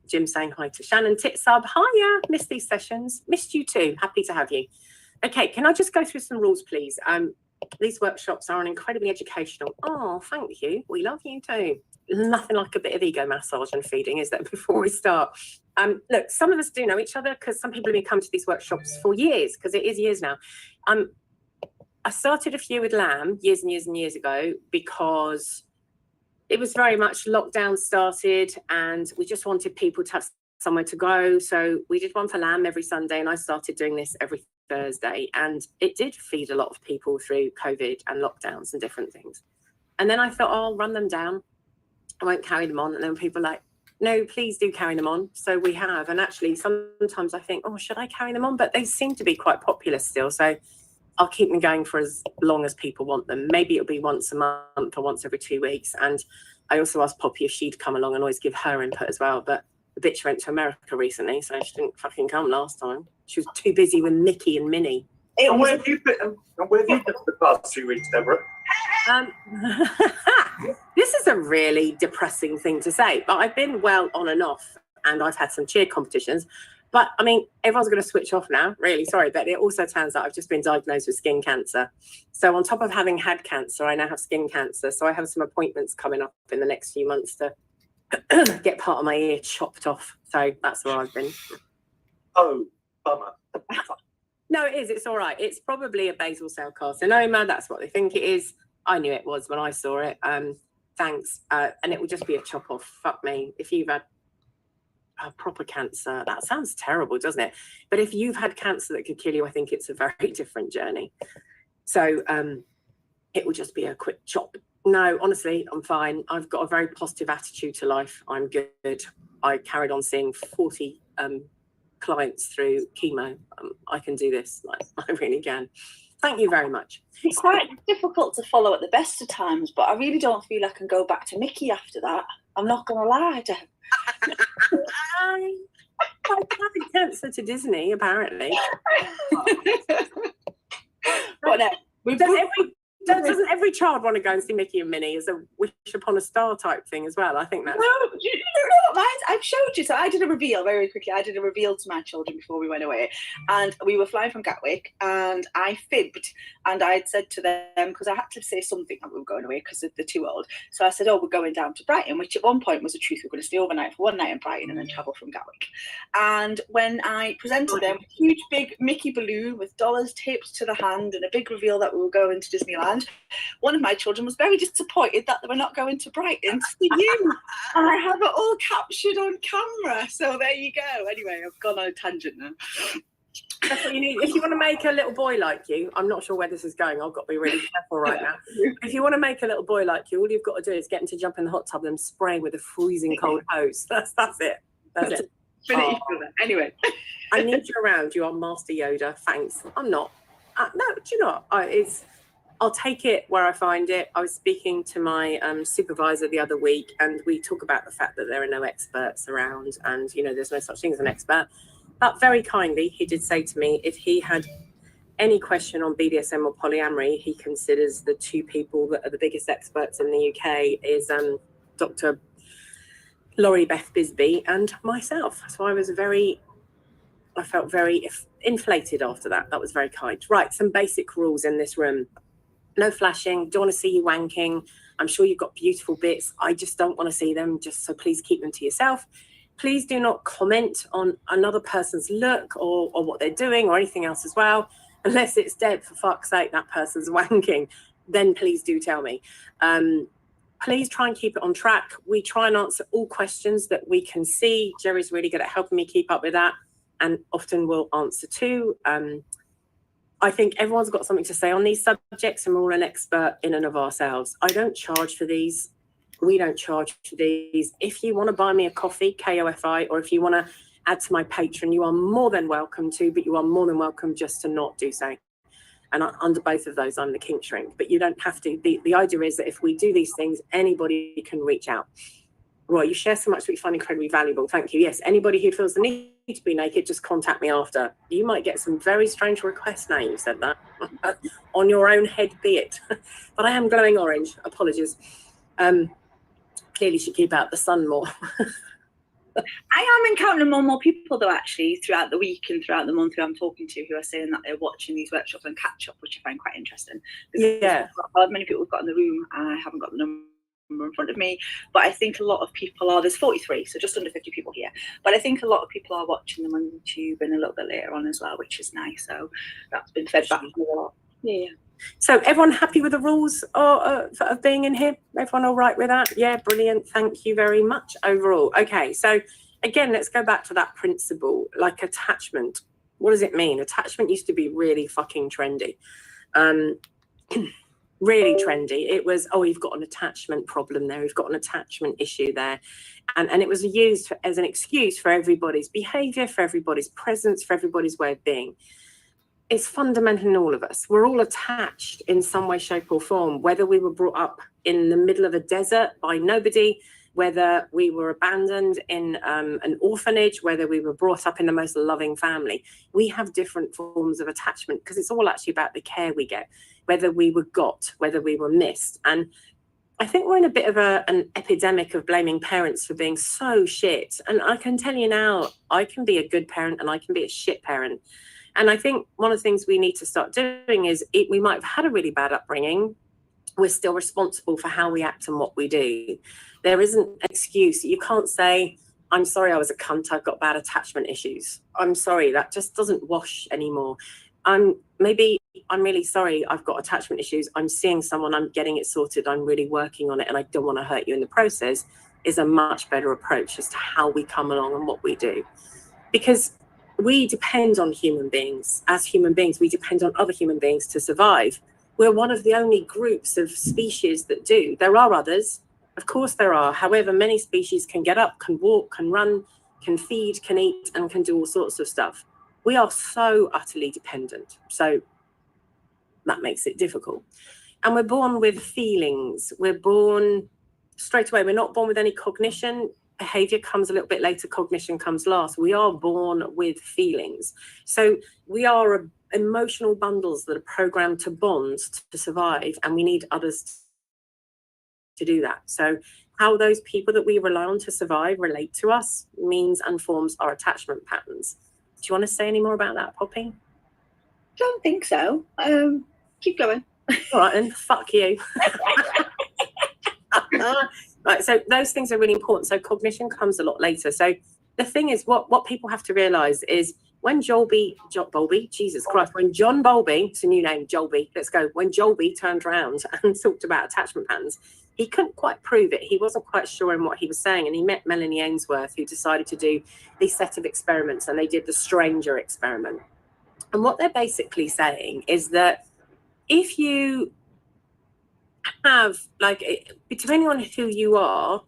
Jim saying hi to Shannon. Titsub, hiya, missed these sessions. Missed you too, happy to have you. Okay, can I just go through some rules, please? These workshops are incredibly educational. Oh, thank you. We love you too. Nothing like a bit of ego massage and feeding, is there, before we start? Look, some of us do know each other because some people have been coming to these workshops for years, because it is years now. I started a few with Lamb years and years and years ago because it was very much lockdown started and we just wanted people to have somewhere to go. So we did one for Lamb every Sunday, and I started doing this every Thursday, and it did feed a lot of people through COVID and lockdowns and different things. And then I thought, oh, I'll run them down, I won't carry them on. And then people were like, no, please do carry them on. So we have. And actually sometimes I think, oh, should I carry them on? But they seem to be quite popular still, so I'll keep them going for as long as people want them. Maybe it'll be once a month or once every 2 weeks. And I also asked Poppy if she'd come along and always give her input as well, but the bitch went to America recently, so she didn't fucking come last time. She was too busy with Mickey and Minnie. And where have you been for the past 2 weeks, Deborah? This is a really depressing thing to say, but I've been well on and off, and I've had some cheer competitions. But I mean, everyone's going to switch off now, really sorry, but it also turns out I've just been diagnosed with skin cancer. So on top of having had cancer, I now have skin cancer. So I have some appointments coming up in the next few months to get part of my ear chopped off. So that's where I've been. Oh, bummer. No, it is. It's all right. It's probably a basal cell carcinoma. That's what they think it is. I knew it was when I saw it. Thanks. And it will just be a chop off. Fuck me. If you've had a proper cancer, that sounds terrible, doesn't it? But if you've had cancer that could kill you, I think it's a very different journey. So it will just be a quick chop. No, honestly, I'm fine. I've got a very positive attitude to life. I'm good. I carried on seeing 40 clients through chemo. I can do this. Like, I really can. Thank you very much. It's quite difficult to follow at the best of times, but I really don't feel I can go back to Mickey after that. I'm not going to lie, Deb. I carried cancer to Disney, apparently. But doesn't every child want to go and see Mickey and Minnie as a wish upon a star type thing as well? I think that's... No, I've showed you. So I did a reveal very quickly. I did a reveal to my children before we went away. And we were flying from Gatwick, and I fibbed. And I had said to them, because I had to say something that we were going away because they're too old. So I said, oh, we're going down to Brighton, which at one point was the truth. We were going to stay overnight for one night in Brighton and then travel from Gatwick. And when I presented them a huge big Mickey balloon with dollars taped to the hand and a big reveal that we were going to Disneyland, one of my children was very disappointed that they were not going to Brighton to see you. And I have it all captured on camera. So there you go. Anyway, I've gone on a tangent now. That's what you need. If you want to make a little boy like you, I'm not sure where this is going. I've got to be really careful right now. If you want to make a little boy like you, all you've got to do is get him to jump in the hot tub and spray with a freezing cold hose. That's it. That's it. Anyway. I need you around. You are Master Yoda. Thanks. I'm not. No, do you know what? I'll take it where I find it. I was speaking to my supervisor the other week, and we talk about the fact that there are no experts around, and there's no such thing as an expert. But very kindly, he did say to me, if he had any question on BDSM or polyamory, he considers the two people that are the biggest experts in the UK is Dr. Laurie Beth Bisbee and myself. So I felt very inflated after that. That was very kind. Right, some basic rules in this room. No flashing, don't want to see you wanking. I'm sure you've got beautiful bits. I just don't want to see them, so please keep them to yourself. Please do not comment on another person's look or what they're doing or anything else as well, unless it's Deb, for fuck's sake, that person's wanking. Then please do tell me. Please try and keep it on track. We try and answer all questions that we can see. Jerry's really good at helping me keep up with that, and often will answer too. I think everyone's got something to say on these subjects, and we're all an expert in and of ourselves. I don't charge for these. We don't charge for these. If you want to buy me a coffee, KOFI, or if you want to add to my Patreon, you are more than welcome to, but you are more than welcome just to not do so. And under both of those, I'm the kink shrink, but you don't have to. The idea is that if we do these things, anybody can reach out. Roy, you share so much that you find incredibly valuable. Thank you. Yes, anybody who feels the need to be naked, just contact me after. You might get some very strange requests now you said that. On your own head be it. But I am glowing orange. Apologies. Clearly should keep out the sun more. I am encountering more and more people though, actually, throughout the week and throughout the month who I'm talking to, who are saying that they're watching these workshops and catch up, which I find quite interesting. Yeah. How many people we've got in the room, and I haven't got the number in front of me, but I think a lot of people are, there's 43, so just under 50 people here, but I think a lot of people are watching them on YouTube and a little bit later on as well, which is nice. So that's been fed back a lot. Yeah. So everyone happy with the rules of being in here? Everyone all right with that? Yeah, brilliant. Thank you very much overall. Okay, so again, let's go back to that principle, like attachment. What does it mean? Attachment used to be really fucking trendy. Really trendy. It was, oh, you've got an attachment problem there. You've got an attachment issue there. And it was used as an excuse for everybody's behavior, for everybody's presence, for everybody's way of being. It's fundamental in all of us. We're all attached in some way, shape or form, whether we were brought up in the middle of a desert by nobody, whether we were abandoned in an orphanage, whether we were brought up in the most loving family. We have different forms of attachment because it's all actually about the care we get, whether we were got, whether we were missed. And I think we're in a bit of an epidemic of blaming parents for being so shit. And I can tell you now, I can be a good parent and I can be a shit parent. And I think one of the things we need to start doing is we might have had a really bad upbringing. We're still responsible for how we act and what we do. There isn't an excuse. You can't say, I'm sorry, I was a cunt. I've got bad attachment issues. I'm sorry. That just doesn't wash anymore. I'm really sorry. I've got attachment issues. I'm seeing someone. I'm getting it sorted. I'm really working on it. And I don't want to hurt you in the process is a much better approach as to how we come along and what we do. Because we depend on human beings. As human beings, we depend on other human beings to survive. We're one of the only groups of species that do. There are others. Of course there are. However, many species can get up, can walk, can run, can feed, can eat, and can do all sorts of stuff. We are so utterly dependent. So that makes it difficult. And we're born with feelings. We're born straight away. We're not born with any cognition. Behavior comes a little bit later, cognition comes last. We are born with feelings. So we are emotional bundles that are programmed to bond to survive, and we need others to do that. So how those people that we rely on to survive relate to us means and forms our attachment patterns. Do you want to say any more about that, Poppy? Don't think so. Keep going. All right, then, fuck you. Right, so those things are really important. So cognition comes a lot later. So the thing is, what people have to realize is when John Bowlby, Jesus Christ, when John Bowlby, it's a new name, Jolby, let's go. When Jolby turned around and talked about attachment patterns, he couldn't quite prove it. He wasn't quite sure in what he was saying. And he met Melanie Ainsworth, who decided to do these set of experiments, and they did the stranger experiment. And what they're basically saying is that if you have, like, depending on who you are,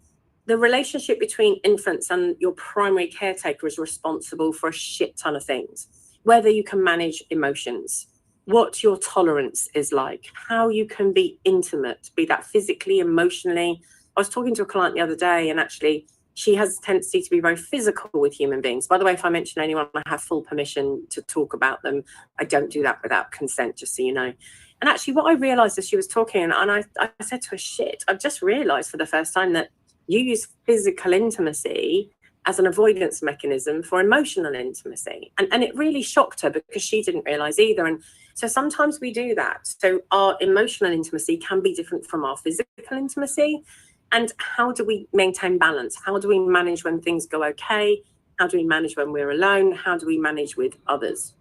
the relationship between infants and your primary caretaker is responsible for a shit ton of things. Whether you can manage emotions, what your tolerance is like, how you can be intimate, be that physically, emotionally. I was talking to a client the other day, and actually she has a tendency to be very physical with human beings. By the way, if I mention anyone, I have full permission to talk about them. I don't do that without consent, just so you know. And actually what I realized as she was talking, and I said to her, shit, I've just realized for the first time that you use physical intimacy as an avoidance mechanism for emotional intimacy. And it really shocked her because she didn't realize either. And so sometimes we do that. So our emotional intimacy can be different from our physical intimacy. And how do we maintain balance? How do we manage when things go okay? How do we manage when we're alone? How do we manage with others?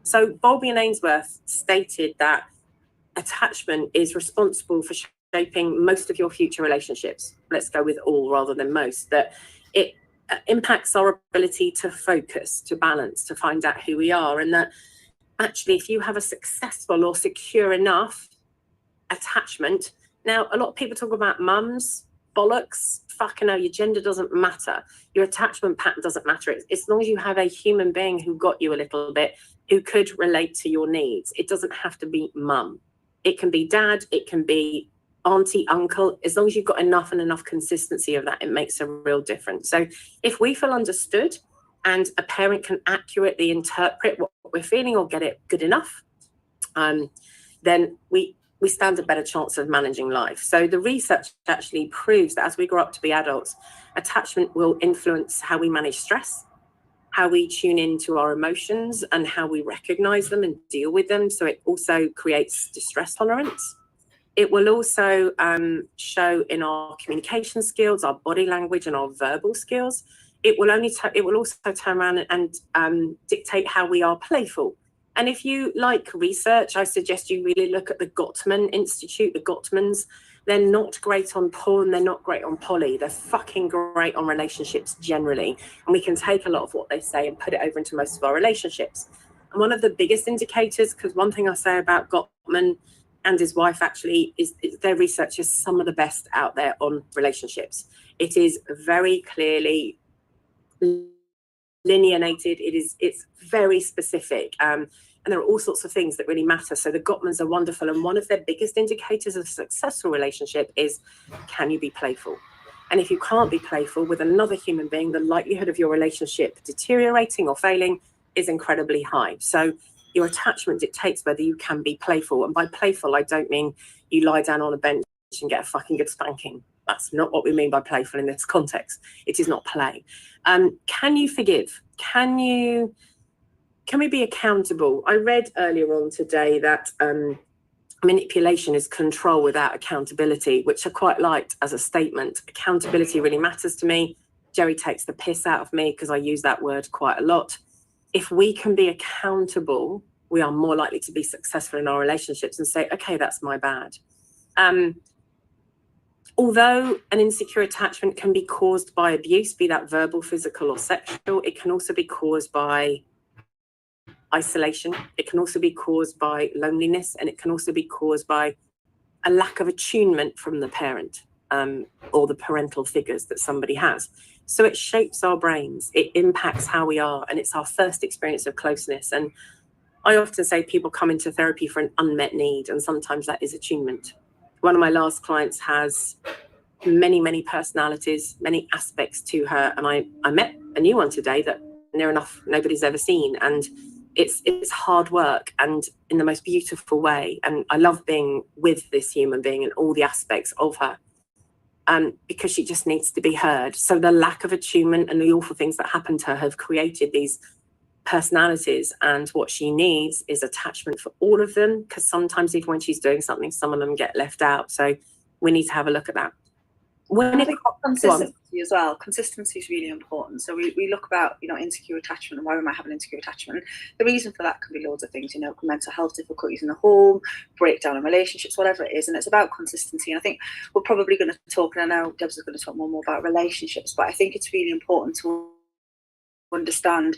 So Bowlby and Ainsworth stated that attachment is responsible for shaping most of your future relationships. Let's go with all rather than most. That it impacts our ability to focus, to balance, to find out who we are. And that actually, if you have a successful or secure enough attachment, now a lot of people talk about mums, bollocks, fucking hell, your gender doesn't matter. Your attachment pattern doesn't matter. It's as long as you have a human being who got you a little bit, who could relate to your needs. It doesn't have to be mum. It can be dad, it can be auntie, uncle. As long as you've got enough and enough consistency of that, it makes a real difference. So if we feel understood and a parent can accurately interpret what we're feeling or get it good enough, then we we stand a better chance of managing life. So the research actually proves that as we grow up to be adults, attachment will influence how we manage stress, how we tune into our emotions, and how we recognize them and deal with them. So it also creates distress tolerance. It will also show in our communication skills, our body language, and our verbal skills. It will also turn around and dictate how we are playful. And if you like research, I suggest you really look at the Gottman Institute, the Gottmans. They're not great on porn, they're not great on poly, they're fucking great on relationships generally. And we can take a lot of what they say and put it over into most of our relationships. And one of the biggest indicators, because one thing I say about Gottman and his wife actually is their research is some of the best out there on relationships. It is very clearly lineated. It's very specific. And there are all sorts of things that really matter. So the Gottmans are wonderful. And one of their biggest indicators of a successful relationship is, can you be playful? And if you can't be playful with another human being, the likelihood of your relationship deteriorating or failing is incredibly high. So your attachment dictates whether you can be playful. And by playful, I don't mean you lie down on a bench and get a fucking good spanking. That's not what we mean by playful in this context. It is not play. Can you forgive? Can we be accountable? I read earlier on today that manipulation is control without accountability, which I quite liked as a statement. Accountability really matters to me. Jerry takes the piss out of me because I use that word quite a lot. If we can be accountable, we are more likely to be successful in our relationships and say, okay, that's my bad. Although an insecure attachment can be caused by abuse, be that verbal, physical, or sexual, it can also be caused by isolation. It can also be caused by loneliness, and it can also be caused by a lack of attunement from the parent or the parental figures that somebody has. So it shapes our brains, it impacts how we are, and it's our first experience of closeness. And I often say people come into therapy for an unmet need, and sometimes that is attunement. One of my last clients has many personalities, many aspects to her, and I met a new one today that near enough nobody's ever seen, and it's hard work and in the most beautiful way. And I love being with this human being and all the aspects of her, because she just needs to be heard. So the lack of attunement and the awful things that happened to her have created these personalities, and what she needs is attachment for all of them, because sometimes even when she's doing something, some of them get left out. So we need to have a look at that. I think consistency as well. Consistency is really important. So we look about, insecure attachment and why we might have an insecure attachment. The reason for that can be loads of things, mental health difficulties in the home, breakdown in relationships, whatever it is. And it's about consistency. And I think we're probably going to talk, and I know Debs is going to talk more about relationships, but I think it's really important to understand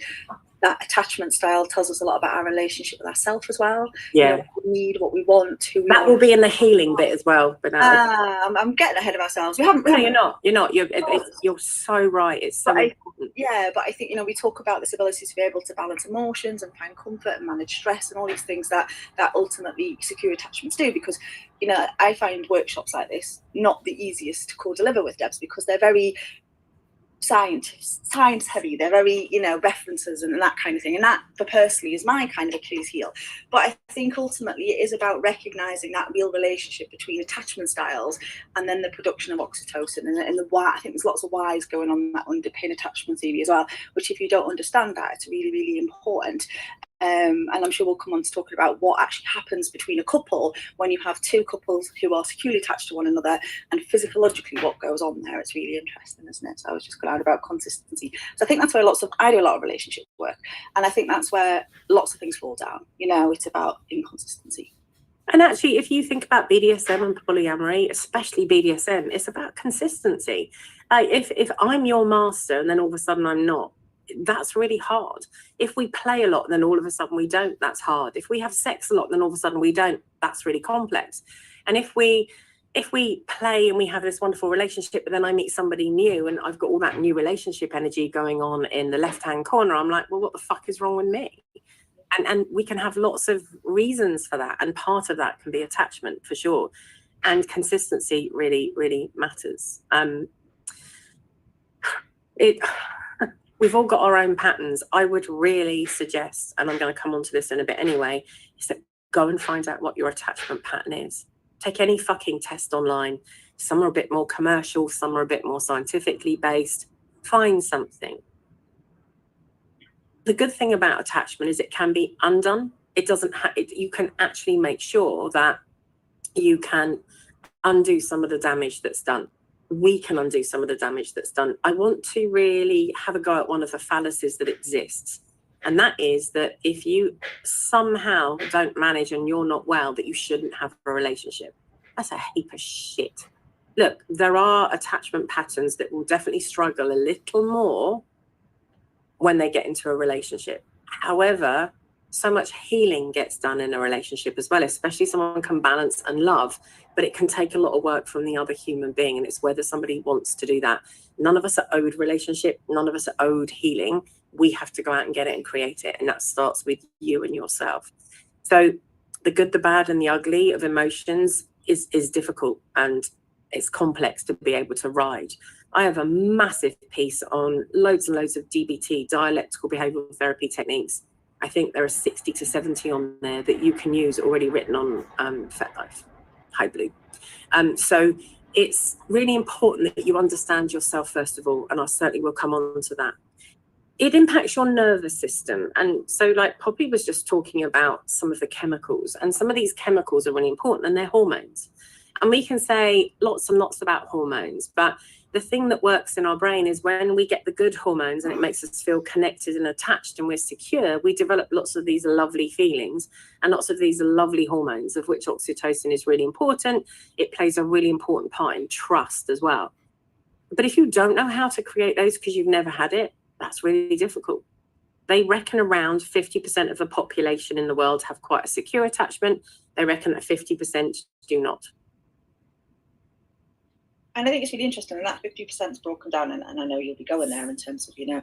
that attachment style tells us a lot about our relationship with ourselves as well. Yeah. What we need, what we want, who we that will be in the healing bit as well. But I'm getting ahead of ourselves. You're not. You're so right. It's so important. But I think we talk about this ability to be able to balance emotions and find comfort and manage stress and all these things that ultimately secure attachments do. Because I find workshops like this not the easiest to co-deliver with, Debs, because they're very science heavy. They're very references and that kind of thing, and that for personally is my kind of Achilles heel. But I think ultimately it is about recognizing that real relationship between attachment styles and then the production of oxytocin and the why. I think there's lots of whys going on that underpin attachment theory as well, which if you don't understand that, it's really, really important. And I'm sure we'll come on to talking about what actually happens between a couple when you have two couples who are securely attached to one another, and physiologically what goes on there. It's really interesting, isn't it? So I was just going on about consistency. So I think that's where I do a lot of relationship work, and I think that's where lots of things fall down. It's about inconsistency. And actually, if you think about BDSM and polyamory, especially BDSM, it's about consistency. If I'm your master and then all of a sudden I'm not, that's really hard. If we play a lot, then all of a sudden we don't, that's hard. If we have sex a lot, then all of a sudden we don't, that's really complex. And if we play and we have this wonderful relationship, but then I meet somebody new and I've got all that new relationship energy going on in the left-hand corner, I'm like, well, what the fuck is wrong with me? And we can have lots of reasons for that. And part of that can be attachment for sure. And consistency really, really matters. We've all got our own patterns. I would really suggest, and I'm going to come on to this in a bit anyway, is that go and find out what your attachment pattern is. Take any fucking test online. Some are a bit more commercial, some are a bit more scientifically based. Find something. The good thing about attachment is it can be undone. It doesn't you can actually make sure that you can undo some of the damage that's done. We can undo some of the damage that's done. I want to really have a go at one of the fallacies that exists. And that is that if you somehow don't manage and you're not well, that you shouldn't have a relationship. That's a heap of shit. Look, there are attachment patterns that will definitely struggle a little more when they get into a relationship. However, so much healing gets done in a relationship as well, especially someone can balance and love, but it can take a lot of work from the other human being, and it's whether somebody wants to do that. None of us are owed relationship. None of us are owed healing. We have to go out and get it and create it, and that starts with you and yourself. So the good, the bad, and the ugly of emotions is difficult, and it's complex to be able to ride. I have a massive piece on loads and loads of DBT, dialectical behavioral therapy techniques. I think there are 60 to 70 on there that you can use already written on FetLife, High Blue. So it's really important that you understand yourself first of all, and I certainly will come on to that. It impacts your nervous system. And so like Poppy was just talking about some of the chemicals, and some of these chemicals are really important, and they're hormones. And we can say lots and lots about hormones, but the thing that works in our brain is when we get the good hormones and it makes us feel connected and attached and we're secure, we develop lots of these lovely feelings and lots of these lovely hormones, of which oxytocin is really important. It plays a really important part in trust as well. But if you don't know how to create those because you've never had it, that's really difficult. They reckon around 50% of the population in the world have quite a secure attachment. They reckon that 50% do not. And I think it's really interesting, and that 50% is broken down, and I know you'll be going there in terms of, ambivalent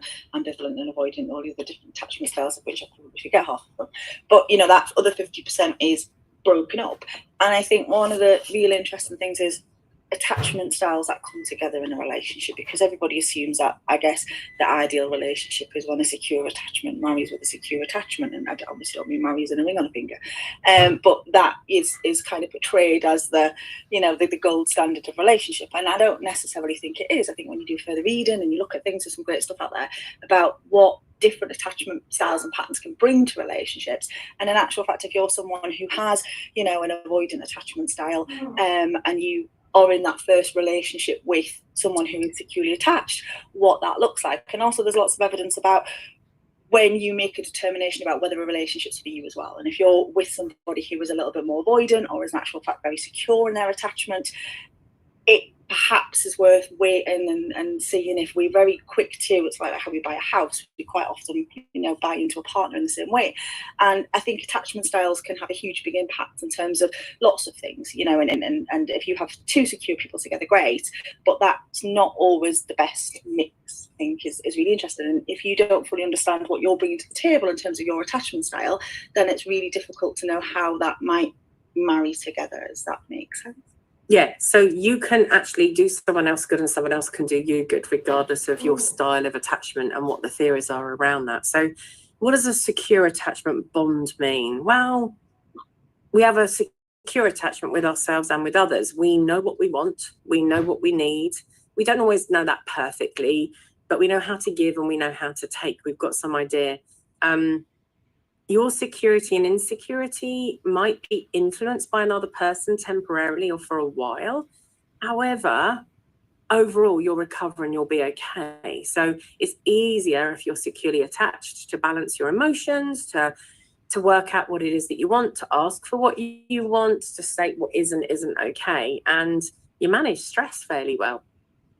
and avoidant, all the other different attachment styles, of which I probably forget half of them. But, that other 50% is broken up. And I think one of the real interesting things is attachment styles that come together in a relationship, because everybody assumes that, I guess, the ideal relationship is when a secure attachment marries with a secure attachment, and I obviously don't mean marries and a ring on a finger, but that is kind of portrayed as the gold standard of relationship, and I don't necessarily think it is. I think when you do further reading and you look at things, there's some great stuff out there about what different attachment styles and patterns can bring to relationships. And in actual fact, if you're someone who has an avoidant attachment style, and you or in that first relationship with someone who is securely attached, what that looks like. And also there's lots of evidence about when you make a determination about whether a relationship's for you as well. And if you're with somebody who is a little bit more avoidant or is in actual fact very secure in their attachment, it perhaps is worth waiting and seeing. If we're very quick to, it's like how we buy a house, we quite often buy into a partner in the same way. And I think attachment styles can have a huge big impact in terms of lots of things, and if you have two secure people together, great, but that's not always the best mix. I think is really interesting. And if you don't fully understand what you're bringing to the table in terms of your attachment style, then it's really difficult to know how that might marry together. Does that make sense? Yeah, so you can actually do someone else good and someone else can do you good, regardless of your style of attachment and what the theories are around that. So what does a secure attachment bond mean? Well, we have a secure attachment with ourselves and with others. We know what we want. We know what we need. We don't always know that perfectly, but we know how to give and we know how to take. We've got some idea. Your security and insecurity might be influenced by another person temporarily or for a while. However, overall, you'll recover and you'll be okay. So it's easier if you're securely attached to balance your emotions, to work out what it is that you want, to ask for what you want, to state what is and isn't okay. And you manage stress fairly well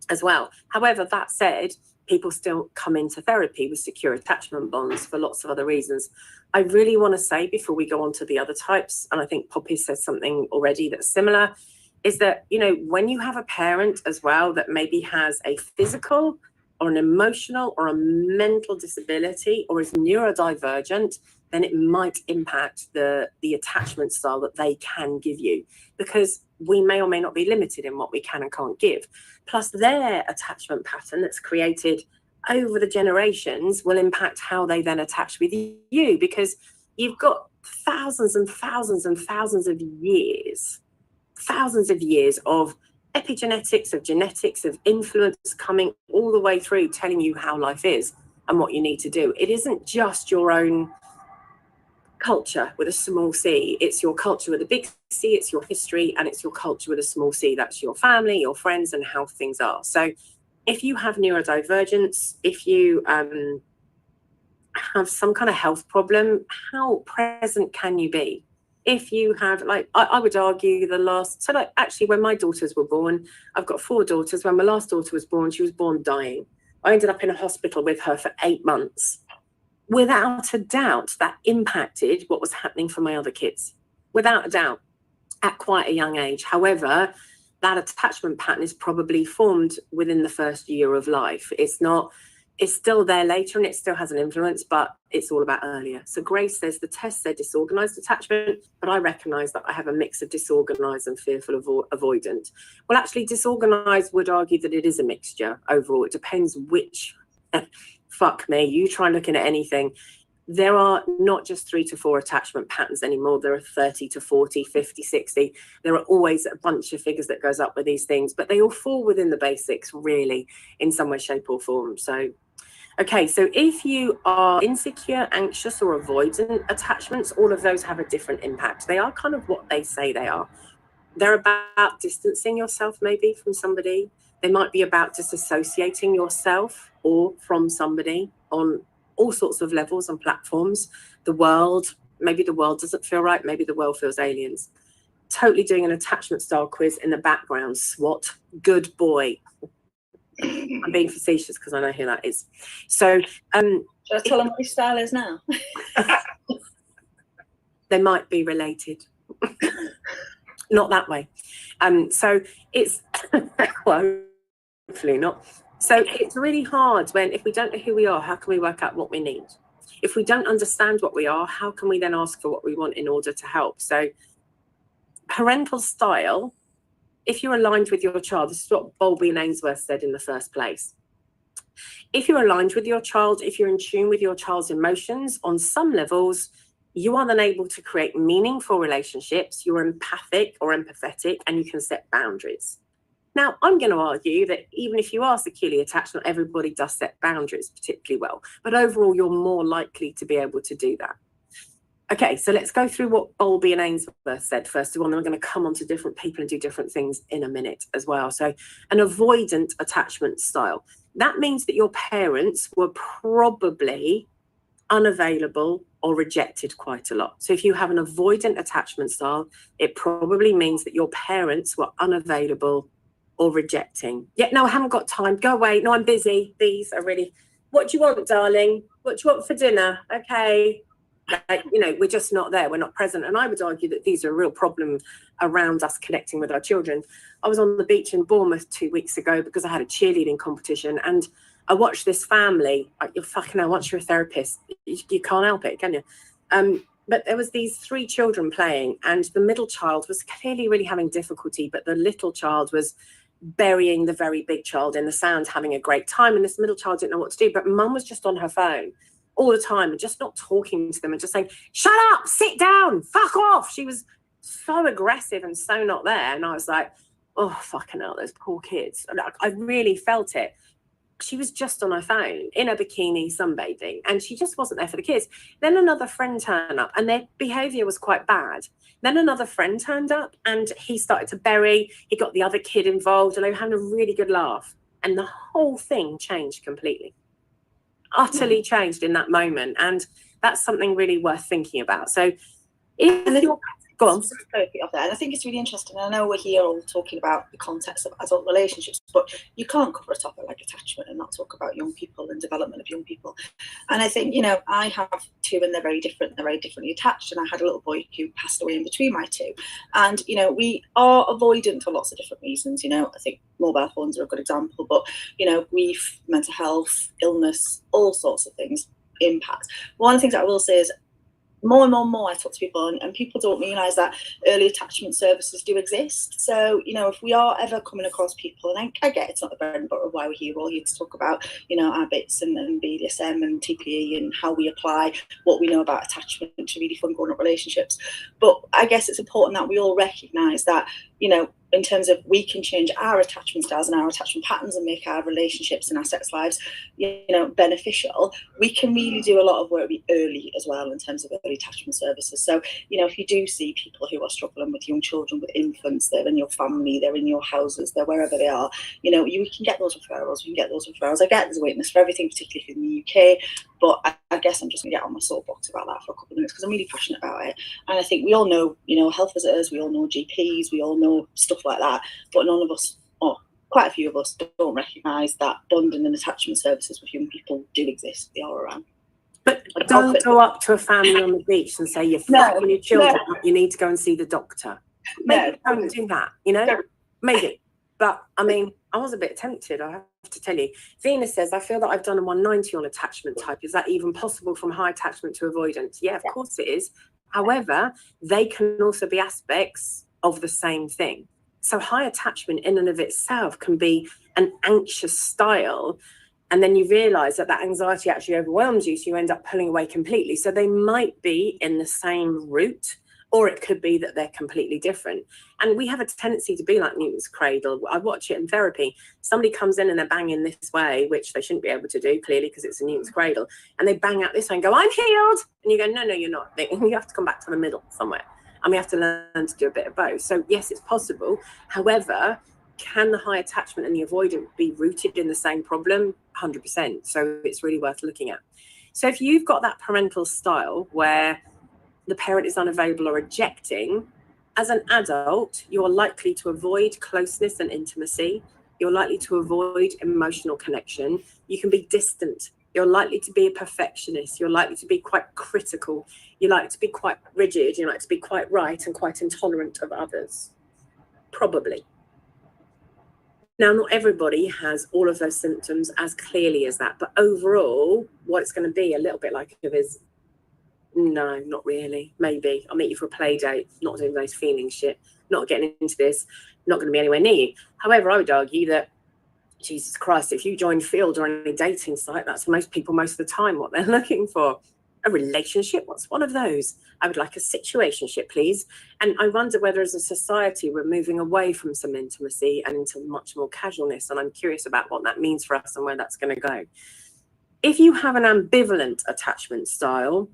as well. However, that said, people still come into therapy with secure attachment bonds for lots of other reasons. I really want to say before we go on to the other types, and I think Poppy said something already that's similar, is that, when you have a parent as well that maybe has a physical or an emotional or a mental disability or is neurodivergent, then it might impact the attachment style that they can give you, because we may or may not be limited in what we can and can't give. Plus their attachment pattern that's created over the generations will impact how they then attach with you, because you've got thousands and thousands and thousands of years thousands of years of epigenetics, of genetics, of influence coming all the way through, telling you how life is and what you need to do. It isn't just your own culture with a small c, it's your culture with a big C, it's your history, and it's your culture with a small c. That's your family, your friends, and how things are. So if you have neurodivergence, if you have some kind of health problem, how present can you be? If you have, like, I would argue actually when my daughters were born, I've got 4 daughters. When my last daughter was born, she was born dying. I ended up in a hospital with her for 8 months. Without a doubt, that impacted what was happening for my other kids. Without a doubt, at quite a young age. However, that attachment pattern is probably formed within the first year of life. It's still there later and it still has an influence, but it's all about earlier. So Grace says the test said disorganized attachment, but I recognize that I have a mix of disorganized and fearful avoidant. Well, actually, disorganized would argue that it is a mixture overall. It depends which, fuck me, you try looking at anything. There are not just 3 to 4 attachment patterns anymore. There are 30 to 40, 50, 60. There are always a bunch of figures that goes up with these things, but they all fall within the basics, really, in some way, shape, or form. So, okay, so if you are insecure, anxious, or avoidant attachments, all of those have a different impact. They are kind of what they say they are. They're about distancing yourself maybe from somebody. They might be about disassociating yourself or from somebody on all sorts of levels and platforms. The world, maybe the world doesn't feel right, maybe the world feels aliens. Totally doing an attachment style quiz in the background. SWAT, good boy. I'm being facetious because I know who that is. So should I tell them what his style is now? They might be related. Not that way. So it's well, hopefully not. So it's really hard if we don't know who we are, how can we work out what we need? If we don't understand what we are, how can we then ask for what we want in order to help? So parental style, if you're aligned with your child, this is what Bowlby and Ainsworth said in the first place. If you're aligned with your child, if you're in tune with your child's emotions on some levels, you are then able to create meaningful relationships. You're empathic or empathetic, and you can set boundaries. Now, I'm going to argue that even if you are securely attached, not everybody does set boundaries particularly well. But overall, you're more likely to be able to do that. Okay, so let's go through what Bowlby and Ainsworth said first of all, and then we're going to come on to different people and do different things in a minute as well. So an avoidant attachment style. That means that your parents were probably unavailable or rejected quite a lot. So if you have an avoidant attachment style, it probably means that your parents were unavailable or rejecting. Yeah, no, I haven't got time. Go away. No, I'm busy. These are really, what do you want, darling? What do you want for dinner? Okay. Like, we're just not there. We're not present. And I would argue that these are a real problem around us connecting with our children. I was on the beach in Bournemouth 2 weeks ago because I had a cheerleading competition, and I watched this family. You're fucking hell, once you're a therapist, you can't help it, can you? But there was these 3 children playing, and the middle child was clearly really having difficulty, but the little child was burying the very big child in the sand, having a great time. And this middle child didn't know what to do, but mum was just on her phone all the time and just not talking to them and just saying, shut up, sit down, fuck off. She was so aggressive and so not there. And I was like, oh, fucking hell, those poor kids. I really felt it. She was just on her phone in a bikini sunbathing, and she just wasn't there for the kids. Then another friend turned up and their behavior was quite bad. Then another friend turned up and he started to bury. He got the other kid involved and they were having a really good laugh. And the whole thing changed completely. Utterly changed in that moment. And that's something really worth thinking about. So if you're... Go on. And I think it's really interesting. I know we're here all talking about the context of adult relationships, but you can't cover a topic like attachment and not talk about young people and development of young people. And I think, I have 2 and they're very different. They're very differently attached. And I had a little boy who passed away in between my 2. And, we are avoidant for lots of different reasons. I think mobile phones are a good example, but, grief, mental health, illness, all sorts of things impact. One of the things I will say is more and more and more I talk to people, and people don't realise that early attachment services do exist. So, you know, if we are ever coming across people, and I get it's not the bread and butter of why we're here, we're all here to talk about, you know, our bits and BDSM and TPE and how we apply what we know about attachment to really fun grown-up relationships. But I guess it's important that we all recognise that, you know, in terms of we can change our attachment styles and our attachment patterns and make our relationships and our sex lives, you know, beneficial. We can really do a lot of work early as well in terms of early attachment services. So, you know, if you do see people who are struggling with young children, with infants, they're in your family, they're in your houses, they're wherever they are, you know, you can get those referrals. I get there's a witness for everything, particularly in the UK. But I guess I'm just going to get on my soapbox about that for a couple of minutes because I'm really passionate about it. And I think we all know, you know, health visitors, we all know GPs, we all know stuff like that. But none of us, or quite a few of us, don't recognise that bonding and attachment services with young people do exist. They are around. But don't go up to a family on the beach and say, you're fucking your children up, you need to go and see the doctor. Maybe don't do that, you know? Maybe. But, I mean, I was a bit tempted, I have to tell you. Venus says, I feel that I've done a 190 on attachment type. Is that even possible from high attachment to avoidance? Yeah, of course it is. However, they can also be aspects of the same thing. So high attachment in and of itself can be an anxious style. And then you realise that anxiety actually overwhelms you, so you end up pulling away completely. So they might be in the same route, or it could be that they're completely different. And we have a tendency to be like Newton's cradle. I watch it in therapy. Somebody comes in and they're banging this way, which they shouldn't be able to do, clearly, because it's a Newton's cradle. And they bang out this way and go, I'm healed. And you go, no, you're not. You have to come back to the middle somewhere. And we have to learn to do a bit of both. So yes, it's possible. However, can the high attachment and the avoidant be rooted in the same problem? 100%. So it's really worth looking at. So if you've got that parental style where the parent is unavailable or ejecting, as an adult, you're likely to avoid closeness and intimacy. You're likely to avoid emotional connection. You can be distant. You're likely to be a perfectionist. You're likely to be quite critical. You like to be quite rigid. You like to be quite right and quite intolerant of others. Probably. Now, not everybody has all of those symptoms as clearly as that, but overall, what it's going to be a little bit like is, no, not really. Maybe I'll meet you for a play date, not doing those feeling shit, not getting into this, not going to be anywhere near you. However, I would argue that, Jesus Christ, if you join Field or any dating site, that's most people most of the time what they're looking for. A relationship? What's one of those? I would like a situationship, please. And I wonder whether as a society we're moving away from some intimacy and into much more casualness. And I'm curious about what that means for us and where that's going to go. If you have an ambivalent attachment style,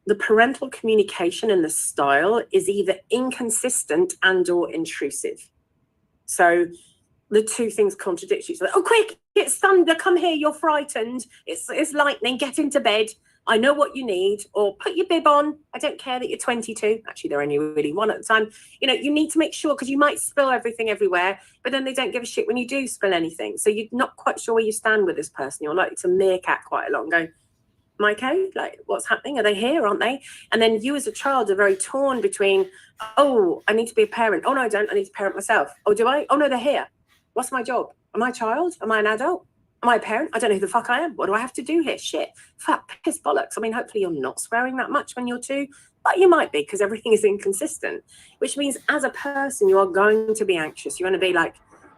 the parental communication in the style is either inconsistent and or intrusive. So the two things contradict each other. Oh, quick, it's thunder, come here, you're frightened. It's lightning, get into bed. I know what you need, or put your bib on. I don't care that you're 22. Actually, they're only really one at the time. You know, you need to make sure, because you might spill everything everywhere, but then they don't give a shit when you do spill anything. So you're not quite sure where you stand with this person. You're likely to meerkat quite a lot and go, am I okay? Like, what's happening? Are they here? Aren't they? And then you as a child are very torn between, oh, I need to be a parent. Oh, no, I don't. I need to parent myself. Oh, do I? Oh, no, they're here. What's my job? Am I a child? Am I an adult? Am I a parent? I don't know who the fuck I am. What do I have to do here? Shit. Fuck, piss bollocks. I mean, hopefully you're not swearing that much when you're 2, but you might be, because everything is inconsistent, which means as a person, you are going to be anxious. You're going to be like,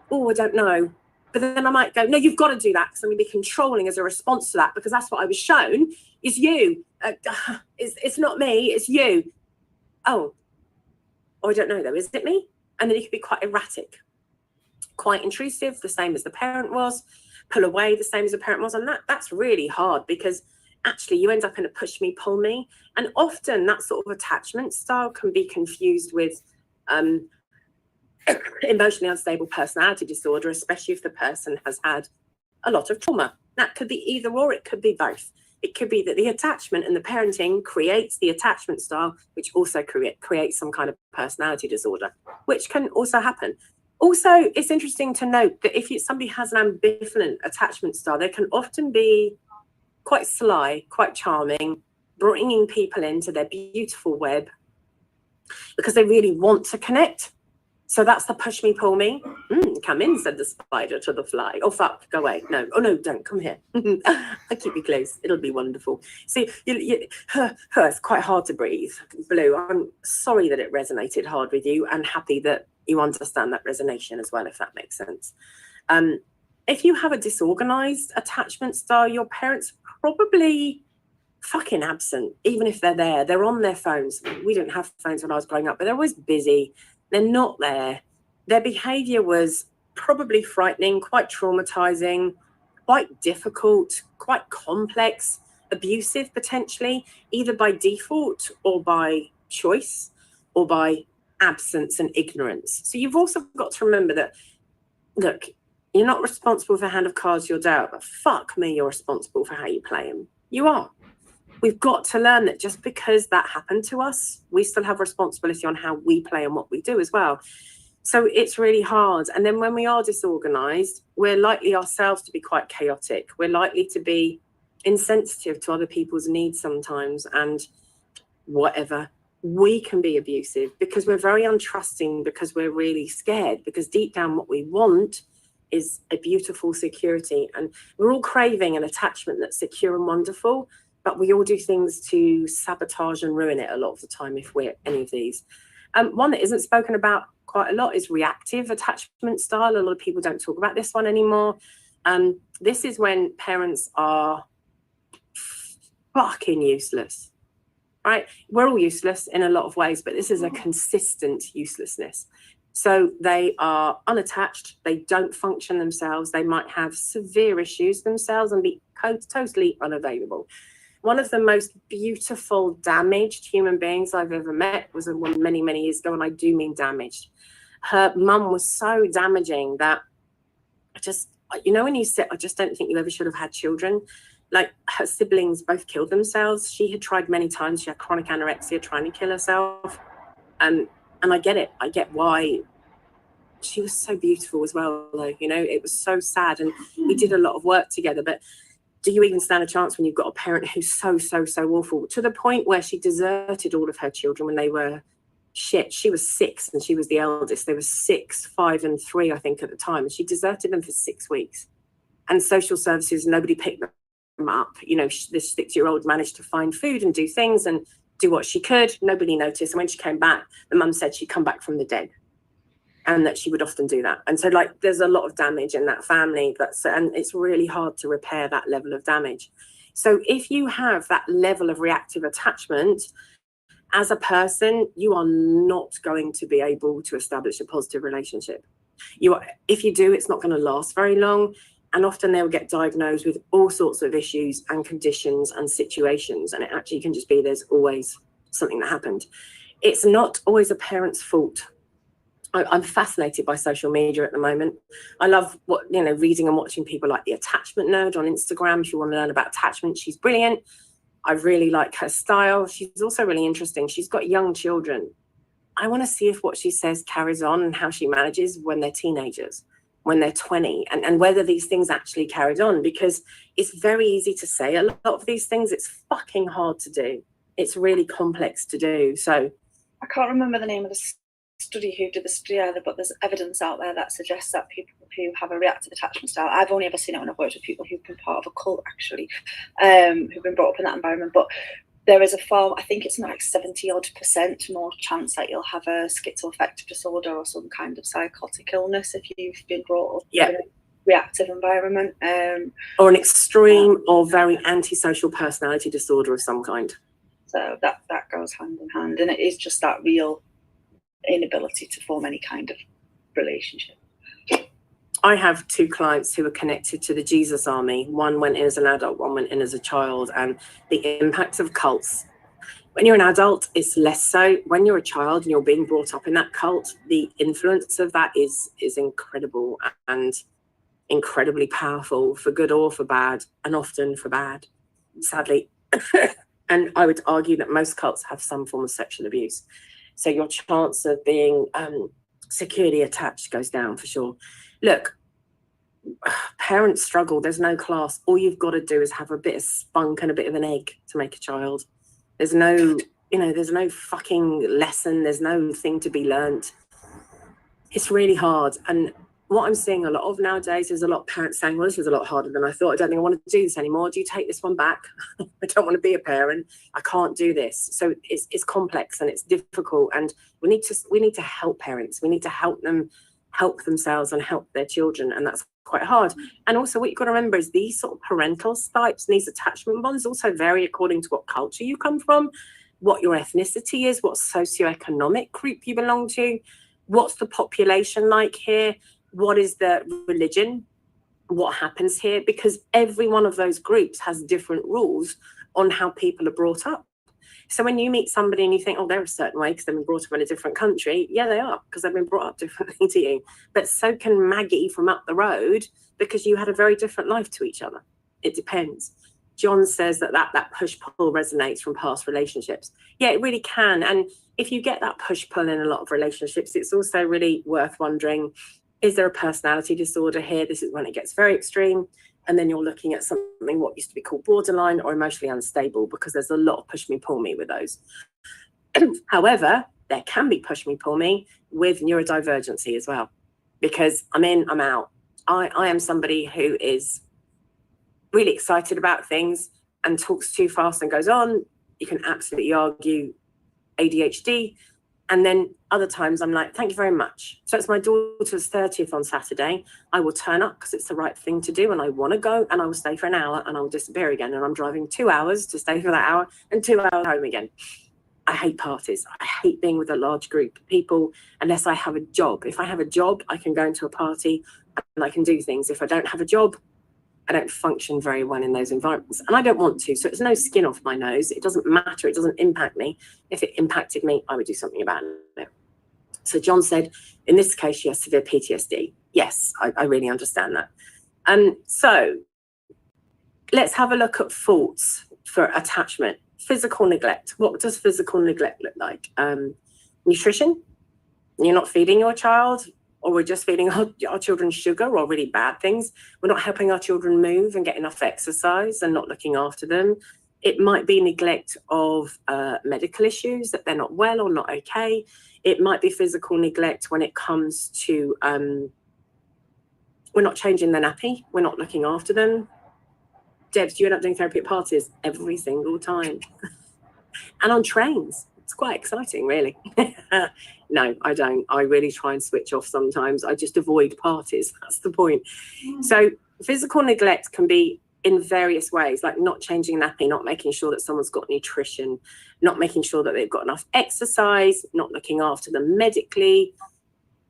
oh, I don't know. But then I might go, no, you've got to do that, because I'm going to be controlling as a response to that, because that's what I was shown is you. It's not me, it's you. Oh, I don't know though, is it me? And then you could be quite erratic, quite intrusive, the same as the parent was, pull away, the same as the parent was. And that's really hard, because actually you end up in a push me, pull me. And often that sort of attachment style can be confused with emotionally unstable personality disorder, especially if the person has had a lot of trauma. That could be either or, it could be both. It could be that the attachment and the parenting creates the attachment style, which also creates some kind of personality disorder, which can also happen. Also, it's interesting to note that if somebody has an ambivalent attachment style, they can often be quite sly, quite charming, bringing people into their beautiful web because they really want to connect. So that's the push me, pull me. Come in, said the spider to the fly. Oh, fuck, go away. No, oh no, don't, come here. I'll keep you close. It'll be wonderful. See, it's quite hard to breathe. Blue, I'm sorry that it resonated hard with you, and happy that you understand that resonation as well, if that makes sense. If you have a disorganized attachment style, your parents probably fucking absent. Even if they're there, they're on their phones. We didn't have phones when I was growing up, but they're always busy. They're not there. Their behavior was probably frightening, quite traumatizing, quite difficult, quite complex, abusive potentially, either by default or by choice or by absence and ignorance. So you've also got to remember that, look, you're not responsible for the hand of cards you're dealt, but fuck me, you're responsible for how you play them. You are. We've got to learn that just because that happened to us, we still have responsibility on how we play and what we do as well. So it's really hard. And then when we are disorganized, we're likely ourselves to be quite chaotic. We're likely to be insensitive to other people's needs sometimes, and whatever. We can be abusive because we're very untrusting, because we're really scared, because deep down what we want is a beautiful security. And we're all craving an attachment that's secure and wonderful, but we all do things to sabotage and ruin it a lot of the time if we're any of these. One that isn't spoken about quite a lot is reactive attachment style. A lot of people don't talk about this one anymore. This is when parents are fucking useless, right? We're all useless in a lot of ways, but this is a consistent uselessness. So they are unattached, they don't function themselves, they might have severe issues themselves and be totally unavailable. One of the most beautiful, damaged human beings I've ever met was a woman many, many years ago, and I do mean damaged. Her mum was so damaging that I just, when you said, I just don't think you ever should have had children. Like, her siblings both killed themselves. She had tried many times. She had chronic anorexia, trying to kill herself. And I get it. I get why. She was so beautiful as well, though. It was so sad. And we did a lot of work together. But do you even stand a chance when you've got a parent who's so awful, to the point where she deserted all of her children when they were shit? She was 6 and she was the eldest. They were 6, 5 and 3, I think, at the time. And she deserted them for 6 weeks. And social services, nobody picked them up. This 6-year-old managed to find food and do things and do what she could. Nobody noticed. And when she came back, the mum said she'd come back from the dead, and that she would often do that. And so, there's a lot of damage in that family, and it's really hard to repair that level of damage. So if you have that level of reactive attachment as a person, you are not going to be able to establish a positive relationship. If you do, it's not going to last very long. And often they'll get diagnosed with all sorts of issues and conditions and situations. And it actually can just be there's always something that happened. It's not always a parent's fault. I'm fascinated by social media at the moment. I love reading and watching people like the Attachment Nerd on Instagram. If you want to learn about attachment, she's brilliant. I really like her style. She's also really interesting. She's got young children. I want to see if what she says carries on and how she manages when they're teenagers, when they're 20, and whether these things actually carried on, because it's very easy to say a lot of these things. It's fucking hard to do. It's really complex to do. So I can't remember the name of the study who did the study either, but there's evidence out there that suggests that people who have a reactive attachment style, I've only ever seen it when I've worked with people who've been part of a cult, actually, who've been brought up in that environment, but there is a far, I think it's like 70% more chance that you'll have a schizoaffective disorder or some kind of psychotic illness if you've been brought up in a reactive environment. Or an extreme or very antisocial personality disorder of some kind. So that goes hand in hand, and it is just that real inability to form any kind of relationship. I have 2 clients who are connected to the Jesus Army. One went in as an adult, one went in as a child, and the impact of cults. When you're an adult, it's less so. When you're a child and you're being brought up in that cult, the influence of that is incredible and incredibly powerful, for good or for bad, and often for bad, sadly. And I would argue that most cults have some form of sexual abuse. So your chance of being securely attached goes down for sure. Look, parents struggle. There's no class. All you've got to do is have a bit of spunk and a bit of an egg to make a child. There's no, there's no fucking lesson. There's no thing to be learnt. it's really hard. And what I'm seeing a lot of nowadays is a lot of parents saying, well, this is a lot harder than I thought. I don't think I want to do this anymore. Do you take this one back? I don't want to be a parent. I can't do this. So it's complex and it's difficult. And we need to help parents. We need to help them help themselves and help their children. And that's quite hard. And also what you've got to remember is these sort of parental types and these attachment bonds also vary according to what culture you come from, what your ethnicity is, what socioeconomic group you belong to, what's the population like here, what is the religion, what happens here, because every one of those groups has different rules on how people are brought up. So when you meet somebody and you think, oh, they're a certain way because they've been brought up in a different country, yeah, they are, because they've been brought up differently to you. But so can Maggie from up the road, because you had a very different life to each other. It depends. John says that push-pull resonates from past relationships. Yeah, it really can. And if you get that push-pull in a lot of relationships, it's also really worth wondering, is there a personality disorder here? This is when it gets very extreme. And then you're looking at something what used to be called borderline or emotionally unstable, because there's a lot of push me, pull me with those. However, there can be push me, pull me with neurodivergency as well, because I'm in, I'm out. I am somebody who is really excited about things and talks too fast and goes on. You can absolutely argue ADHD. And then other times I'm like, thank you very much. So it's my daughter's 30th on Saturday. I will turn up because it's the right thing to do. And I want to go, and I will stay for an hour and I will disappear again. And I'm driving 2 hours to stay for that hour and 2 hours home again. I hate parties. I hate being with a large group of people unless I have a job. If I have a job, I can go into a party and I can do things. If I don't have a job, I don't function very well in those environments, and I don't want to. So it's no skin off my nose. It doesn't matter. It doesn't impact me. If it impacted me, I would do something about it. So John said, in this case, she has severe PTSD. Yes, I really understand that. So let's have a look at faults for attachment. Physical neglect. What does physical neglect look like? Nutrition. You're not feeding your child, or we're just feeding our children sugar or really bad things. We're not helping our children move and get enough exercise and not looking after them. It might be neglect of medical issues, that they're not well or not okay. It might be physical neglect when it comes to, we're not changing the nappy, we're not looking after them. Debs, you end up doing therapy at parties every single time. And on trains. It's quite exciting, really. No, I don't. I really try and switch off sometimes. I just avoid parties. That's the point. So physical neglect can be in various ways, like not changing nappy, not making sure that someone's got nutrition, not making sure that they've got enough exercise, not looking after them medically,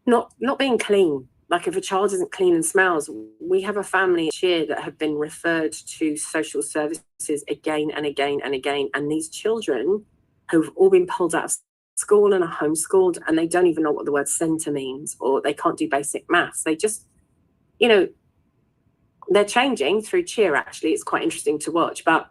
not being clean. Like if a child isn't clean and smells, we have a family here that have been referred to social services again and again and again. And these children who've all been pulled out of school and are homeschooled, and they don't even know what the word centre means, or they can't do basic maths. They just, they're changing through cheer, actually. It's quite interesting to watch, but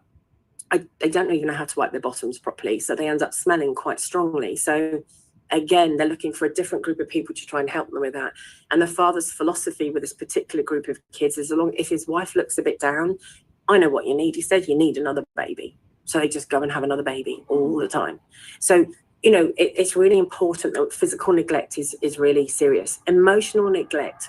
they don't even know how to wipe their bottoms properly. So they end up smelling quite strongly. So again, they're looking for a different group of people to try and help them with that. And the father's philosophy with this particular group of kids is, if his wife looks a bit down, I know what you need. He said, you need another baby. So they just go and have another baby all the time. So, it's really important that physical neglect is really serious. Emotional neglect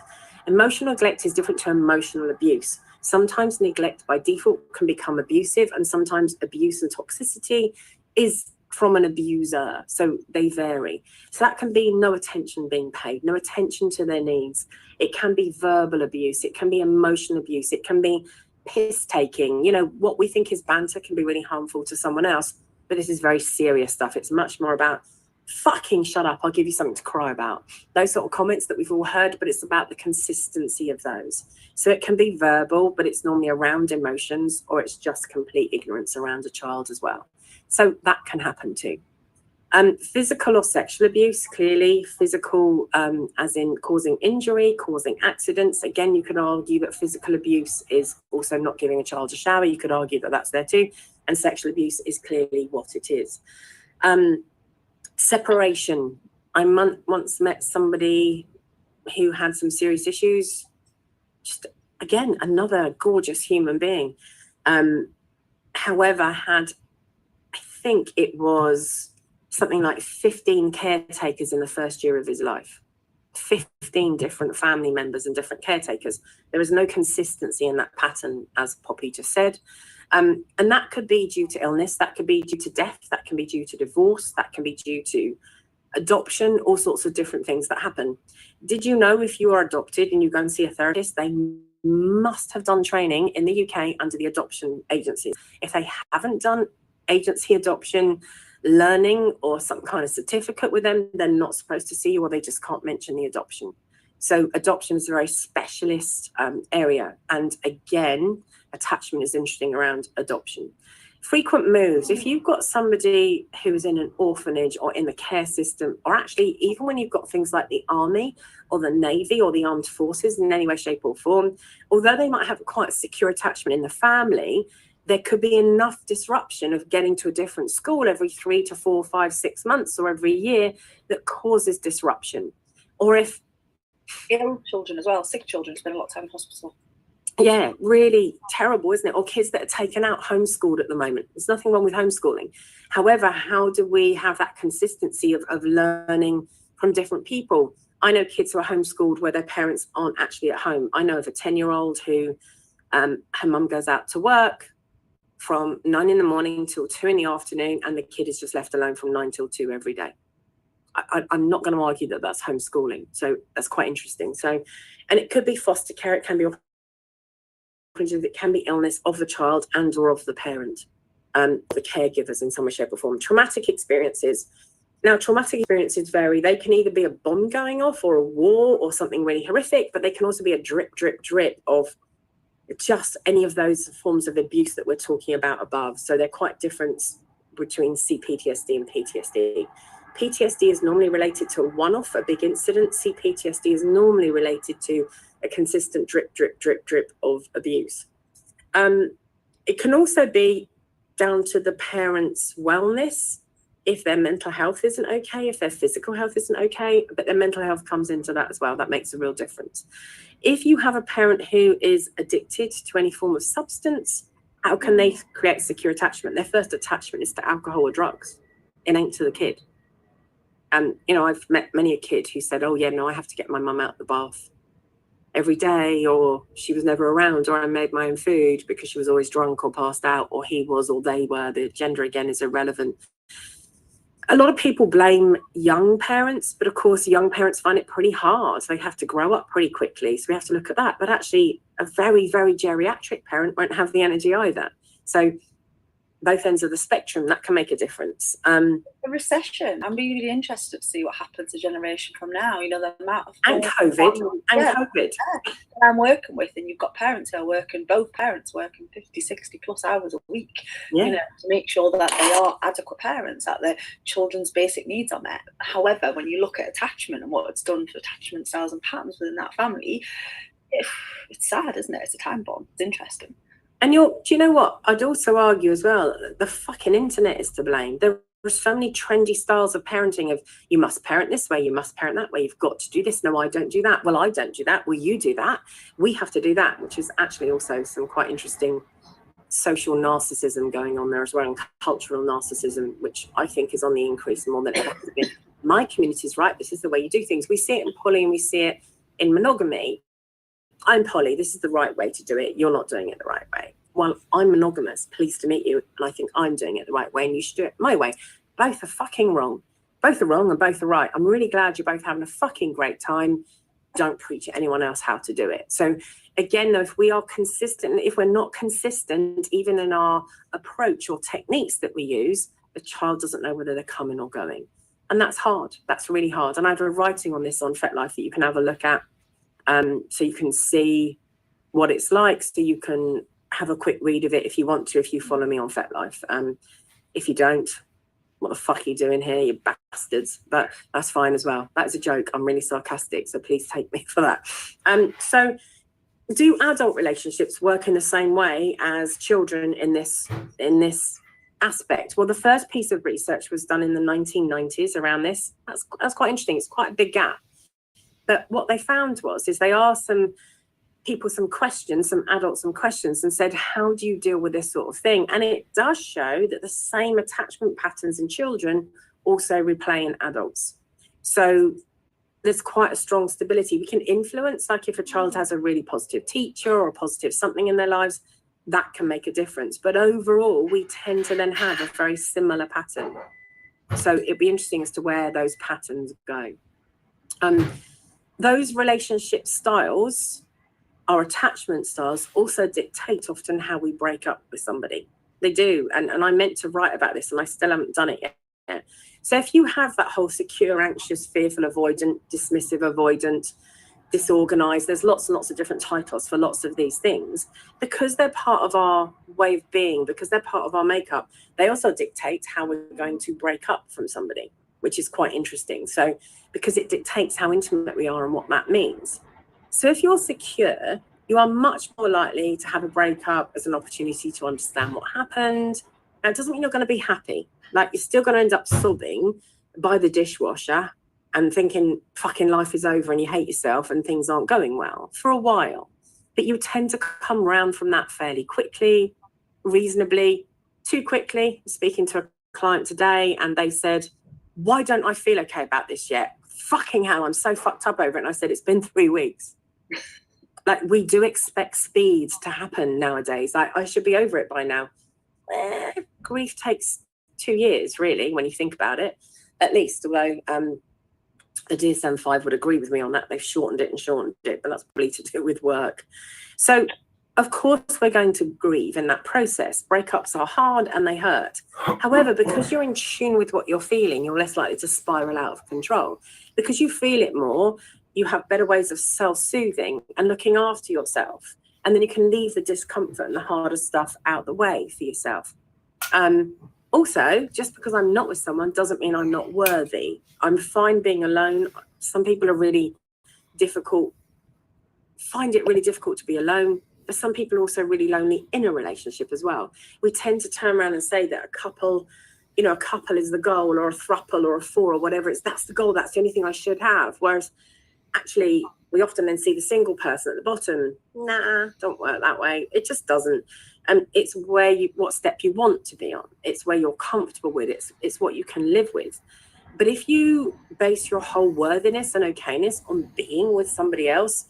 is different to emotional abuse. Sometimes neglect by default can become abusive, and sometimes abuse and toxicity is from an abuser. So they vary. So that can be no attention being paid, no attention to their needs. It can be verbal abuse. It can be emotional abuse. It can be piss taking. What we think is banter can be really harmful to someone else, but this is very serious stuff. It's much more about fucking shut up, I'll give you something to cry about. Those sort of comments that we've all heard, but it's about the consistency of those. So it can be verbal, but it's normally around emotions, or it's just complete ignorance around a child as well. So that can happen too. Physical or sexual abuse, clearly physical as in causing injury, causing accidents. Again, you could argue that physical abuse is also not giving a child a shower. You could argue that that's there too. And sexual abuse is clearly what it is. Separation. I once met somebody who had some serious issues. Just, again, another gorgeous human being. However, had, I think it was something like 15 caretakers in the first year of his life. 15 different family members and different caretakers. There is no consistency in that pattern, as Poppy just said. And that could be due to illness, that could be due to death, that can be due to divorce, that can be due to adoption, all sorts of different things that happen. Did you know if you are adopted and you go and see a therapist, they must have done training in the UK under the adoption agencies. If they haven't done agency adoption learning or some kind of certificate with them, they're not supposed to see you, or they just can't mention the adoption. So adoption is a very specialist area. And again, attachment is interesting around adoption. Frequent moves. If you've got somebody who's in an orphanage or in the care system, or actually even when you've got things like the army or the navy or the armed forces in any way, shape or form, although they might have quite a secure attachment in the family, there could be enough disruption of getting to a different school every 3 to 4, 5, 6 months or every year that causes disruption. Or if ill children as well, sick children spend a lot of time in hospital. Yeah, really terrible, isn't it? Or kids that are taken out homeschooled at the moment. There's nothing wrong with homeschooling. However, how do we have that consistency of learning from different people? I know kids who are homeschooled where their parents aren't actually at home. I know of a 10-year-old who her mum goes out to work from 9 in the morning till 2 in the afternoon, and the kid is just left alone from 9 till 2 every day. I'm not going to argue that that's homeschooling. So that's quite interesting. So, and it could be foster care, it can be it can be illness of the child and or of the parent, the caregivers in some way, shape or form. Traumatic experiences. Now, traumatic experiences vary. They can either be a bomb going off or a war or something really horrific, but they can also be a drip, drip, drip of just any of those forms of abuse that we're talking about above. So they're quite different between CPTSD and PTSD. PTSD is normally related to a one-off, a big incident. CPTSD is normally related to a consistent drip, drip, drip, drip of abuse. It can also be down to the parents' wellness, if their mental health isn't okay, if their physical health isn't okay, but their mental health comes into that as well. That makes a real difference. If you have a parent who is addicted to any form of substance, how can they create secure attachment? Their first attachment is to alcohol or drugs. It ain't to the kid. And, I've met many a kid who said, oh, yeah, no, I have to get my mum out of the bath every day, or she was never around, or I made my own food because she was always drunk or passed out, or he was, or they were. The gender, again, is irrelevant. A lot of people blame young parents, but of course, young parents find it pretty hard. They have to grow up pretty quickly. So we have to look at that. But actually, a very, very geriatric parent won't have the energy either. So both ends of the spectrum, that can make a difference. The recession, I'm really interested to see what happens a generation from now. The amount of and COVID. that I'm working with, and you've got parents who are working, both parents working 50, 60 plus hours a week, to make sure that they are adequate parents, that their children's basic needs are met. However, when you look at attachment and what it's done for attachment styles and patterns within that family, it's sad, isn't it? It's a time bomb. It's interesting. And do you know what? I'd also argue as well, the fucking internet is to blame. There are so many trendy styles of parenting of you must parent this way, you must parent that way, you've got to do this. No, I don't do that. Well, I don't do that. Well, you do that. We have to do that, which is actually also some quite interesting social narcissism going on there as well, and cultural narcissism, which I think is on the increase more than ever has been. My community is right. This is the way you do things. We see it in poly and we see it in monogamy. I'm poly, this is the right way to do it. You're not doing it the right way. Well, I'm monogamous, pleased to meet you, and I think I'm doing it the right way and you should do it my way. Both are fucking wrong. Both are wrong and both are right. I'm really glad you're both having a fucking great time. Don't preach at anyone else how to do it. So again, though, if we are consistent, if we're not consistent, even in our approach or techniques that we use, the child doesn't know whether they're coming or going. And that's hard. That's really hard. And I have a writing on this on FetLife that you can have a look at. So you can see what it's like, so you can have a quick read of it if you want to, if you follow me on FetLife. If you don't, what the fuck are you doing here, you bastards? But that's fine as well. That's a joke. I'm really sarcastic, so please take me for that. So do adult relationships work in the same way as children in this aspect? Well, the first piece of research was done in the 1990s around this. That's quite interesting. It's quite a big gap. But what they found is they asked some people some questions, some adults some questions, and said, how do you deal with this sort of thing? And it does show that the same attachment patterns in children also replay in adults. So there's quite a strong stability. We can influence, like if a child has a really positive teacher or a positive something in their lives, that can make a difference. But overall, we tend to then have a very similar pattern. So it'd be interesting as to where those patterns go. Those relationship styles, our attachment styles, also dictate often how we break up with somebody. They do. And I meant to write about this and I still haven't done it yet. So if you have that whole secure, anxious, fearful, avoidant, dismissive, avoidant, disorganized, there's lots and lots of different titles for lots of these things, because they're part of our way of being, because they're part of our makeup, they also dictate how we're going to break up from somebody, which is quite interesting. So because it dictates how intimate we are and what that means. So if you're secure, you are much more likely to have a breakup as an opportunity to understand what happened. Now, it doesn't mean you're going to be happy. Like, you're still going to end up sobbing by the dishwasher and thinking fucking life is over and you hate yourself and things aren't going well for a while. But you tend to come around from that fairly quickly, reasonably. Too quickly. Speaking to a client today and they said, why don't I feel okay about this yet? Fucking hell, I'm so fucked up over it. And I said, it's been 3 weeks. Like, we do expect speed to happen nowadays. Like, I should be over it by now. Grief takes 2 years, really, when you think about it, at least. Although the DSM-5 would agree with me on that. They've shortened it, but that's probably to do with work. So, of course, we're going to grieve in that process. Breakups are hard and they hurt. However, because you're in tune with what you're feeling, you're less likely to spiral out of control. Because you feel it more, you have better ways of self-soothing and looking after yourself. And then you can leave the discomfort and the harder stuff out the way for yourself. Also, just because I'm not with someone doesn't mean I'm not worthy. I'm fine being alone. Some people are really difficult, find it really difficult to be alone. But some people are also really lonely in a relationship as well. We tend to turn around and say that a couple is the goal, or a throuple or a four or whatever. That's the goal. That's the only thing I should have. Whereas actually, we often then see the single person at the bottom. Nah, don't work that way. It just doesn't. And it's what step you want to be on. It's where you're comfortable with. It's what you can live with. But if you base your whole worthiness and okayness on being with somebody else,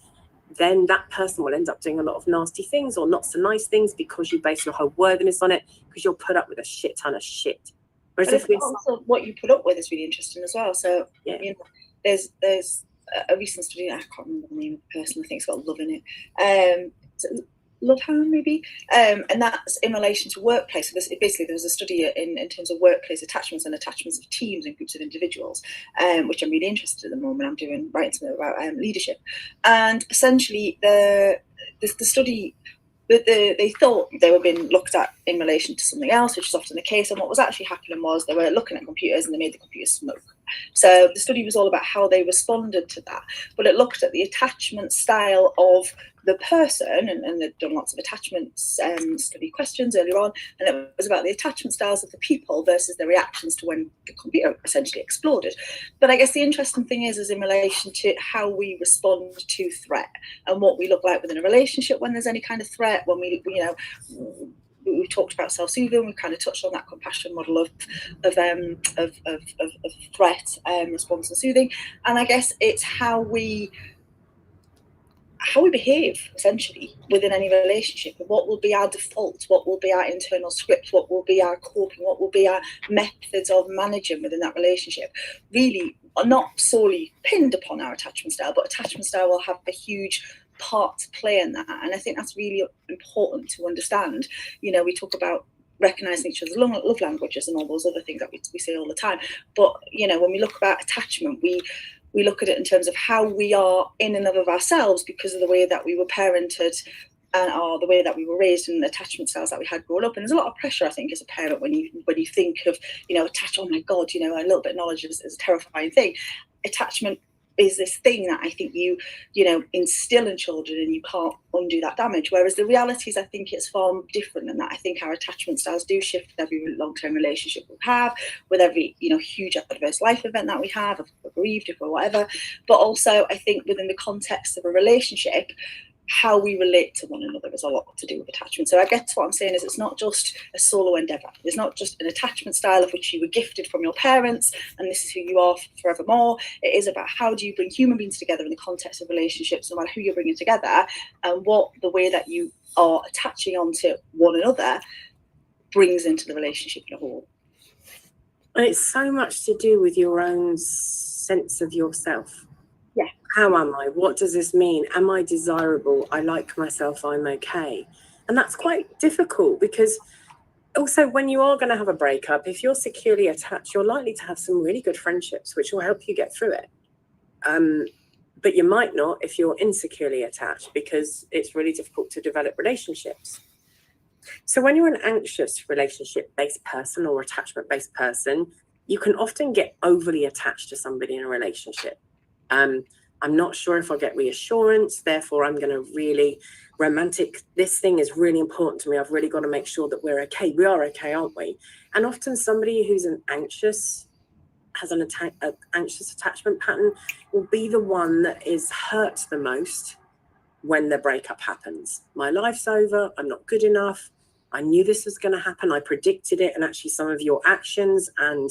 then that person will end up doing a lot of nasty things or not so nice things because you base your whole worthiness on it, because you'll put up with a shit ton of shit. Whereas if also what you put up with is really interesting as well. So yeah. There's a recent study, I can't remember the name of the person, I think it's got love in it. Love Harm, maybe, and that's in relation to workplace. So basically, there was a study in terms of workplace attachments and attachments of teams and groups of individuals, which I'm really interested in at the moment. I'm writing something about leadership, and essentially the study, they thought they were being looked at in relation to something else, which is often the case. And what was actually happening was they were looking at computers and they made the computers smoke. So the study was all about how they responded to that, but it looked at the attachment style of the person, and they've done lots of attachments study questions earlier on, and it was about the attachment styles of the people versus the reactions to when the computer essentially exploded. But I guess the interesting thing is in relation to how we respond to threat and what we look like within a relationship when there's any kind of threat, when we've talked about self-soothing, we've kind of touched on that compassion model of threat, response and soothing. And I guess it's how we behave essentially within any relationship, and what will be our default, what will be our internal script, what will be our coping, what will be our methods of managing within that relationship, really are not solely pinned upon our attachment style, but attachment style will have a huge part to play in that. And I think that's really important to understand. We talk about recognizing each other's love languages and all those other things that we say all the time, but when we look about attachment, we look at it in terms of how we are in and of ourselves because of the way that we were parented or the way that we were raised and the attachment styles that we had growing up. And there's a lot of pressure, I think, as a parent when you think of attach. Oh my God, a little bit of knowledge is a terrifying thing. Attachment is this thing that I think you instill in children, and you can't undo that damage. Whereas the reality is, I think it's far different than that. I think our attachment styles do shift with every long-term relationship we have, with every huge adverse life event that we have, if we're bereaved, if we're whatever. But also, I think within the context of a relationship, how we relate to one another has a lot to do with attachment. So I guess what I'm saying is it's not just a solo endeavour. It's not just an attachment style of which you were gifted from your parents and this is who you are forevermore. It is about how do you bring human beings together in the context of relationships, no matter who you're bringing together, and what the way that you are attaching onto one another brings into the relationship in a whole. And it's so much to do with your own sense of yourself. Yeah. How am I? What does this mean? Am I desirable? I like myself. I'm okay. And that's quite difficult because also when you are going to have a breakup, if you're securely attached, you're likely to have some really good friendships, which will help you get through it. But you might not if you're insecurely attached, because it's really difficult to develop relationships. So when you're an anxious relationship-based person or attachment-based person, you can often get overly attached to somebody in a relationship. I'm not sure if I'll get reassurance, therefore I'm going to really this thing is really important to me. I've really got to make sure that we're okay. We are okay, aren't we? And often somebody who's has an anxious attachment pattern will be the one that is hurt the most when the breakup happens. My life's over. I'm not good enough. I knew this was going to happen. I predicted it. And actually some of your actions and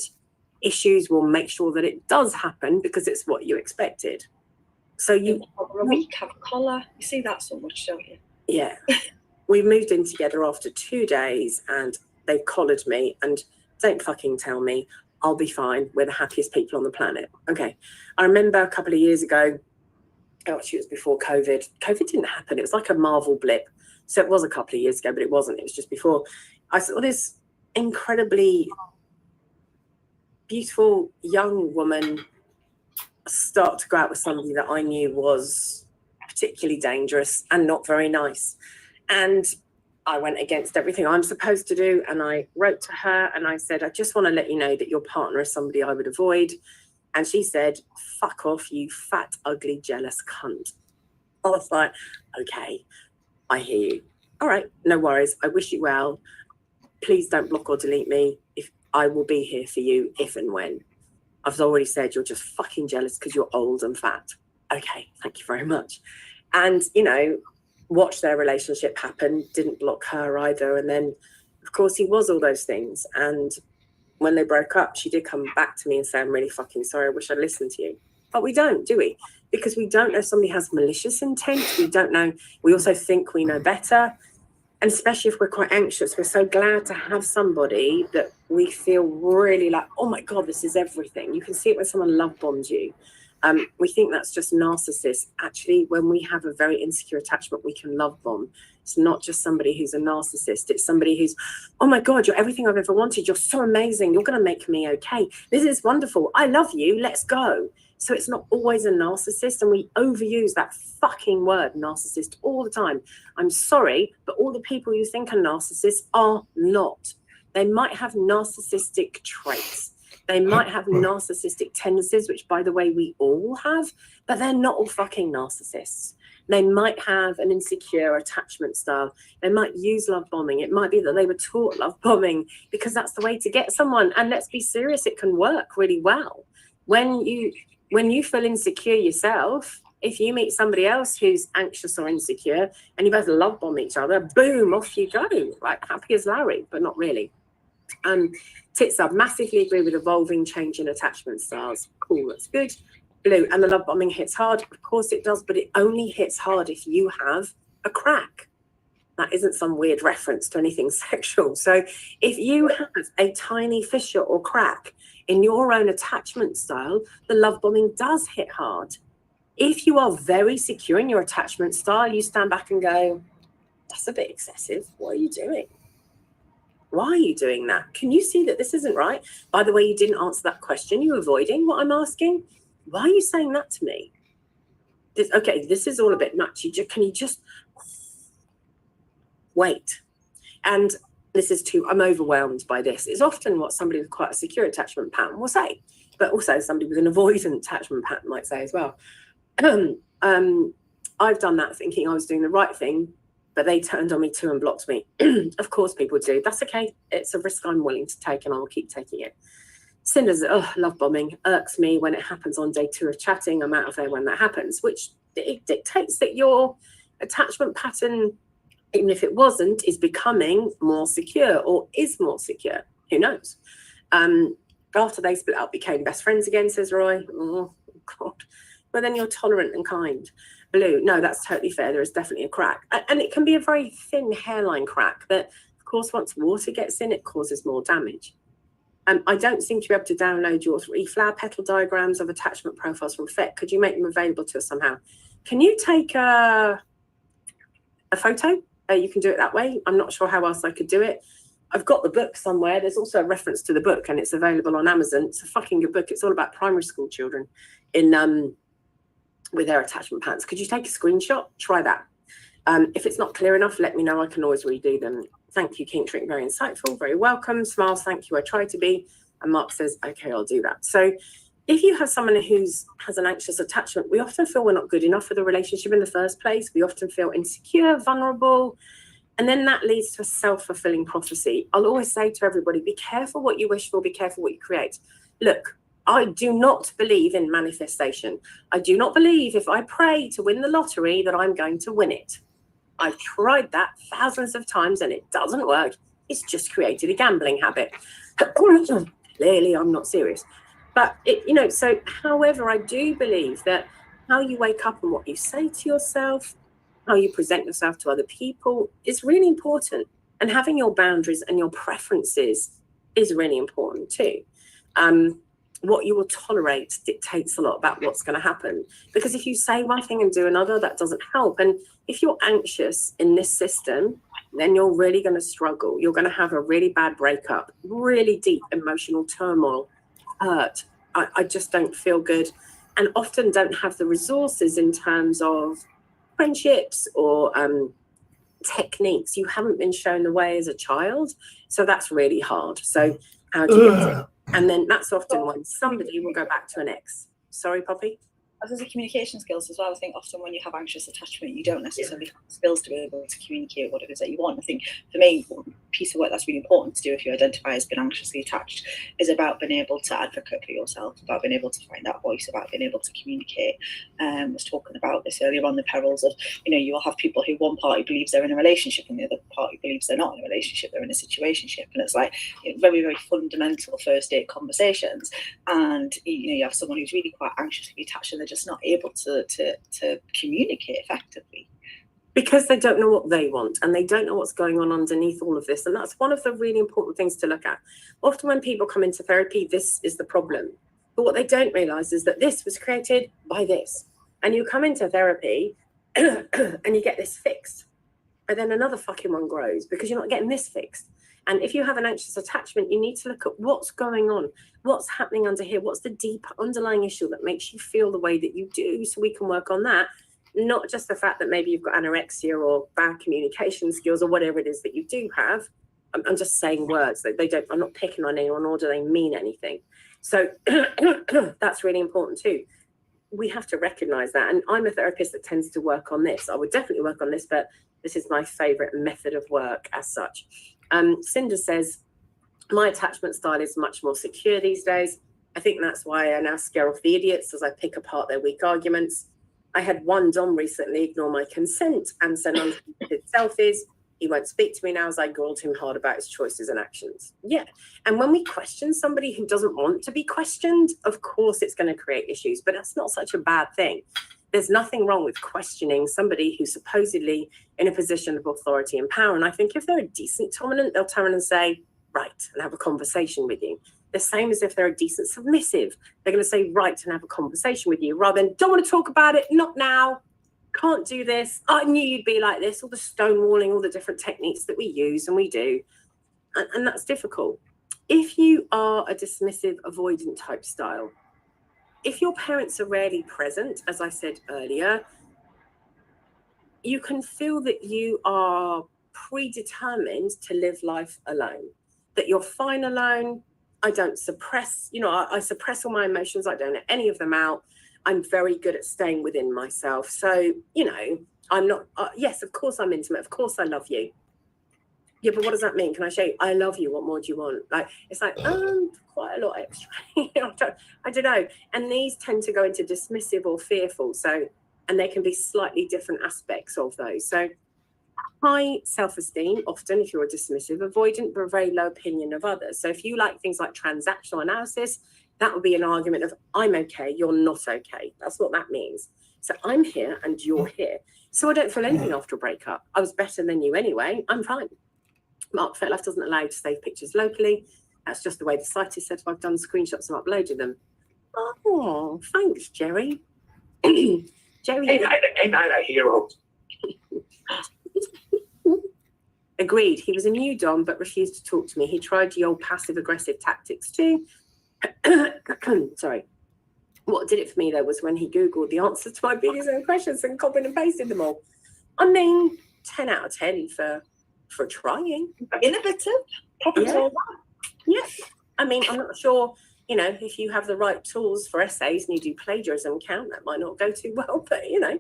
issues will make sure that it does happen because it's what you expected. So you a week have a collar. You see that so much, don't you? Yeah. We moved in together after 2 days and they collared me, and don't fucking tell me I'll be fine. We're the happiest people on the planet. Okay. I remember a couple of years ago, actually it was before COVID. COVID didn't happen. It was like a Marvel blip. So it was a couple of years ago, but it wasn't. It was just before. I saw this incredibly beautiful young woman start to go out with somebody that I knew was particularly dangerous and not very nice. And I went against everything I'm supposed to do. And I wrote to her and I said, I just want to let you know that your partner is somebody I would avoid. And she said, fuck off, you fat, ugly, jealous cunt. I was like, okay, I hear you. All right, no worries. I wish you well. Please don't block or delete me. If I will be here for you if and when. I've already said you're just fucking jealous because you're old and fat. Okay, thank you very much. And, watched their relationship happen, didn't block her either. And then, of course, he was all those things. And when they broke up, she did come back to me and say, I'm really fucking sorry. I wish I'd listened to you. But we don't, do we? Because we don't know if somebody has malicious intent. We don't know. We also think we know better. And especially if we're quite anxious, we're so glad to have somebody that we feel really like, oh my God, this is everything. You can see it when someone love bombs you. We think that's just narcissist. Actually, when we have a very insecure attachment, we can love bomb. It's not just somebody who's a narcissist. It's somebody who's, oh my God, you're everything I've ever wanted. You're so amazing. You're going to make me okay. This is wonderful. I love you. Let's go. So it's not always a narcissist, and we overuse that fucking word narcissist all the time. I'm sorry, but all the people you think are narcissists are not. They might have narcissistic traits. They might have narcissistic tendencies, which, by the way, we all have, but they're not all fucking narcissists. They might have an insecure attachment style. They might use love bombing. It might be that they were taught love bombing because that's the way to get someone. And let's be serious, it can work really well. When you feel insecure yourself, if you meet somebody else who's anxious or insecure and you both love bomb each other, boom, off you go, like happy as Larry, but not really. Tits up, massively agree with evolving, changing attachment styles. Cool, that's good. Blue, and the love bombing hits hard. Of course it does, but it only hits hard if you have a crack. That isn't some weird reference to anything sexual. So if you have a tiny fissure or crack in your own attachment style, the love bombing does hit hard. If you are very secure in your attachment style, you stand back and go, that's a bit excessive. What are you doing? Why are you doing that? Can you see that this isn't right? By the way, you didn't answer that question. You're avoiding what I'm asking. Why are you saying that to me? This is all a bit nuts. Can you just wait? And this is I'm overwhelmed by this. It's often what somebody with quite a secure attachment pattern will say, but also somebody with an avoidant attachment pattern might say as well. I've done that thinking I was doing the right thing, but they turned on me too and blocked me. Of course people do. That's okay. It's a risk I'm willing to take and I'll keep taking it. Cinders, love bombing irks me when it happens on day 2 of chatting. I'm out of there when that happens, which it dictates that you're attachment pattern, even if it wasn't, is becoming more secure or is more secure. Who knows? After they split up, became best friends again, says Roy. Oh, God. But then you're tolerant and kind. Blue, no, that's totally fair. There is definitely a crack. And it can be a very thin hairline crack that, of course, once water gets in, it causes more damage. I don't seem to be able to download your 3 flower petal diagrams of attachment profiles from FET. Could you make them available to us somehow? Can you take a photo? You can do it that way. I'm not sure how else I could do it. I've got the book somewhere. There's also a reference to the book, and it's available on Amazon. It's a fucking good book. It's all about primary school children in with their attachment patterns. Could you take a screenshot? Try that. If it's not clear enough, let me know. I can always redo them. Thank you, King Trick. Very insightful. Very welcome. Smiles. Thank you. I try to be. And Mark says, okay, I'll do that. So if you have someone who has an anxious attachment, we often feel we're not good enough for the relationship in the first place. We often feel insecure, vulnerable. And then that leads to a self-fulfilling prophecy. I'll always say to everybody, be careful what you wish for, be careful what you create. Look, I do not believe in manifestation. I do not believe if I pray to win the lottery that I'm going to win it. I've tried that thousands of times and it doesn't work. It's just created a gambling habit. Clearly, I'm not serious. But, so however, I do believe that how you wake up and what you say to yourself, how you present yourself to other people is really important. And having your boundaries and your preferences is really important too. What you will tolerate dictates a lot about what's going to happen. Because if you say one thing and do another, that doesn't help. And if you're anxious in this system, then you're really going to struggle. You're going to have a really bad breakup, really deep emotional turmoil, hurt. I just don't feel good, and often don't have the resources in terms of friendships or techniques. You haven't been shown the way as a child, so that's really hard. So how do you get it? And then that's often when somebody will go back to an ex. Sorry, Poppy? There's the communication skills as well. I think often when you have anxious attachment, you don't necessarily have the skills to be able to communicate what it is that you want. I think for me, one piece of work that's really important to do if you identify as being anxiously attached is about being able to advocate for yourself, about being able to find that voice, about being able to communicate. I was talking about this earlier on, the perils of, you'll have people who one party believes they're in a relationship and the other party believes they're not in a relationship, they're in a situationship. And it's like very, very fundamental first date conversations. And, you have someone who's really quite anxiously attached and they're just not able to communicate effectively. Because they don't know what they want and they don't know what's going on underneath all of this. And that's one of the really important things to look at. Often when people come into therapy, this is the problem. But what they don't realize is that this was created by this. And you come into therapy and you get this fixed. And then another fucking one grows because you're not getting this fixed. And if you have an anxious attachment, you need to look at what's going on, what's happening under here, what's the deep underlying issue that makes you feel the way that you do, so we can work on that. Not just the fact that maybe you've got anorexia or bad communication skills or whatever it is that you do have. I'm just saying words that they don't, I'm not picking on anyone, or do they mean anything. So that's really important too. We have to recognize that. And I'm a therapist that tends to work on this. I would definitely work on this, but this is my favorite method of work as such. Cinder says, my attachment style is much more secure these days. I think that's why I now scare off the idiots as I pick apart their weak arguments. I had one Dom recently ignore my consent and send on selfies. He won't speak to me now as I grilled him hard about his choices and actions. Yeah. And when we question somebody who doesn't want to be questioned, of course it's going to create issues, but that's not such a bad thing. There's nothing wrong with questioning somebody who's supposedly in a position of authority and power. And I think if they're a decent dominant, they'll turn and say, right, and have a conversation with you. The same as if they're a decent submissive. They're going to say, right, and have a conversation with you, rather than, don't want to talk about it, not now, can't do this, I knew you'd be like this, all the stonewalling, all the different techniques that we use and we do. And that's difficult. If you are a dismissive, avoidant type style, if your parents are rarely present, as I said earlier, you can feel that you are predetermined to live life alone, that you're fine alone. I don't suppress, I suppress all my emotions. I don't let any of them out. I'm very good at staying within myself. So, I'm not, yes, of course I'm intimate. Of course I love you. Yeah, but what does that mean? Can I show you? I love you. What more do you want? Like, it's like, quite a lot extra. I don't know. And these tend to go into dismissive or fearful. So and there can be slightly different aspects of those. So high self-esteem, often if you're a dismissive avoidant, but a very low opinion of others. So if you like things like transactional analysis, that would be an argument of I'm okay, you're not okay. That's what that means. So I'm here and you're here. So I don't feel anything after a breakup. I was better than you anyway. I'm fine. Mark FetLife doesn't allow you to save pictures locally. That's just the way the site is set up. I've done screenshots and uploaded them. Oh, thanks, Jerry. Jerry. Ain't I a hero? Agreed. He was a new Dom, but refused to talk to me. He tried the old passive-aggressive tactics too. Sorry. What did it for me, though, was when he Googled the answers to my videos and questions and copied and pasted them all. I mean, 10 out of 10 for trying. Innovative. Yeah. Yeah. I mean, I'm not sure, you know, if you have the right tools for essays and you do plagiarism count, that might not go too well, but, you know,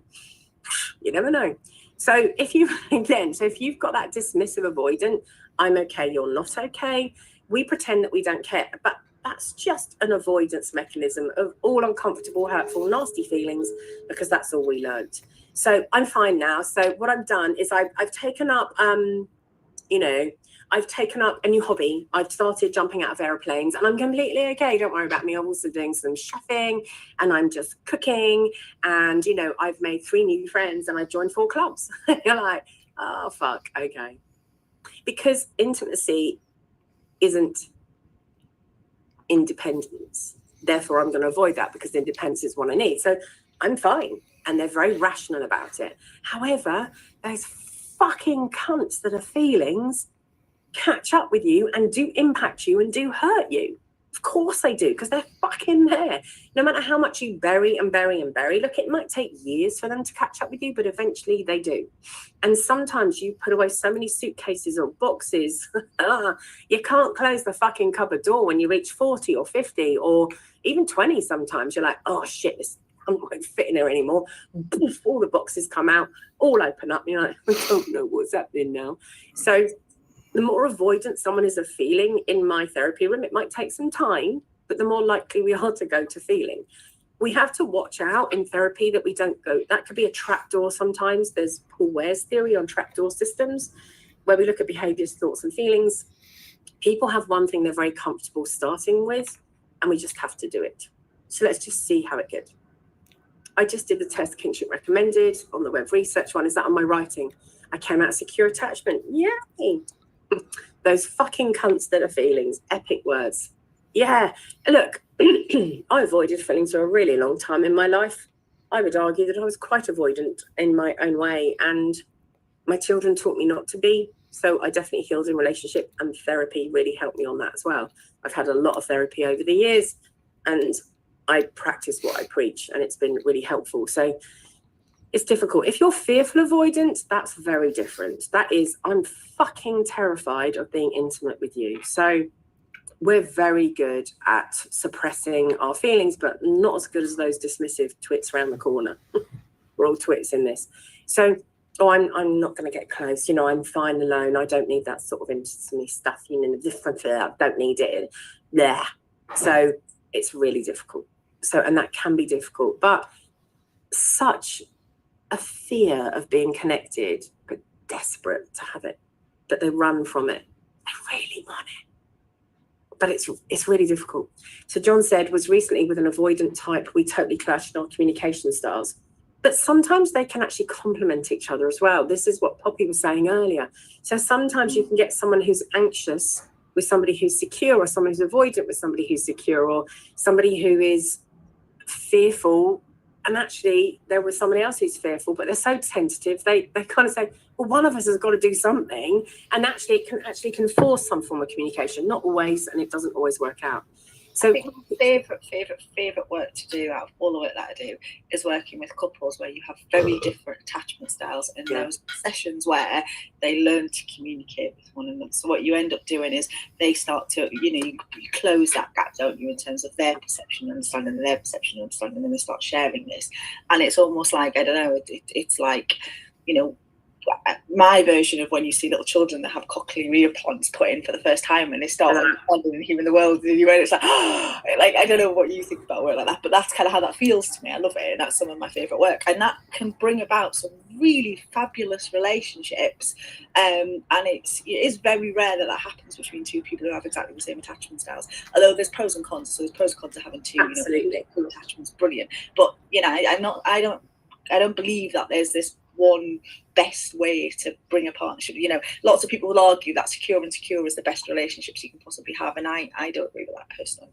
you never know. So if you've got that dismissive avoidant, I'm okay, you're not okay, we pretend that we don't care. But that's just an avoidance mechanism of all uncomfortable, hurtful, nasty feelings, because that's all we learned. So I'm fine now. So what I've done is I've taken up, I've taken up a new hobby. I've started jumping out of airplanes and I'm completely okay. Don't worry about me. I'm also doing some chefing and I'm just cooking. And, you know, I've made 3 new friends and I've joined 4 clubs. You're like, oh, fuck. Okay. Because intimacy isn't independence. Therefore, I'm going to avoid that because independence is what I need. So I'm fine. And they're very rational about it. However, those fucking cunts that are feelings catch up with you and do impact you and do hurt you. Of course they do, because they're fucking there. No matter how much you bury and bury and bury, look, it might take years for them to catch up with you, but eventually they do. And sometimes you put away so many suitcases or boxes, you can't close the fucking cupboard door when you reach 40 or 50 or even 20 sometimes. You're like, oh shit, I'm not going to fit in there anymore. Poof, all the boxes come out, all open up. You're like, I don't know what's happening now. So the more avoidant someone is of feeling in my therapy room, it might take some time, but the more likely we are to go to feeling. We have to watch out in therapy that we don't go. That could be a trapdoor sometimes. There's Paul Ware's theory on trapdoor systems, where we look at behaviors, thoughts, and feelings. People have one thing they're very comfortable starting with, and we just have to do it. So let's just see how it goes. I just did the test Kinship recommended on the web research one. Is that on my writing? I came out secure attachment. Yay! Those fucking cunts that are feelings. Epic words. Yeah. Look, I avoided feelings for a really long time in my life. I would argue that I was quite avoidant in my own way, and my children taught me not to be. So I definitely healed in relationship, and therapy really helped me on that as well. I've had a lot of therapy over the years, and I practice what I preach, and it's been really helpful. So it's difficult. If you're fearful avoidant, that's very different. That is, I'm fucking terrified of being intimate with you. So we're very good at suppressing our feelings, but not as good as those dismissive twits around the corner. We're all twits in this. So, I'm not going to get close. You know, I'm fine alone. I don't need that sort of intimacy stuff. You know, different. I don't need it. Yeah. So it's really difficult. So, and that can be difficult, but such a fear of being connected, but desperate to have it, that they run from it. They really want it. But it's really difficult. So John said, was recently with an avoidant type, we totally clashed in our communication styles. But sometimes they can actually complement each other as well. This is what Poppy was saying earlier. So sometimes you can get someone who's anxious with somebody who's secure, or someone who's avoidant with somebody who's secure, or somebody who is fearful, and actually there was somebody else who's fearful, but they're so tentative. They kind of say, well, one of us has got to do something, and actually it can force some form of communication. Not always, and it doesn't always work out. So favorite work to do out of all the work that I do is working with couples where you have very different attachment styles, and those sessions where they learn to communicate with one another. So what you end up doing is they start to, you close that gap, don't you, in terms of their perception, understanding their perception, understanding, and they start sharing this. And it's almost like, I don't know, it's like, my version of when you see little children that have cochlear implants put in for the first time and they start understanding and hearing the world, and it's like, oh, like, I don't know what you think about work like that, but that's kind of how that feels to me. I love it, and that's some of my favourite work, and that can bring about some really fabulous relationships. And it is very rare that happens between two people who have exactly the same attachment styles. Although there's pros and cons, so there's pros and cons to having two. Absolutely, two attachments, brilliant. But I don't believe that there's this one best way to bring a partnership. Lots of people will argue that secure and secure is the best relationships you can possibly have, and I don't agree with that personally.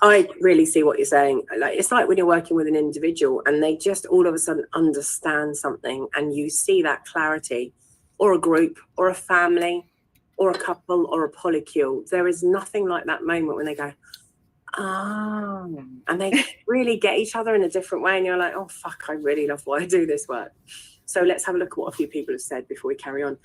I really see what you're saying. Like, it's like when you're working with an individual and they just all of a sudden understand something, and you see that clarity, or a group, or a family, or a couple, or a polycule. There is nothing like that moment when they go, oh, and they really get each other in a different way, and you're like, oh fuck, I really love why I do this work. So let's have a look at what a few people have said before we carry on.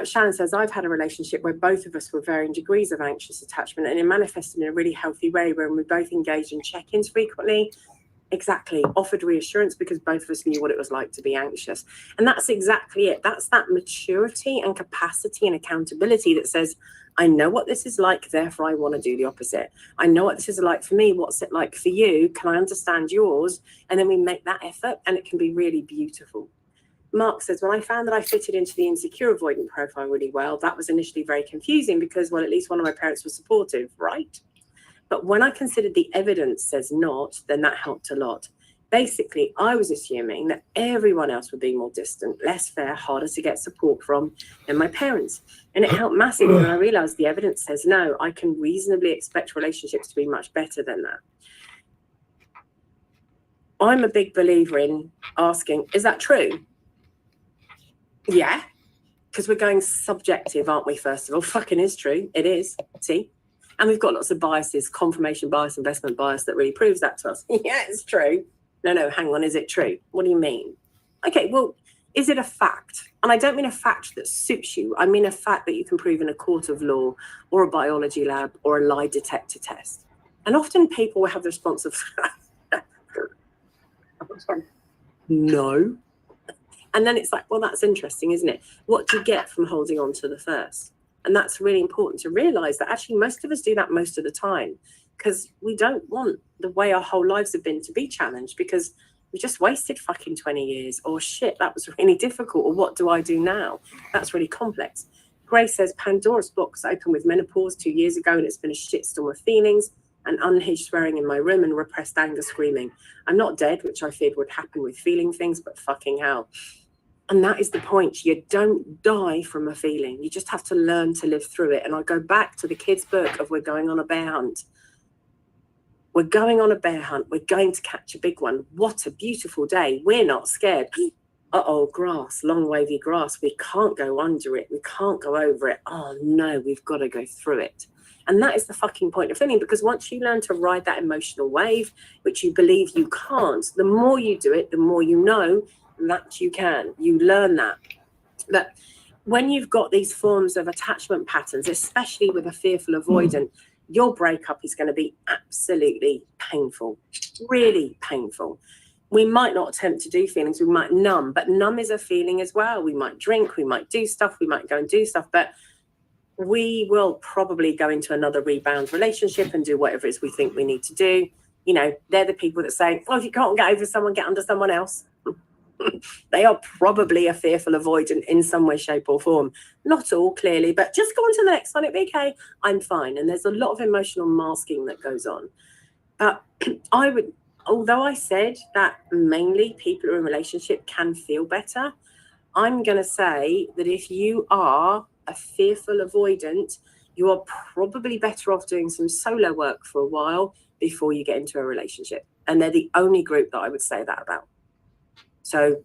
Shannon says, I've had a relationship where both of us were varying degrees of anxious attachment, and it manifested in a really healthy way where we both engaged in check-ins frequently. Exactly. Offered reassurance because both of us knew what it was like to be anxious. And that's exactly it. That's that maturity and capacity and accountability that says, I know what this is like, therefore I want to do the opposite. I know what this is like for me. What's it like for you? Can I understand yours? And then we make that effort, and it can be really beautiful. Mark says, when I found that I fitted into the insecure avoidant profile really well, that was initially very confusing because, well, at least one of my parents was supportive, right? But when I considered the evidence says not, then that helped a lot. Basically, I was assuming that everyone else would be more distant, less fair, harder to get support from than my parents. And it helped massively when I realized the evidence says no, I can reasonably expect relationships to be much better than that. I'm a big believer in asking, is that true? Yeah, because we're going subjective, aren't we, first of all? Fucking is true. It is. See? And we've got lots of biases, confirmation bias, investment bias, that really proves that to us. Yeah, it's true. No, hang on, is it true? What do you mean? Okay, well, is it a fact? And I don't mean a fact that suits you. I mean a fact that you can prove in a court of law or a biology lab or a lie detector test. And often people will have the response of, no. And then it's like, well, that's interesting, isn't it? What do you get from holding on to the first? And that's really important to realize that actually most of us do that most of the time, because we don't want the way our whole lives have been to be challenged, because we just wasted fucking 20 years, or shit, that was really difficult, or what do I do now? That's really complex. Grace says, Pandora's box opened with menopause 2 years ago, and it's been a shitstorm of feelings and unhinged swearing in my room and repressed anger screaming. I'm not dead, which I feared would happen with feeling things, but fucking hell. And that is the point. You don't die from a feeling. You just have to learn to live through it. And I go back to the kids' book of We're Going on a Bear Hunt. We're going on a bear hunt. We're going to catch a big one. What a beautiful day. We're not scared. Uh-oh, grass, long wavy grass. We can't go under it. We can't go over it. Oh no, we've got to go through it. And that is the fucking point of feeling, because once you learn to ride that emotional wave, which you believe you can't, the more you do it, the more you know that you can. You learn that. But when you've got these forms of attachment patterns, especially with a fearful avoidant, your breakup is going to be absolutely painful, really painful. We might not attempt to do feelings, we might numb, but numb is a feeling as well. We might drink, we might do stuff, we might go and do stuff, but we will probably go into another rebound relationship and do whatever it is we think we need to do. You know, they're the people that say, well, if you can't get over someone, get under someone else. They are probably a fearful avoidant in some way, shape or form. Not all, clearly, but just go on to the next one. It'll be okay. I'm fine. And there's a lot of emotional masking that goes on. But although I said that mainly people who are in a relationship can feel better, I'm going to say that if you are a fearful avoidant, you are probably better off doing some solo work for a while before you get into a relationship. And they're the only group that I would say that about. So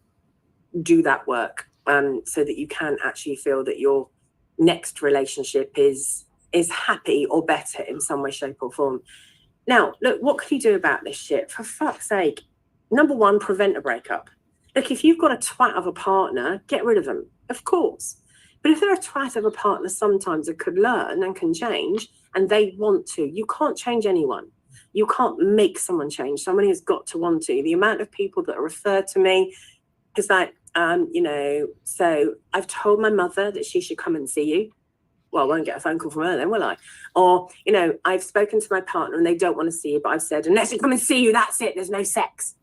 do that work so that you can actually feel that your next relationship is happy or better in some way, shape or form. Now, look, what can you do about this shit? For fuck's sake. Number one, prevent a breakup. Look, if you've got a twat of a partner, get rid of them, of course. But if they're a twat of a partner sometimes that could learn and can change, and they want to, you can't change anyone. You can't make someone change. Somebody has got to want to. The amount of people that are referred to me, because I you know, so I've told my mother that she should come and see you. Well, I won't get a phone call from her then, will I? Or, you know, I've spoken to my partner and they don't want to see you, but I've said, unless they come and see you, that's it. There's no sex.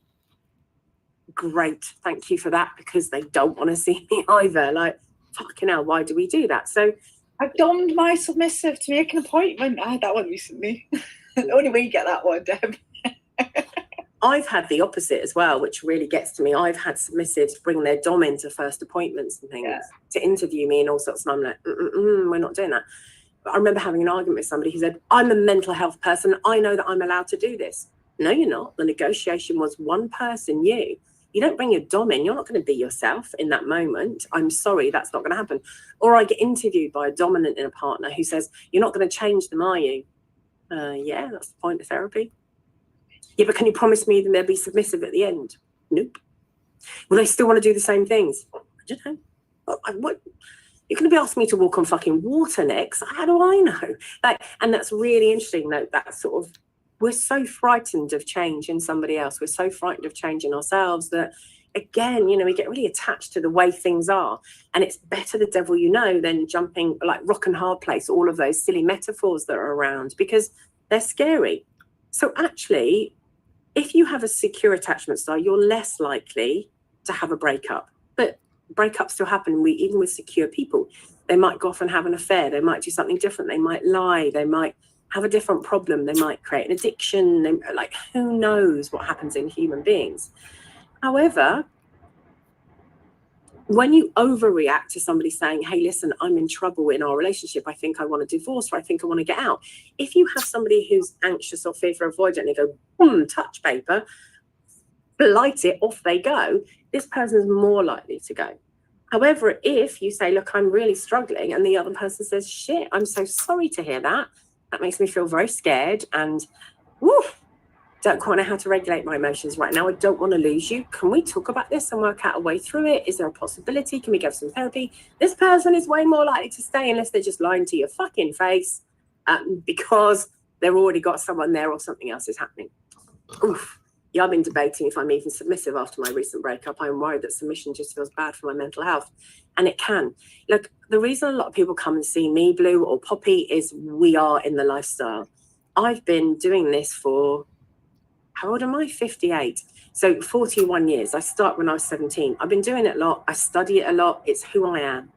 Great. Thank you for that, because they don't want to see me either. Like, fucking hell, why do we do that? So I've donned my submissive to make an appointment. I had that one recently. Only way you get that one, Deb. I've had the opposite as well, which really gets to me. I've had submissives bring their dom into first appointments and things to interview me and all sorts. And I'm like, we're not doing that. But I remember having an argument with somebody who said, I'm a mental health person. I know that I'm allowed to do this. No, you're not. The negotiation was one person, you. You don't bring your dom in. You're not going to be yourself in that moment. I'm sorry, that's not going to happen. Or I get interviewed by a dominant in a partner who says, you're not going to change them, are you? Yeah, that's the point of therapy. Yeah, but can you promise me that they'll be submissive at the end? Nope. Will they still want to do the same things? I don't know. What? You're going to be asking me to walk on fucking water next? How do I know? Like, and that's really interesting. That sort of, we're so frightened of change in somebody else. We're so frightened of change in ourselves that, again, you know, we get really attached to the way things are. And it's better the devil you know than jumping like rock and hard place, all of those silly metaphors that are around, because they're scary. So actually, if you have a secure attachment style, you're less likely to have a breakup. But breakups still happen, even with secure people. They might go off and have an affair. They might do something different. They might lie. They might have a different problem. They might create an addiction. Like, who knows what happens in human beings. However, when you overreact to somebody saying, hey, listen, I'm in trouble in our relationship, I think I want a divorce, or I think I want to get out. If you have somebody who's anxious or fearful or avoidant and they go, boom, touch paper, blight it, off they go, this person is more likely to go. However, if you say, look, I'm really struggling, and the other person says, shit, I'm so sorry to hear that. That makes me feel very scared and don't quite know how to regulate my emotions right now. I don't want to lose you. Can we talk about this and work out a way through it? Is there a possibility? Can we go for some therapy? This person is way more likely to stay unless they're just lying to your fucking face because they've already got someone there or something else is happening. Oof. Yeah, I've been debating if I'm even submissive after my recent breakup. I'm worried that submission just feels bad for my mental health. And it can. Look, the reason a lot of people come and see me, Blue or Poppy, is we are in the lifestyle. I've been doing this for, how old am I? 58. So 41 years. I started when I was 17. I've been doing it a lot. I study it a lot. It's who I am.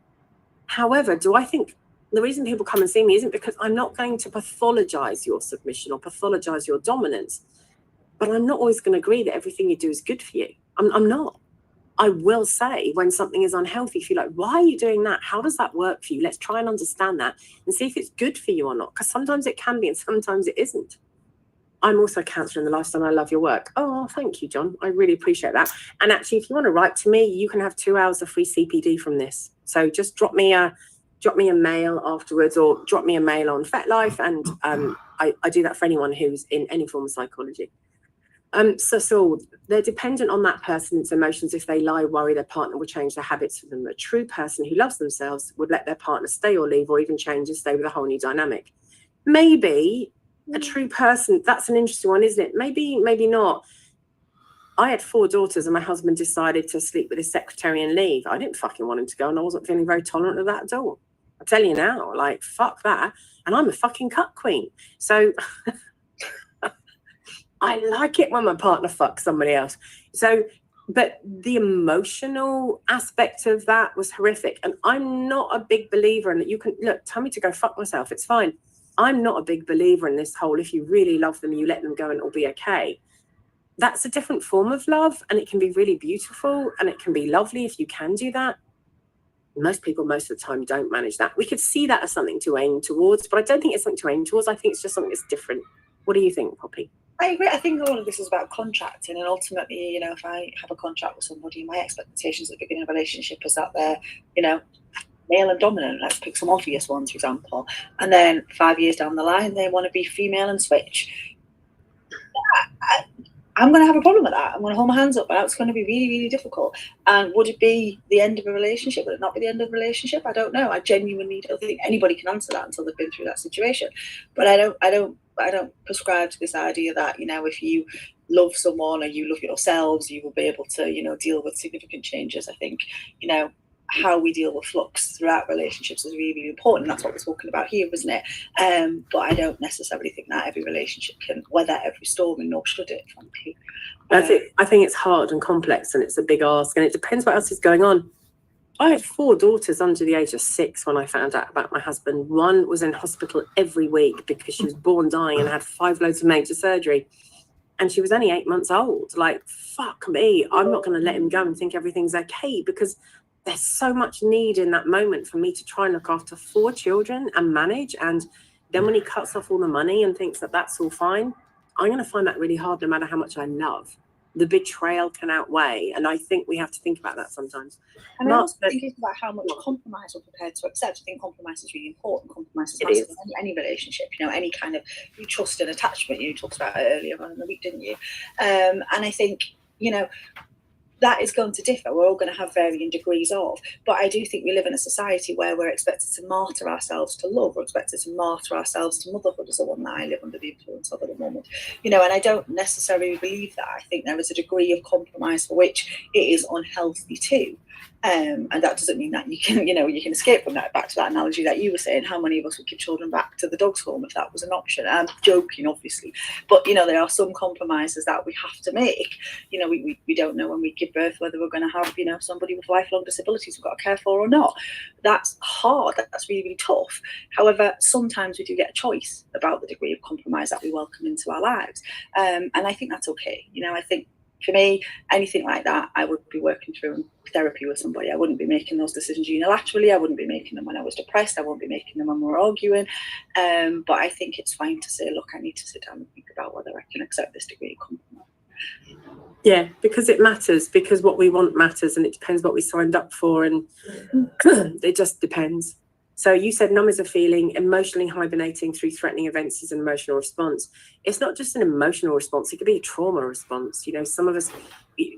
However, do I think the reason people come and see me isn't because I'm not going to pathologize your submission or pathologize your dominance, but I'm not always going to agree that everything you do is good for you. I'm not. I will say when something is unhealthy, if you're like, why are you doing that? How does that work for you? Let's try and understand that and see if it's good for you or not. Because sometimes it can be and sometimes it isn't. I'm also a counsellor in the lifestyle and I love your work. Oh, thank you, John. I really appreciate that. And actually, if you want to write to me, you can have 2 hours of free CPD from this. So just drop me a mail afterwards, or drop me a mail on FetLife, and I do that for anyone who's in any form of psychology. So they're dependent on that person's emotions. If they lie, worry, their partner will change their habits for them. A true person who loves themselves would let their partner stay or leave, or even change and stay with a whole new dynamic. Maybe a true person, that's an interesting one, isn't it? Maybe not. I had 4 daughters and my husband decided to sleep with his secretary and leave. I didn't fucking want him to go, and I wasn't feeling very tolerant of that at all. I tell you now, like, fuck that. And I'm a fucking cut queen. So I like it when my partner fucks somebody else. So, but the emotional aspect of that was horrific. And I'm not a big believer in that. You can, look, tell me to go fuck myself. It's fine. I'm not a big believer in this whole, if you really love them, you let them go and it'll be okay. That's a different form of love, and it can be really beautiful and it can be lovely if you can do that. Most people, most of the time, don't manage that. We could see that as something to aim towards, but I don't think it's something to aim towards. I think it's just something that's different. What do you think, Poppy? I agree. I think all of this is about contracting, and ultimately, you know, if I have a contract with somebody, my expectations at the beginning of a relationship is that they're, you know, male and dominant. Let's pick some obvious ones, for example. And then 5 years down the line, they want to be female and switch. I'm going to have a problem with that. I'm going to hold my hands up. It's going to be really, really difficult. And would it be the end of a relationship? Would it not be the end of a relationship? I don't know. I genuinely don't think anybody can answer that until they've been through that situation. But I don't prescribe to this idea that, you know, if you love someone or you love yourselves, you will be able to, you know, deal with significant changes. I think, you know, how we deal with flux throughout relationships is really, really important. That's what we're talking about here, isn't it? But I don't necessarily think that every relationship can weather every storm, and nor should it, frankly. I think it's hard and complex, and it's a big ask, and it depends what else is going on. I had 4 daughters under the age of 6 when I found out about my husband. One was in hospital every week because she was born dying and had 5 loads of major surgery. And she was only 8 months old. Like, fuck me. I'm not going to let him go and think everything's okay, because there's so much need in that moment for me to try and look after 4 children and manage. And then when he cuts off all the money and thinks that that's all fine, I'm going to find that really hard, no matter how much I love. The betrayal can outweigh. And I think we have to think about that sometimes. And I also think it's about how much compromise we're prepared to accept. I think compromise is really important. Compromise is massive in any relationship, you know, any kind of trust and attachment. You talked about it earlier on in the week, didn't you? And I think, you know, that is going to differ. We're all going to have varying degrees of, but I do think we live in a society where we're expected to martyr ourselves to love. We're expected to martyr ourselves to motherhood, is the one that I live under the influence of at the moment. You know, and I don't necessarily believe that. I think there is a degree of compromise for which it is unhealthy too. And that doesn't mean that you can, you know, you can escape from that. Back to that analogy that you were saying, how many of us would give children back to the dog's home if that was an option? I'm joking, obviously, but you know, there are some compromises that we have to make. You know, we don't know when we give birth whether we're going to have, you know, somebody with lifelong disabilities we've got to care for or not. That's hard. That's really, really tough. However, sometimes we do get a choice about the degree of compromise that we welcome into our lives, and I think that's okay. You know, I think, for me, anything like that, I would be working through in therapy with somebody. I wouldn't be making those decisions unilaterally. I wouldn't be making them when I was depressed. I won't be making them when we're arguing. But I think it's fine to say, look, I need to sit down and think about whether I can accept this degree of compromise. Yeah, because it matters, because what we want matters, and it depends what we signed up for, and it just depends. So you said numb is a feeling, emotionally hibernating through threatening events is an emotional response. It's not just an emotional response, it could be a trauma response. You know, some of us,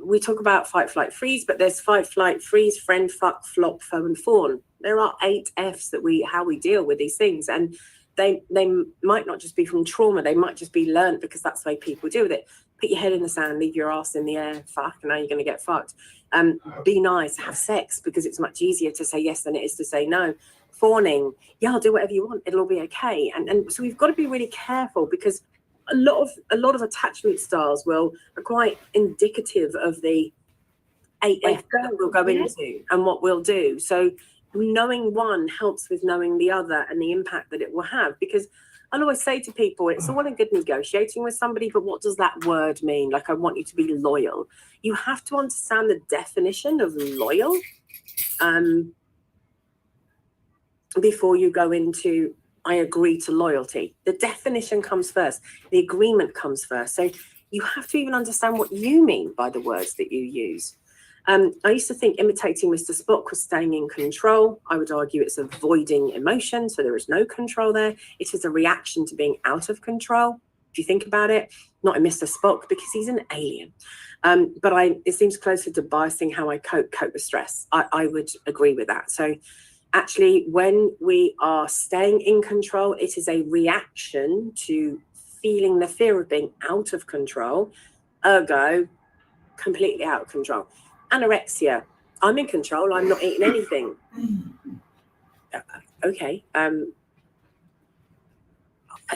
we talk about fight, flight, freeze, but there's fight, flight, freeze, friend, fuck, flop, foe, and fawn. There are 8 Fs that how we deal with these things. And they might not just be from trauma, they might just be learned because that's the way people deal with it. Put your head in the sand, leave your ass in the air, fuck, and now you're going to get fucked. Be nice, have sex, because it's much easier to say yes than it is to say no. Fawning, yeah, I'll do whatever you want, it'll all be okay. And so we've got to be really careful, because a lot of attachment styles are quite indicative of the 8 Fs that we'll go into and what we'll do. So knowing one helps with knowing the other and the impact that it will have. Because I'll always say to people, it's all well and good negotiating with somebody, but what does that word mean? Like, I want you to be loyal. You have to understand the definition of loyal before you go into, I agree to loyalty. The definition comes first. The agreement comes first. So you have to even understand what you mean by the words that you use. I used to think imitating Mr. Spock was staying in control. I would argue it's avoiding emotion, so there is no control there. It is a reaction to being out of control. If you think about it, not in Mr. Spock because he's an alien. But it seems closer to biasing how I cope with stress. I would agree with that. So actually, when we are staying in control, it is a reaction to feeling the fear of being out of control, ergo, completely out of control. Anorexia, I'm in control, I'm not eating anything. Okay. I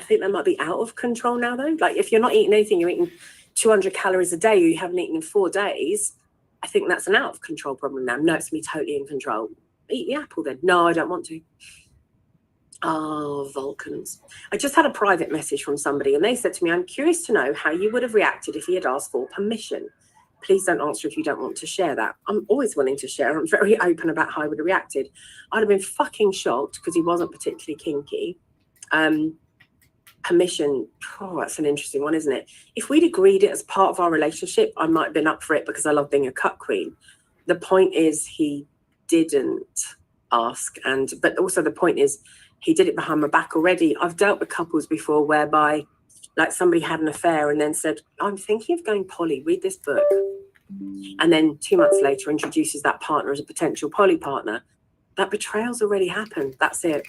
think that might be out of control now, though. Like, if you're not eating anything, you're eating 200 calories a day, or you haven't eaten in 4 days, I think that's an out of control problem now. No, it's me totally in control. Eat the apple then. No, I don't want to. Oh, Vulcans. I just had a private message from somebody, and they said to me, I'm curious to know how you would have reacted if he had asked for permission. Please don't answer if you don't want to share that. I'm always willing to share. I'm very open about how I would have reacted. I'd have been fucking shocked because he wasn't particularly kinky. Permission, oh, that's an interesting one, isn't it? If we'd agreed it as part of our relationship, I might have been up for it because I love being a cut queen. The point is he didn't ask, but also the point is he did it behind my back already. I've dealt with couples before whereby, like, somebody had an affair and then said, I'm thinking of going poly, read this book. And then 2 months later introduces that partner as a potential poly partner. That betrayal's already happened. That's it.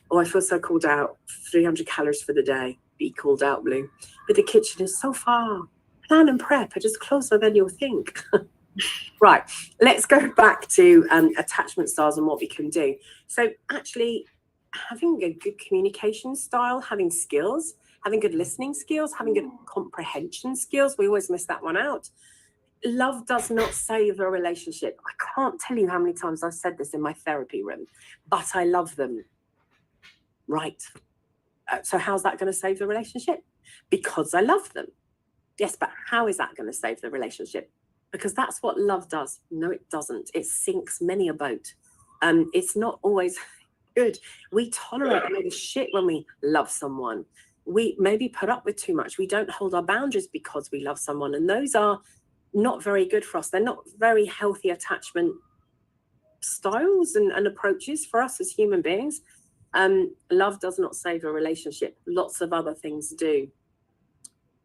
Oh, I feel so called out. 300 calories for the day. Be called out, Blue. But the kitchen is so far. Plan and prep are just closer than you'll think. Right, let's go back to attachment styles and what we can do. So actually, having a good communication style, having skills, having good listening skills, having good comprehension skills, we always miss that one out. Love does not save a relationship. I can't tell you how many times I've said this in my therapy room, but I love them. Right. So how's that going to save the relationship? Because I love them. Yes, but how is that going to save the relationship? Because that's what love does. No, it doesn't. It sinks many a boat. It's not always good. We tolerate a lot of shit when we love someone. We maybe put up with too much. We don't hold our boundaries because we love someone. And those are not very good for us. They're not very healthy attachment styles and approaches for us as human beings. Love does not save a relationship. Lots of other things do.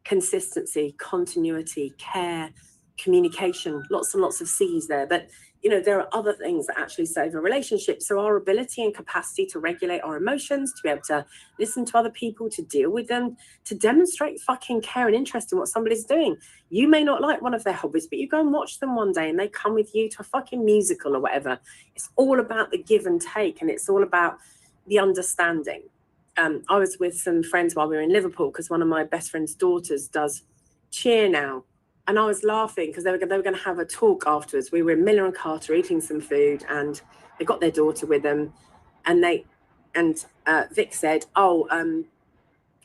Consistency, continuity, care, communication, lots and lots of C's there. But there are other things that actually save a relationship. So our ability and capacity to regulate our emotions, to be able to listen to other people, to deal with them, to demonstrate fucking care and interest in what somebody's doing. You may not like one of their hobbies, but you go and watch them one day and they come with you to a fucking musical or whatever. It's all about the give and take, and it's all about the understanding. I was with some friends while we were in Liverpool because one of my best friend's daughters does cheer now. And I was laughing because they were going to have a talk afterwards. We were in Miller and Carter eating some food, and they got their daughter with them. And Vic said, I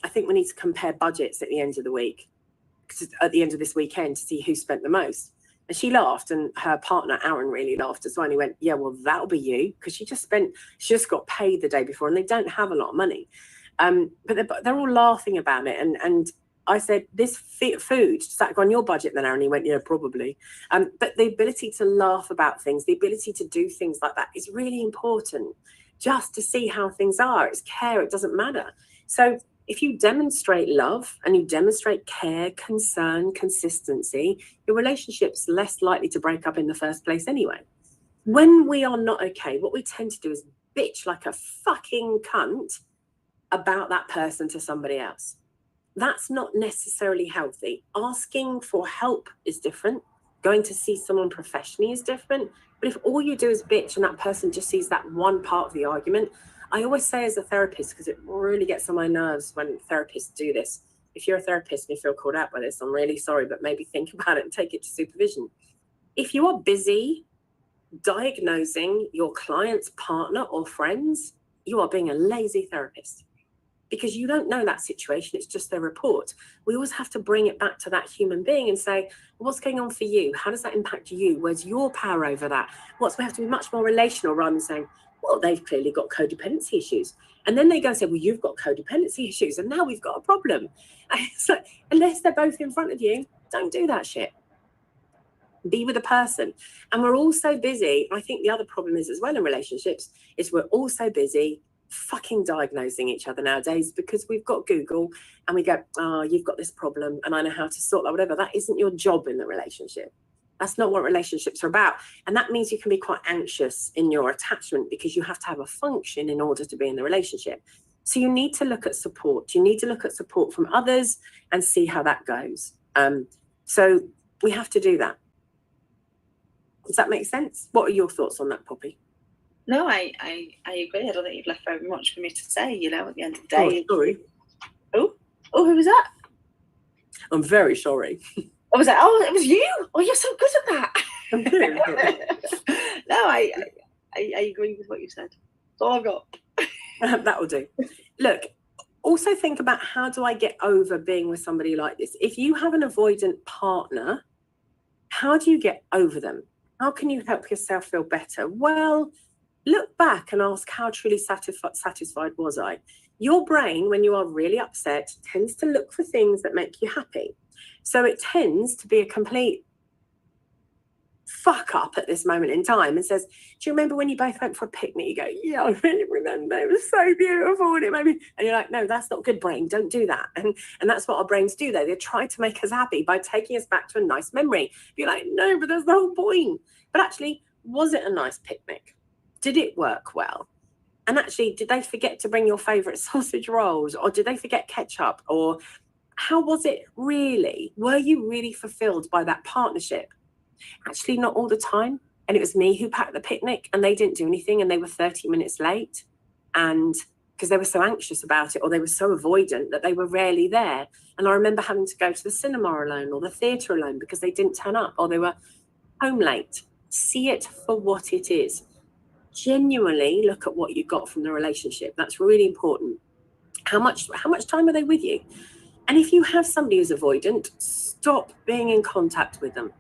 think we need to compare budgets at the end of the week, at the end of this weekend, to see who spent the most. And she laughed, and her partner, Aaron, really laughed as well. And he went, yeah, well, that'll be you, because she just got paid the day before, and they don't have a lot of money. But they're all laughing about it. And I said, this food, does that go on your budget then, Aaron? He went, yeah, probably. But the ability to laugh about things, the ability to do things like that is really important, just to see how things are. It's care, it doesn't matter. So if you demonstrate love and you demonstrate care, concern, consistency, your relationship's less likely to break up in the first place anyway. When we are not okay, what we tend to do is bitch like a fucking cunt about that person to somebody else. That's not necessarily healthy. Asking for help is different. Going to see someone professionally is different. But if all you do is bitch and that person just sees that one part of the argument, I always say as a therapist, because it really gets on my nerves when therapists do this. If you're a therapist and you feel called out by this, I'm really sorry, but maybe think about it and take it to supervision. If you are busy diagnosing your client's partner or friends, you are being a lazy therapist, because you don't know that situation. It's just their report. We always have to bring it back to that human being and say, what's going on for you? How does that impact you? Where's your power over that? We have to be much more relational rather than saying, well, they've clearly got codependency issues. And then they go and say, well, you've got codependency issues, and now we've got a problem. So unless they're both in front of you, don't do that shit. Be with a person. And we're all so busy. I think the other problem is as well in relationships is we're all so busy fucking diagnosing each other nowadays, because we've got Google and we go, oh, you've got this problem and I know how to sort that, whatever. That isn't your job in the relationship. That's not what relationships are about. And that means you can be quite anxious in your attachment, because you have to have a function in order to be in the relationship. So you need to look at support. You need to look at support from others and see how that goes. So we have to do that. Does that make sense? What are your thoughts on that, Poppy? No, I agree. I don't think you've left very much for me to say, at the end of the day. Oh, sorry. Oh, who was that? I'm very sorry. I was like, oh, it was you. Oh, you're so good at that. I'm very sorry. No, I agree with what you said. That's all I've got. That will do. Look, also think about, how do I get over being with somebody like this? If you have an avoidant partner, how do you get over them? How can you help yourself feel better? Well, look back and ask, how truly satisfied was I? Your brain, when you are really upset, tends to look for things that make you happy. So it tends to be a complete fuck up at this moment in time and says, do you remember when you both went for a picnic? You go, yeah, I really remember. It was so beautiful. And it made me, and you're like, no, that's not good, brain. Don't do that. And that's what our brains do, though. They try to make us happy by taking us back to a nice memory. You're like, no, but that's the whole point. But actually, was it a nice picnic? Did it work well? And actually, did they forget to bring your favorite sausage rolls? Or did they forget ketchup? Or how was it really? Were you really fulfilled by that partnership? Actually, not all the time. And it was me who packed the picnic, and they didn't do anything, and they were 30 minutes late. And because they were so anxious about it, or they were so avoidant that they were rarely there. And I remember having to go to the cinema alone or the theatre alone because they didn't turn up, or they were home late. See it for what it is. Genuinely look at what you got from the relationship. That's really important. How much time are they with you? And if you have somebody who's avoidant, stop being in contact with them.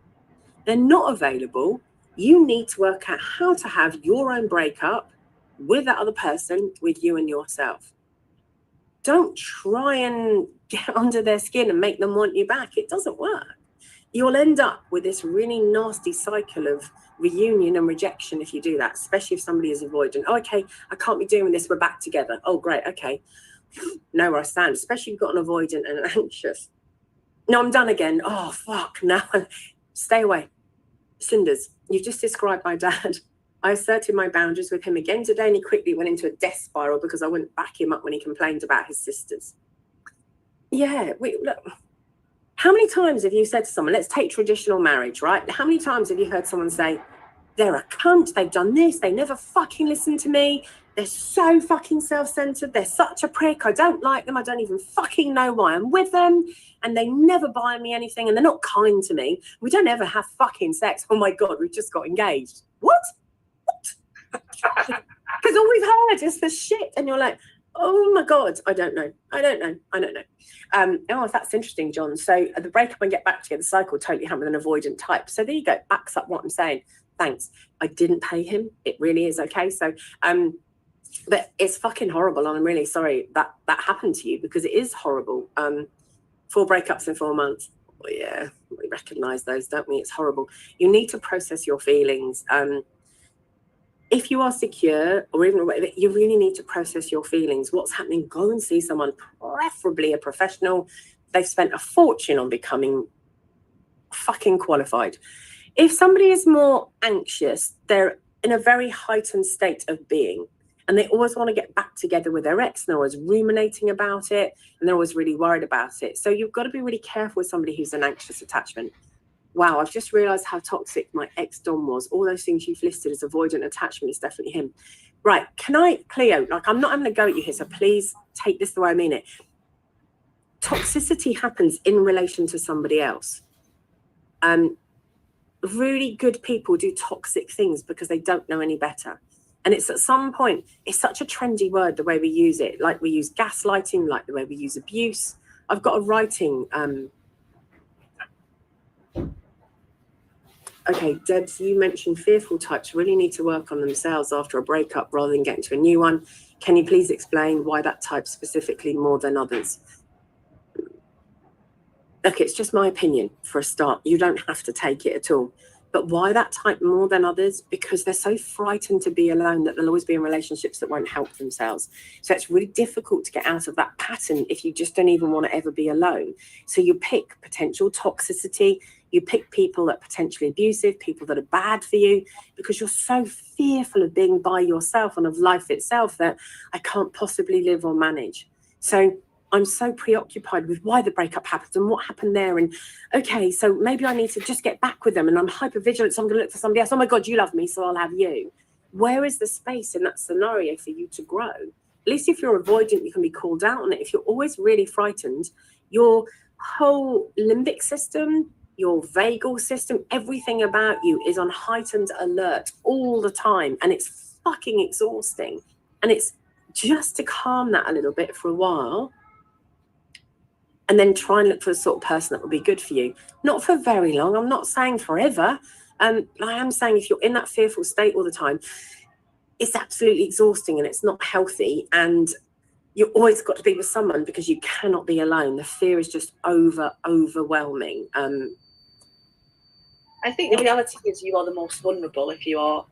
They're not available. You need to work out how to have your own breakup with that other person, with you and yourself. Don't try and get under their skin and make them want you back. It doesn't work. You'll end up with this really nasty cycle of reunion and rejection if you do that, especially if somebody is avoidant. Oh, okay, I can't be doing this. We're back together. Oh, great. Okay. Know where I stand, especially if you've got an avoidant and an anxious. No, I'm done again. Oh, fuck. No, stay away. Cinders, you've just described my dad. I asserted my boundaries with him again today, and he quickly went into a death spiral because I wouldn't back him up when he complained about his sisters. Yeah, look. How many times have you said to someone, let's take traditional marriage, right? How many times have you heard someone say, they're a cunt, they've done this, they never fucking listen to me, they're so fucking self-centered, they're such a prick, I don't like them, I don't even fucking know why I'm with them, and they never buy me anything, and they're not kind to me, we don't ever have fucking sex, oh my God, we just got engaged. What? Because all we've heard is the shit, and you're like, oh my God, I don't know. Oh, that's interesting, John. So the breakup and get back together cycle totally happened with an avoidant type. So there you go, backs up what I'm saying. Thanks. I didn't pay him. It really is okay. So, but it's fucking horrible, and I'm really sorry that happened to you, because it is horrible. 4 breakups in 4 months. Well, yeah, we recognise those, don't we? It's horrible. You need to process your feelings. If you are secure, or even you really need to process your feelings. What's happening? Go and see someone, preferably a professional. They've spent a fortune on becoming fucking qualified. If somebody is more anxious, they're in a very heightened state of being, and they always want to get back together with their ex, and they're always ruminating about it, and they're always really worried about it. So you've got to be really careful with somebody who's an anxious attachment. Wow, I've just realised how toxic my ex-dom was. All those things you've listed as avoidant attachment is definitely him. Right, can I, Cleo, like, I'm not having to go at you here, so please take this the way I mean it. Toxicity happens in relation to somebody else. Really good people do toxic things because they don't know any better. And it's at some point, it's such a trendy word, the way we use it, like we use gaslighting, like the way we use abuse. I've got a writing... Okay, Debs, you mentioned fearful types really need to work on themselves after a breakup rather than getting to a new one. Can you please explain why that type specifically more than others? Okay, it's just my opinion for a start. You don't have to take it at all. But why that type more than others? Because they're so frightened to be alone that they'll always be in relationships that won't help themselves. So it's really difficult to get out of that pattern if you just don't even want to ever be alone. So you pick potential toxicity, you pick people that are potentially abusive, people that are bad for you, because you're so fearful of being by yourself and of life itself that I can't possibly live or manage. So I'm so preoccupied with why the breakup happened and what happened there. And okay, so maybe I need to just get back with them, and I'm hyper vigilant, so I'm going to look for somebody else. Oh my God, you love me, so I'll have you. Where is the space in that scenario for you to grow? At least if you're avoidant, you can be called out on it. If you're always really frightened, your whole limbic system, your vagal system, everything about you is on heightened alert all the time. And it's fucking exhausting. And it's just to calm that a little bit for a while, and then try and look for the sort of person that will be good for you. Not for very long. I'm not saying forever. I am saying if you're in that fearful state all the time, it's absolutely exhausting and it's not healthy. And you always got to be with someone because you cannot be alone. The fear is just overwhelming. I think the reality is you are the most vulnerable if you are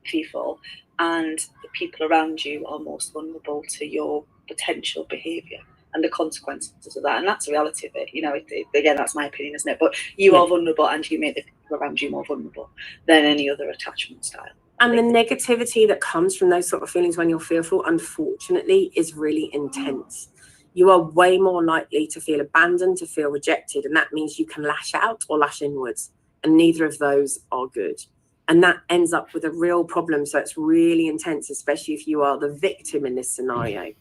fearful, and the people around you are most vulnerable to your potential behaviour and the consequences of that. And that's the reality of it. You know, again, that's my opinion, isn't it? But you are vulnerable, and you make the people around you more vulnerable than any other attachment style. And the negativity that comes from those sort of feelings when you're fearful, unfortunately, is really intense. you are way more likely to feel abandoned, to feel rejected. And that means you can lash out or lash inwards. And neither of those are good. And that ends up with a real problem. So it's really intense, especially if you are the victim in this scenario.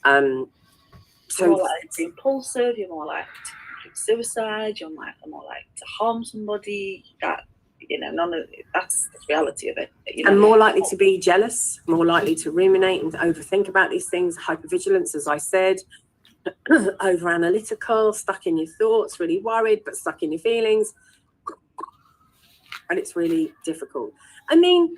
You're more likely to be impulsive, you're more likely to commit suicide, you're more likely to harm somebody. That, you know, that's the reality of it. You know? And more likely to be jealous, more likely to ruminate and overthink about these things. Hypervigilance, as I said, over analytical, stuck in your thoughts, really worried, but stuck in your feelings. And it's really difficult. I mean,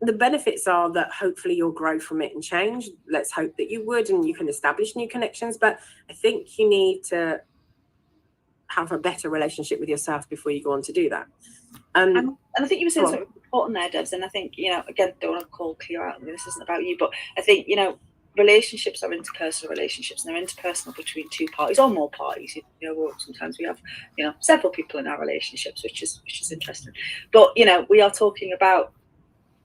the benefits are that hopefully you'll grow from it and change. Let's hope that you would, and you can establish new connections. But I think you need to have a better relationship with yourself before you go on to do that. And I think you were saying something important there, Debs. And I think, you know, again, don't want to call clear out, this isn't about you, but I think, you know, relationships are interpersonal relationships, and they're interpersonal between two parties or more parties. You know, sometimes we have, you know, several people in our relationships, which is interesting. But, you know, we are talking about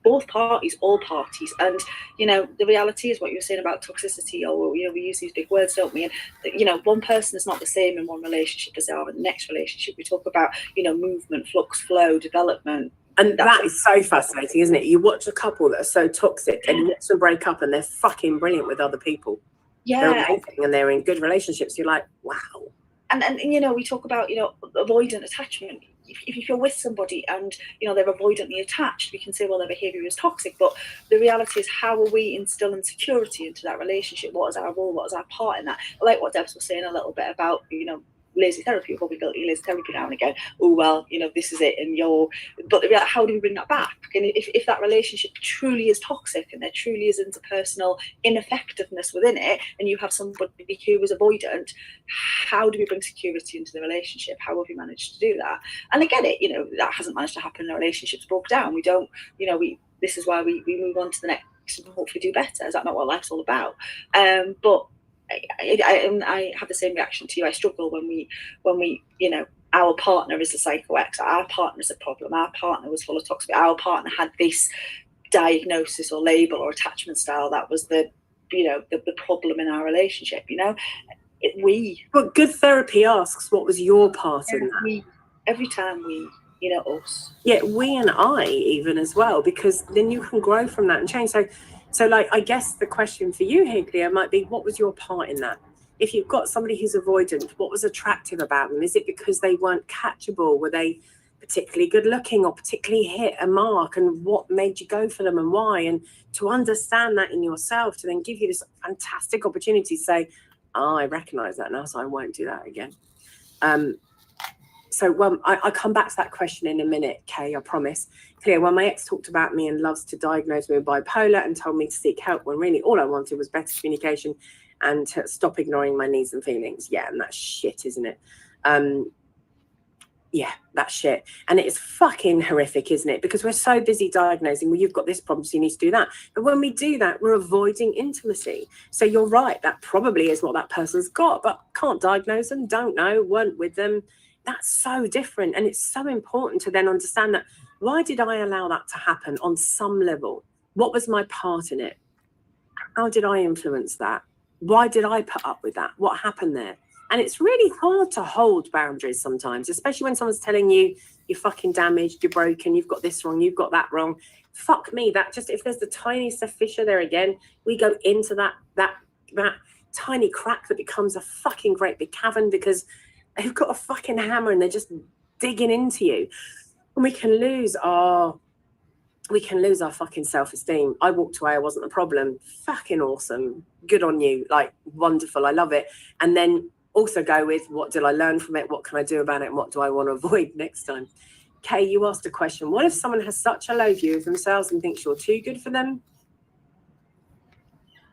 both parties, all parties. And, you know, the reality is what you were saying about toxicity, or, you know, we use these big words, don't we? And, you know, one person is not the same in one relationship as they are in the next relationship. We talk about, you know, movement, flux, flow, development. And that is so fascinating, isn't it? You watch a couple that are so toxic and you watch them break up and they're fucking brilliant with other people. Yeah. They're amazing and they're in good relationships. You're like, wow. And you know, we talk about, you know, avoidant attachment. If you're with somebody and, you know, they're avoidantly attached, we can say, well, their behaviour is toxic. But the reality is, how are we instilling security into that relationship? What is our role? What is our part in that? I like what Debs was saying a little bit about, you know, lazy therapy. We're probably guilty of lazy therapy now and again. Oh, well, you know, this is it. And but how do we bring that back? And if that relationship truly is toxic and there truly is interpersonal ineffectiveness within it, and you have somebody who is avoidant, how do we bring security into the relationship? How have we managed to do that? And I get it, you know, that hasn't managed to happen. The relationship's broke down. We don't, you know, this is why we move on to the next and hopefully do better. Is that not what life's all about? But I have the same reaction to you. I struggle when we, you know, our partner is a psycho ex, our partner is a problem, our partner was full of toxic, our partner had this diagnosis or label or attachment style that was the, you know, the problem in our relationship. You know, But good therapy asks, what was your part in that? Every time we, you know, us. Yeah, we and I even as well, because then you can grow from that and change. So like, I guess the question for you here, Cleo, might be, what was your part in that? If you've got somebody who's avoidant, what was attractive about them? Is it because they weren't catchable? Were they particularly good looking or particularly hit a mark? And what made you go for them and why? And to understand that in yourself, to then give you this fantastic opportunity to say, oh, I recognize that now, so I won't do that again. So I come back to that question in a minute, Kay, I promise. Clear, when my ex talked about me and loves to diagnose me with bipolar and told me to seek help when really all I wanted was better communication and to stop ignoring my needs and feelings. Yeah, and that's shit, isn't it? Yeah, that's shit. And it is fucking horrific, isn't it? Because we're so busy diagnosing, well, you've got this problem, so you need to do that. But when we do that, we're avoiding intimacy. So you're right, that probably is what that person's got, but can't diagnose them, don't know, weren't with them. That's so different. And it's so important to then understand that, why did I allow that to happen on some level? What was my part in it? How did I influence that? Why did I put up with that? What happened there? And it's really hard to hold boundaries sometimes, especially when someone's telling you you're fucking damaged, you're broken, you've got this wrong, you've got that wrong. Fuck me, that just, if there's the tiniest fissure there again, we go into that tiny crack that becomes a fucking great big cavern, because they've got a fucking hammer and they're just digging into you. And we can lose our fucking self-esteem. I walked away, I wasn't the problem. Fucking awesome. Good on you. Like, wonderful. I love it. And then also go with, what did I learn from it? What can I do about it? And what do I want to avoid next time? Kay, you asked a question. What if someone has such a low view of themselves and thinks you're too good for them?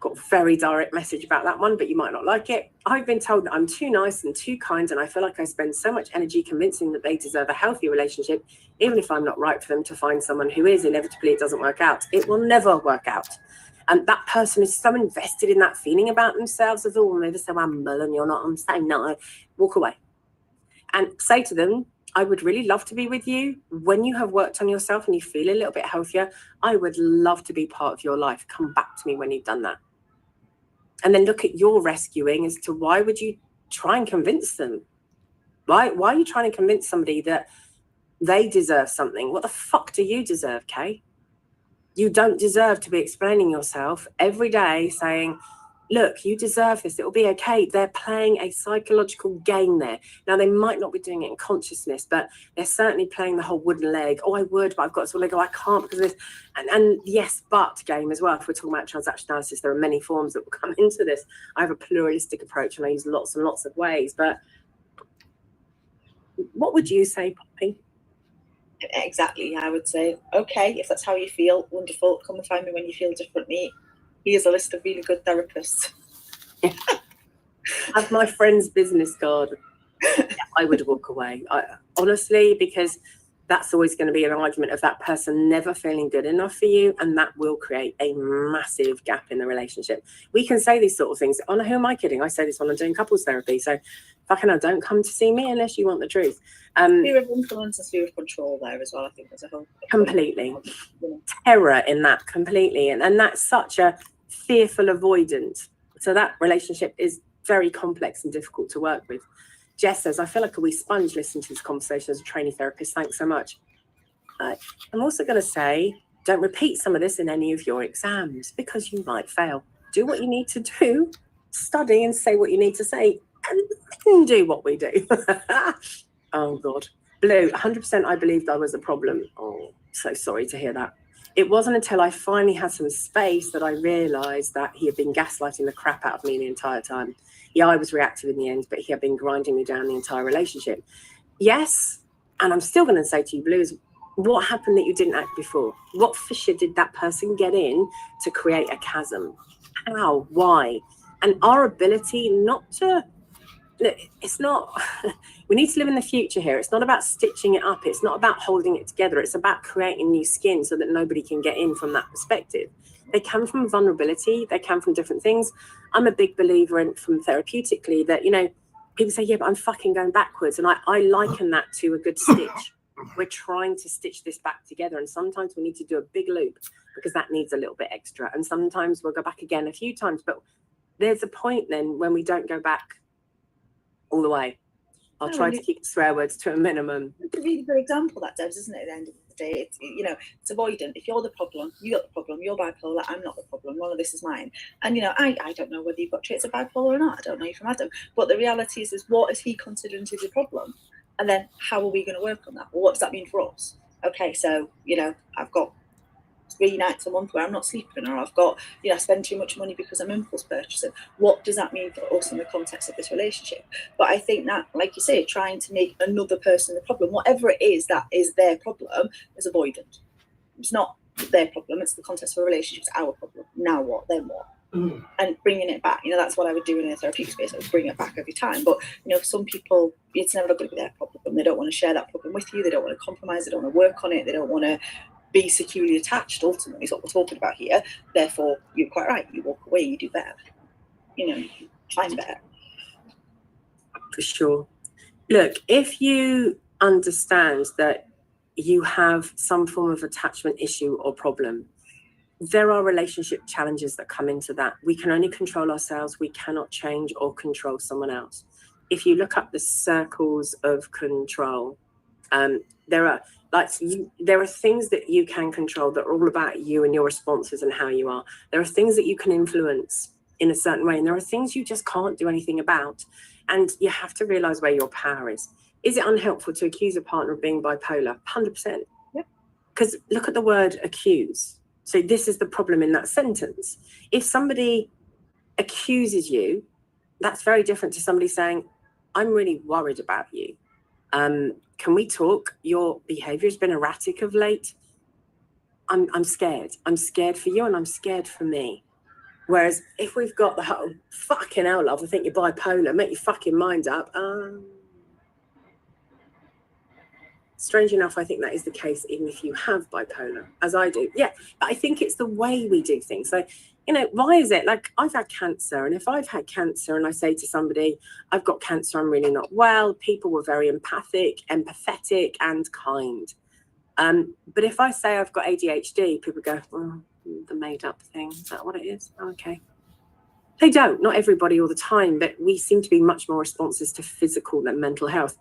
Got a very direct message about that one, but you might not like it. I've been told that I'm too nice and too kind, and I feel like I spend so much energy convincing that they deserve a healthy relationship, even if I'm not right for them to find someone who is. Inevitably, it doesn't work out. It will never work out. And that person is so invested in that feeling about themselves of, oh, they're so humble and you're not, I'm saying no. Walk away. And say to them, I would really love to be with you. When you have worked on yourself and you feel a little bit healthier, I would love to be part of your life. Come back to me when you've done that. And then look at your rescuing as to why would you try and convince them? Why are you trying to convince somebody that they deserve something? What the fuck do you deserve, Kay? You don't deserve to be explaining yourself every day saying, look, you deserve this. It'll be okay. They're playing a psychological game there. Now, they might not be doing it in consciousness, but they're certainly playing the whole wooden leg. Oh, I would, but I've got to let go. I can't because of this. And yes, but game as well. If we're talking about transaction analysis, there are many forms that will come into this. I have a pluralistic approach and I use lots and lots of ways. But what would you say, Poppy? Exactly. I would say, okay, if that's how you feel, wonderful. Come and find me when you feel differently. Here's a list of really good therapists. Have my friend's business card. I would walk away. Honestly, because that's always going to be an argument of that person never feeling good enough for you, and that will create a massive gap in the relationship. We can say these sort of things. Oh, no, who am I kidding? I say this when I'm doing couples therapy. So fucking hell, don't come to see me unless you want the truth. Fear of influence and fear of control there as well, I think, as a whole. Completely. Terror in that, completely. And that's such a fearful avoidant. So that relationship is very complex and difficult to work with. Jess says, I feel like a wee sponge listening to this conversation as a trainee therapist. Thanks so much. I'm also going to say, don't repeat some of this in any of your exams because you might fail. Do what you need to do, study and say what you need to say, and then do what we do. Oh, God. Blue, 100% I believed I was a problem. Oh, so sorry to hear that. It wasn't until I finally had some space that I realised that he had been gaslighting the crap out of me the entire time. Yeah, I was reactive in the end, but he had been grinding me down the entire relationship. Yes, and I'm still going to say to you, Blue, is what happened that you didn't act before? What fissure did that person get in to create a chasm? How? Why? And our ability not to... It's not, we need to live in the future here. It's not about stitching it up. It's not about holding it together. It's about creating new skin so that nobody can get in from that perspective. They come from vulnerability. They come from different things. I'm a big believer in, from therapeutically, that, you know, people say, yeah, but I'm fucking going backwards. And I liken that to a good stitch. We're trying to stitch this back together. And sometimes we need to do a big loop because that needs a little bit extra. And sometimes we'll go back again a few times. But there's a point then when we don't go back all the way. I'll try to keep swear words to a minimum. It's a really good example, that, Debs, isn't it? At the end of the day, it's, you know, it's avoidant. If you're the problem, you got the problem. You're bipolar. I'm not the problem. None of this is mine. And you know, I don't know whether you've got traits of bipolar or not. I don't know you from Adam. But the reality is what is he considering to be the problem? And then how are we going to work on that? Well, what does that mean for us? Okay, so you know, I've got 3 nights a month where I'm not sleeping, or I've got, you know, I spend too much money because I'm impulse purchasing. What does that mean for us in the context of this relationship? But I think that, like you say, trying to make another person the problem, whatever it is that is their problem, is avoidant. It's not their problem, it's the context of a relationship, it's our problem. Now what? Then what? And bringing it back, you know, that's what I would do in a therapeutic space. I would bring it back every time. But you know, for some people, it's never going to be their problem. They don't want to share that problem with you. They don't want to compromise. They don't want to work on it. They don't want to be securely attached, ultimately, is what we're talking about here. Therefore, you're quite right. You walk away, you do better. You know, you find better. For sure. Look, if you understand that you have some form of attachment issue or problem, there are relationship challenges that come into that. We can only control ourselves. We cannot change or control someone else. If you look up the circles of control, there are things that you can control that are all about you and your responses and how you are. There are things that you can influence in a certain way, and there are things you just can't do anything about. And you have to realize where your power is. Is it unhelpful to accuse a partner of being bipolar? 100%. Because look at the word accuse. So this is the problem in that sentence. If somebody accuses you, that's very different to somebody saying, I'm really worried about you. Can we talk? Your behavior has been erratic of late. I'm scared. I'm scared for you and I'm scared for me. Whereas if we've got the whole fucking hell, love, I think you're bipolar, make your fucking mind up. Strange enough, I think that is the case even if you have bipolar, as I do. Yeah, but I think it's the way we do things. So, you know, why is it? Like, I've had cancer, and if I've had cancer and I say to somebody, I've got cancer, I'm really not well, people were very empathetic, empathetic, and kind. But if I say I've got ADHD, people go, oh, the made up thing, is that what it is? Okay. They don't, not everybody all the time, but we seem to be much more responsive to physical than mental health.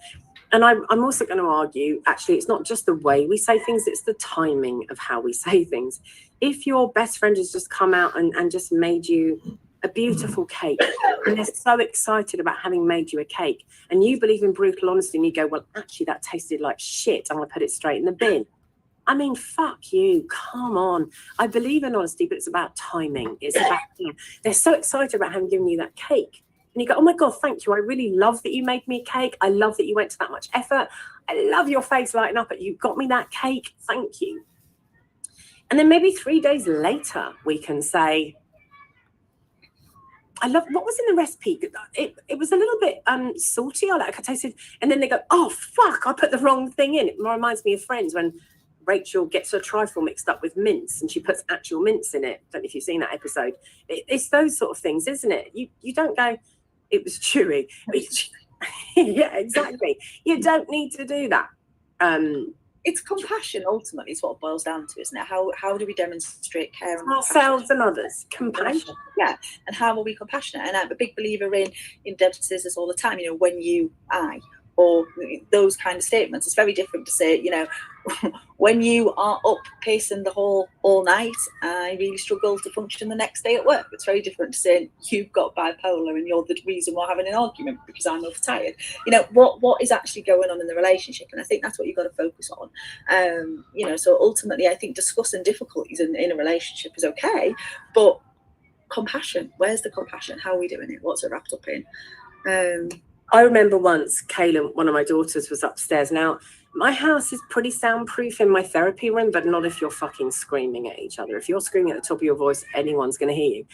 And I'm also going to argue, actually, it's not just the way we say things, it's the timing of how we say things. If your best friend has just come out and just made you a beautiful cake, and they're so excited about having made you a cake, and you believe in brutal honesty, and you go, well, actually, that tasted like shit, I'm going to put it straight in the bin. I mean, fuck you, come on. I believe in honesty, but it's about timing. It's about, they're so excited about having given you that cake. And you go, oh my God, thank you. I really love that you made me a cake. I love that you went to that much effort. I love your face lighting up at you got me that cake. Thank you. And then maybe 3 days later, we can say, I love what was in the recipe. It was a little bit salty. I tasted, and then they go, oh fuck, I put the wrong thing in. It reminds me of Friends when Rachel gets her trifle mixed up with mince and she puts actual mince in it. Don't know if you've seen that episode. It's those sort of things, isn't it? You don't go, it was chewy. Yeah, exactly. You don't need to do that. It's compassion, ultimately, is what it boils down to, isn't it? How do we demonstrate care and ourselves and others? Compassion. Yeah. And how are we compassionate? And I'm a big believer in Deb says this all the time, when you, I, or those kind of statements. It's very different to say, when you are up pacing the hall all night, I really struggle to function the next day at work. It's very different to saying you've got bipolar and you're the reason we're having an argument because I'm overtired. What is actually going on in the relationship? And I think that's what you've got to focus on. So ultimately, I think discussing difficulties in a relationship is okay, but compassion, where's the compassion? How are we doing it? What's it wrapped up in? I remember once Kayla, one of my daughters, was upstairs. Now, my house is pretty soundproof in my therapy room, but not if you're fucking screaming at each other. If you're screaming at the top of your voice, anyone's going to hear you.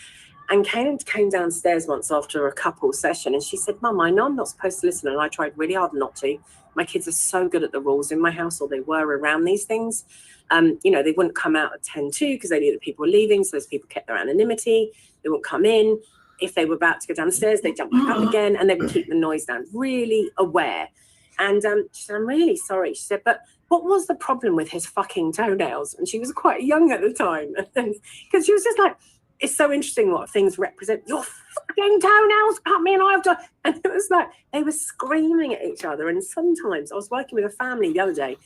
And Kayla came downstairs once after a couple session and she said, Mum, I know I'm not supposed to listen. And I tried really hard not to. My kids are so good at the rules in my house, or they were around these things. They wouldn't come out at 10:02 because they knew that people were leaving. So those people kept their anonymity. They wouldn't come in. If they were about to go downstairs, they'd jump back up again and they would keep the noise down, really aware. And she said, I'm really sorry. She said, but what was the problem with his fucking toenails? And she was quite young at the time. Because she was just like, it's so interesting what things represent. Your fucking toenails cut me and I have to. And it was like, they were screaming at each other. And sometimes I was working with a family the other day.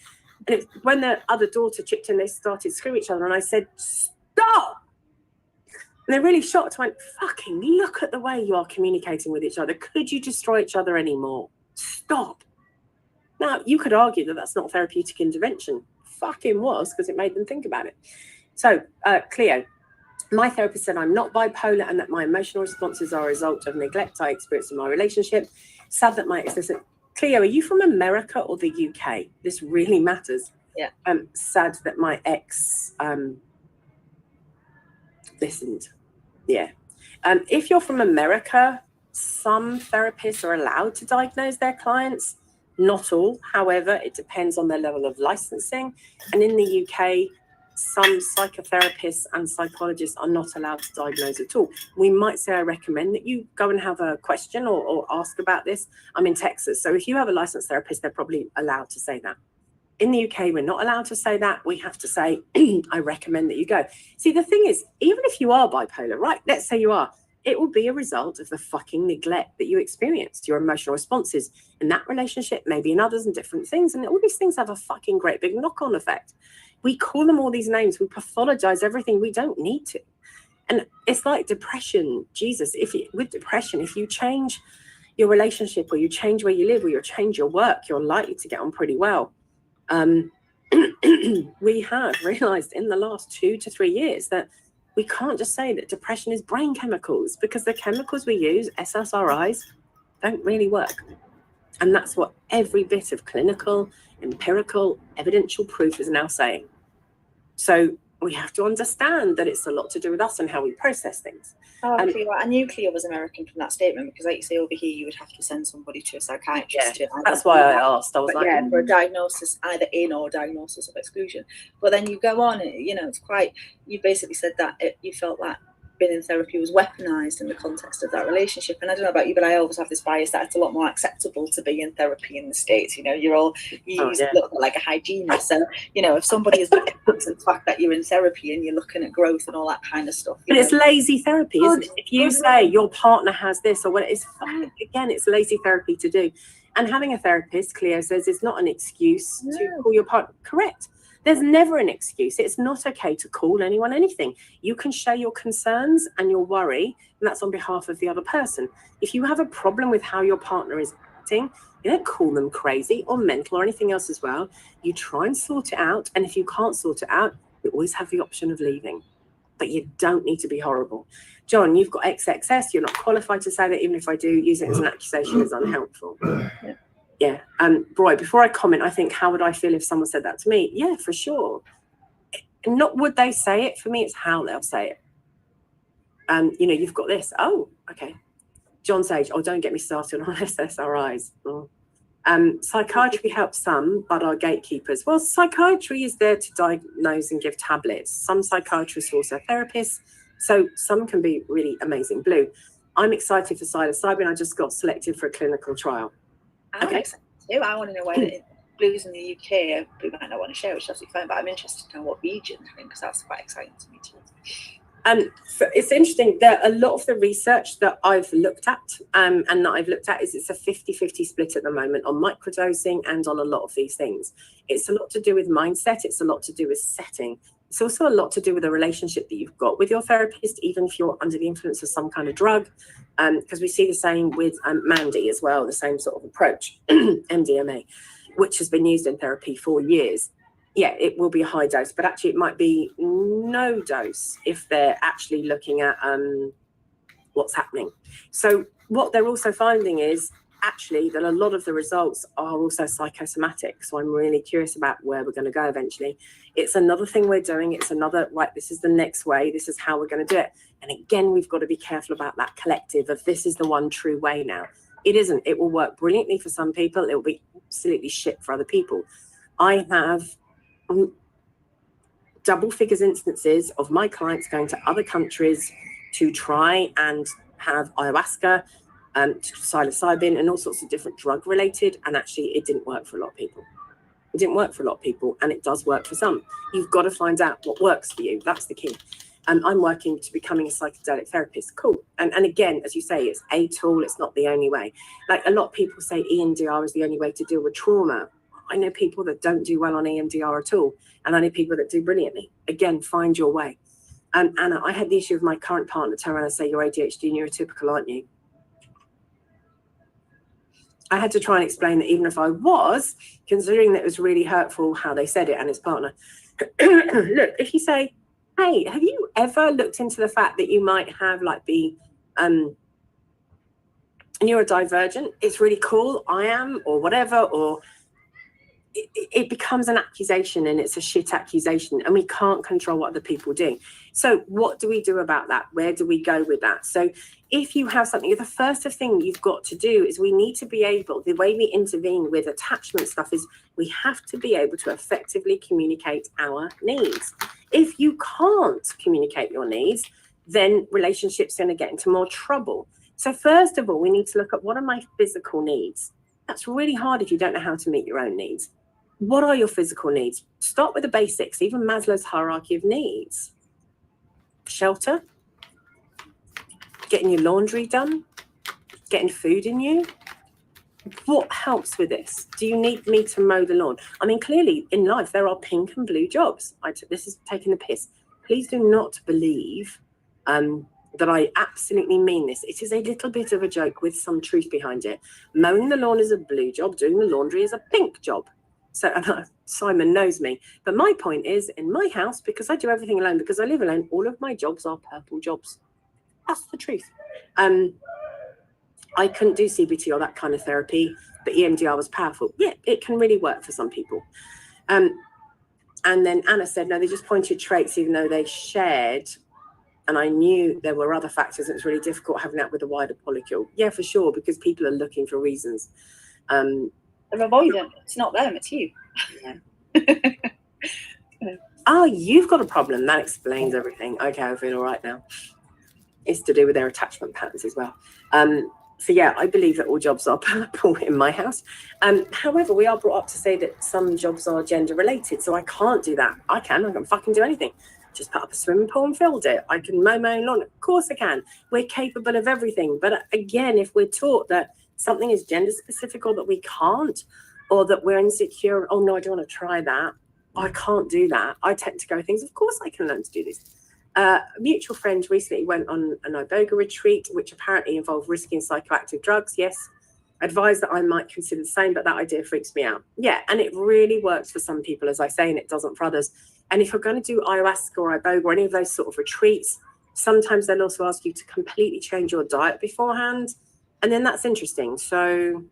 And when the other daughter chipped in, they started screaming at each other. And I said, stop. And they're really shocked. I went, fucking look at the way you are communicating with each other. Could you destroy each other anymore? Stop. Now, you could argue that that's not therapeutic intervention. Fucking was, because it made them think about it. So, Cleo, my therapist said I'm not bipolar and that my emotional responses are a result of neglect I experienced in my relationship. Sad that my ex listened. Cleo, are you from America or the UK? This really matters. Yeah. Sad that my ex listened. Yeah. If you're from America, some therapists are allowed to diagnose their clients. Not all. However, it depends on their level of licensing. And in the UK, some psychotherapists and psychologists are not allowed to diagnose at all. We might say, I recommend that you go and have a question or ask about this. I'm in Texas. So if you have a licensed therapist, they're probably allowed to say that. In the UK, we're not allowed to say that. We have to say, I recommend that you go. See, the thing is, even if you are bipolar, right? Let's say you are, it will be a result of the fucking neglect that you experienced, your emotional responses in that relationship, maybe in others and different things. And all these things have a fucking great big knock-on effect. We call them all these names. We pathologize everything we don't need to. And it's like depression. Jesus, with depression, if you change your relationship or you change where you live or you change your work, you're likely to get on pretty well. We have realized in the last 2 to 3 years that we can't just say that depression is brain chemicals, because the chemicals we use, SSRIs, don't really work. And that's what every bit of clinical, empirical, evidential proof is now saying. So we have to understand that it's a lot to do with us and how we process things. Cleo, I knew Cleo was American from that statement, because like you say, over here you would have to send somebody to a psychiatrist. Yeah, that's why I asked. I was like, for a diagnosis, either in or diagnosis of exclusion. But then you go on, it's quite, you basically said that you felt that been in therapy was weaponized in the context of that relationship. And I don't know about you, but I always have this bias that it's a lot more acceptable to be in therapy in the States. You know, you look like a hygienist. So, you know, if somebody is looking at the fact that you're in therapy and you're looking at growth and all that kind of stuff. But it's lazy therapy, isn't it? If you say your partner has this or what, it's fine. Again, it's lazy therapy to do. And having a therapist, Cleo says, is not an excuse to call your partner. Correct. There's never an excuse. It's not okay to call anyone anything. You can share your concerns and your worry, and that's on behalf of the other person. If you have a problem with how your partner is acting, you don't call them crazy or mental or anything else as well. You try and sort it out. And if you can't sort it out, you always have the option of leaving. But you don't need to be horrible. John, you've got XXS. You're not qualified to say that. Even if I do, use it as an accusation is unhelpful. Yeah. Roy, before I comment, I think, how would I feel if someone said that to me? Yeah, for sure. Not would they say it. For me, it's how they'll say it. You know, you've got this. Oh, okay. John Sage, oh, don't get me started on SSRIs. Oh. Psychiatry helps some, but are gatekeepers. Well, psychiatry is there to diagnose and give tablets. Some psychiatrists are also therapists, so some can be really amazing. Blue, I'm excited for psilocybin. I just got selected for a clinical trial. Okay. Too. I want to know where Blue's in the UK. Blue might not want to share, which is absolutely fine, but I'm interested to know what region, because that's quite exciting to me too. It's interesting that a lot of the research that I've looked at and that I've looked at is it's a 50-50 split at the moment on microdosing and on a lot of these things. It's a lot to do with mindset. It's a lot to do with setting. It's also a lot to do with the relationship that you've got with your therapist, even if you're under the influence of some kind of drug, because we see the same with Mandy as well, the same sort of approach, MDMA, which has been used in therapy for years. Yeah, it will be a high dose, but actually it might be no dose if they're actually looking at what's happening. So what they're also finding is actually that a lot of the results are also psychosomatic. So I'm really curious about where we're going to go eventually. It's another thing we're doing. It's another, right, this is the next way. This is how we're going to do it. And again, we've got to be careful about that collective of this is the one true way now. It isn't. It will work brilliantly for some people. It will be absolutely shit for other people. I have double figures instances of my clients going to other countries to try and have ayahuasca, psilocybin, and all sorts of different drug related, and actually it didn't work for a lot of people. It didn't work for a lot of people, and it does work for some. You've got to find out what works for you. That's the key. I'm working to becoming a psychedelic therapist. Cool. And again, as you say, it's a tool. It's not the only way. Like a lot of people say EMDR is the only way to deal with trauma. I know people that don't do well on EMDR at all, and I know people that do brilliantly. Again, find your way. Anna, I had the issue of my current partner turn around and say, you're ADHD and neurotypical, aren't you? I had to try and explain that even if I was, considering that it was really hurtful how they said it and his partner. Look, if you say, hey, have you ever looked into the fact that you might have like be neurodivergent? It's really cool. I am, or whatever, or it becomes an accusation, and it's a shit accusation, and we can't control what other people do. So what do we do about that? Where do we go with that? So if you have something, the first thing you've got to do is we need to be able, the way we intervene with attachment stuff is we have to be able to effectively communicate our needs. If you can't communicate your needs, then relationships are going to get into more trouble. So first of all, we need to look at what are my physical needs. That's really hard if you don't know how to meet your own needs. What are your physical needs? Start with the basics, even Maslow's hierarchy of needs. Shelter, getting your laundry done, getting food in you. What helps with this? Do you need me to mow the lawn? I mean, clearly in life, there are pink and blue jobs. This is taking the piss. Please do not believe that I absolutely mean this. It is a little bit of a joke with some truth behind it. Mowing the lawn is a blue job. Doing the laundry is a pink job. So Simon knows me. But my point is, in my house, because I do everything alone, because I live alone, all of my jobs are purple jobs. That's the truth. I couldn't do CBT or that kind of therapy, but EMDR was powerful. Yeah, it can really work for some people. And then Anna said, no, they just pointed traits, even though they shared. And I knew there were other factors. It was really difficult having that with a wider molecule. Yeah, for sure, because people are looking for reasons. They're avoidant. It's not them, it's you. Yeah. Oh, you've got a problem. That explains everything. Okay, I feel all right now. is to do with their attachment patterns as well. So yeah, I believe that all jobs are purple in my house. However, we are brought up to say that some jobs are gender related, so I can't do that. I can fucking do anything. Just put up a swimming pool and filled it. I can mow my own lawn. Of course I can. We're capable of everything. But again, if we're taught that something is gender specific or that we can't, or that we're insecure, oh no, I don't want to try that. I can't do that. I tend to go things, of course I can learn to do this. A mutual friend recently went on an iboga retreat, which apparently involved risking psychoactive drugs. Yes, advised that I might consider the same, but that idea freaks me out. Yeah, and it really works for some people, as I say, and it doesn't for others. And if you're going to do ayahuasca or iboga or any of those sort of retreats, sometimes they'll also ask you to completely change your diet beforehand. And then that's interesting. So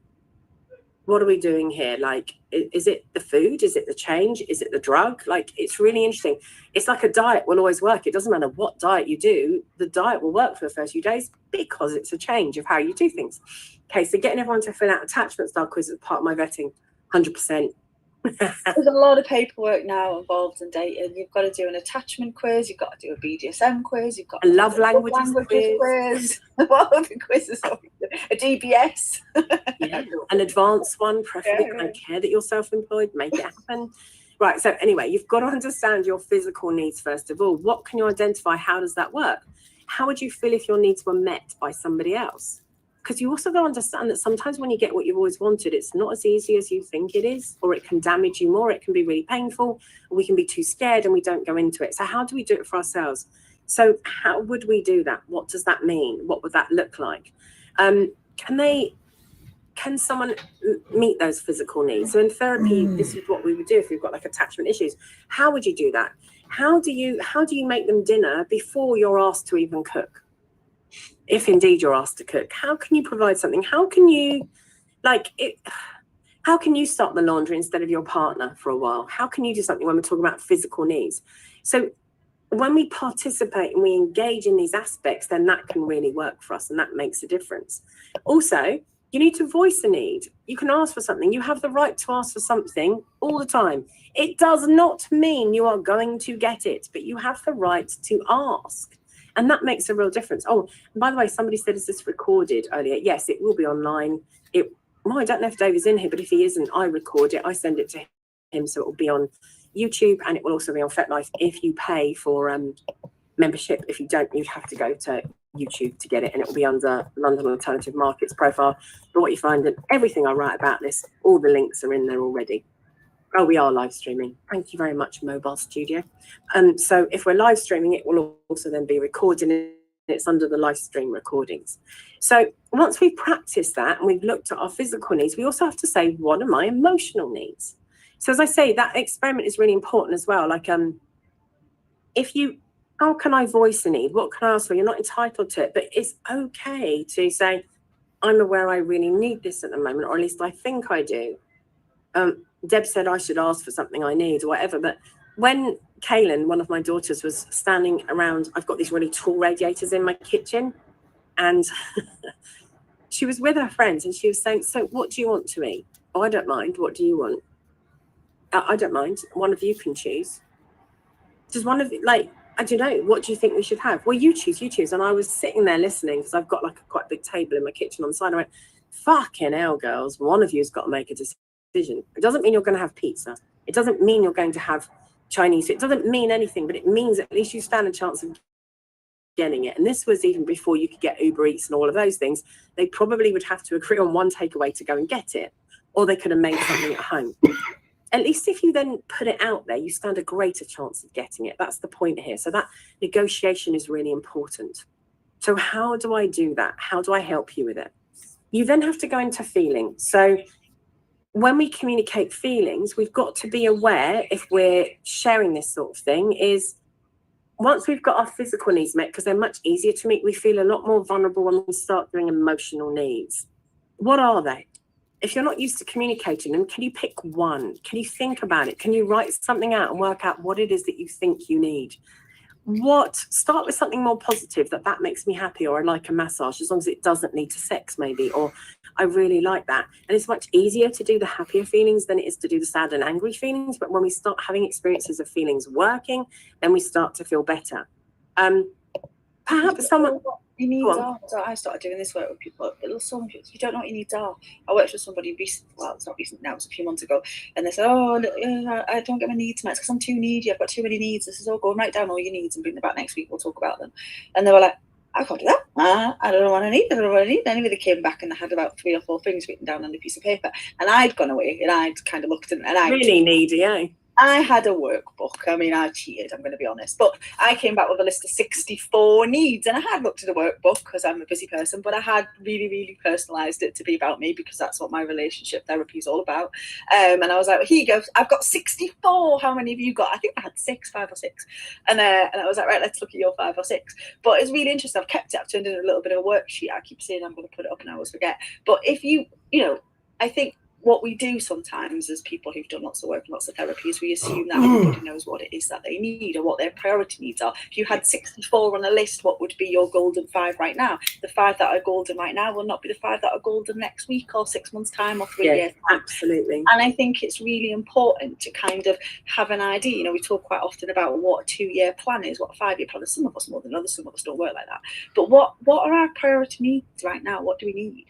what are we doing here? Like, is it the food? Is it the change? Is it the drug? Like, it's really interesting. It's like a diet will always work. It doesn't matter what diet you do. The diet will work for the first few days because it's a change of how you do things. Okay, so getting everyone to fill out attachment style quiz is part of my vetting, 100%. There's a lot of paperwork now involved in dating. You've got to do an attachment quiz. You've got to do a BDSM quiz. You've got a love languages quiz. What other quizzes? A DBS. Yeah, an advanced one, preferably. I don't care that you're self-employed. Make it happen. Right. So anyway, you've got to understand your physical needs first of all. What can you identify? How does that work? How would you feel if your needs were met by somebody else? Because you also got to understand that sometimes when you get what you've always wanted, it's not as easy as you think it is, or it can damage you more. It can be really painful, or we can be too scared and we don't go into it. So how do we do it for ourselves? So how would we do that? What does that mean? What would that look like? Can someone meet those physical needs? So in therapy, this is what we would do if you've got like attachment issues. How would you do that? How do you make them dinner before you're asked to even cook? If indeed you're asked to cook, how can you provide something? How can you start the laundry instead of your partner for a while? How can you do something when we're talking about physical needs? So when we participate and we engage in these aspects, then that can really work for us, and that makes a difference. Also, you need to voice a need. You can ask for something. You have the right to ask for something all the time. It does not mean you are going to get it, but you have the right to ask. And that makes a real difference. Oh, and by the way, somebody said, is this recorded earlier? Yes, it will be online. I don't know if Dave is in here, but if he isn't, I record it. I send it to him, so it will be on YouTube, and it will also be on FetLife if you pay for membership. If you don't, you have to go to YouTube to get it, and it will be under London Alternative Markets profile. But what you find, and everything I write about this, all the links are in there already. Oh, we are live streaming. Thank you very much, Mobile Studio. So if we're live streaming, it will also then be recorded, and it's under the live stream recordings. So once we've practiced that and we've looked at our physical needs, we also have to say, what are my emotional needs? So as I say, that experiment is really important as well. Like, how can I voice a need? What can I ask for? You're not entitled to it, but it's okay to say, I'm aware I really need this at the moment, or at least I think I do. Deb said I should ask for something I need or whatever. But when Kaylin, one of my daughters, was standing around, I've got these really tall radiators in my kitchen, and she was with her friends and she was saying, so what do you want to eat? Oh, I don't mind. What do you want? I don't mind. One of you can choose. Just one of you, like, I don't know. What do you think we should have? Well, you choose. And I was sitting there listening because I've got like a quite big table in my kitchen on the side. I went, fucking hell, girls. One of you's got to make a decision. It doesn't mean you're going to have pizza. It doesn't mean you're going to have Chinese. It doesn't mean anything, but it means at least you stand a chance of getting it. And this was even before you could get Uber Eats and all of those things. They probably would have to agree on one takeaway to go and get it, or they could have made something at home. At least if you then put it out there, you stand a greater chance of getting it. That's the point here. So that negotiation is really important. So how do I do that? How do I help you with it? You then have to go into feeling. So when we communicate feelings, we've got to be aware, if we're sharing this sort of thing, is once we've got our physical needs met, because they're much easier to meet, we feel a lot more vulnerable when we start doing emotional needs. What are they? If you're not used to communicating them, can you pick one? Can you think about it? Can you write something out and work out what it is that you think you need? Start with something more positive, that makes me happy, or I like a massage, as long as it doesn't lead to sex maybe, or I really like that. And it's much easier to do the happier feelings than it is to do the sad and angry feelings. But when we start having experiences of feelings working, then we start to feel better. Perhaps someone, Your needs are. So I started doing this work with people. Some people, you don't know what your needs are. I worked with somebody recently. Well, it's not recent now. It's a few months ago. And they said, "Oh, I don't get my needs met because I'm too needy. I've got too many needs." This is all. Go and write down all your needs and bring them back next week. We'll talk about them. And they were like, "I can't do that. I don't know what I need. I don't know what I need." Anyway, they came back and they had about 3 or 4 things written down on a piece of paper. And I'd gone away and I'd kind of looked at it, and I really needy, eh? I had a workbook. I mean, I cheated, I'm going to be honest. But I came back with a list of 64 needs. And I had looked at the workbook because I'm a busy person, but I had really, really personalised it to be about me because that's what my relationship therapy is all about. And I was like, well, here you go. I've got 64. How many have you got? I think I had 5 or 6. And I was like, right, let's look at your 5 or 6. But it's really interesting. I've kept it. I've turned in a little bit of a worksheet. I keep saying I'm going to put it up and I always forget. But if you know, I think what we do sometimes as people who've done lots of work and lots of therapy is we assume that everybody knows what it is that they need or what their priority needs are. If you had 64 on a list, what would be your golden 5 right now? The 5 that are golden right now will not be the 5 that are golden next week or 6 months' time or 3 years time. Absolutely. And I think it's really important to kind of have an idea. You know, we talk quite often about what a 2-year plan is, what a 5-year plan is. Some of us more than others, some of us don't work like that. But what are our priority needs right now? What do we need?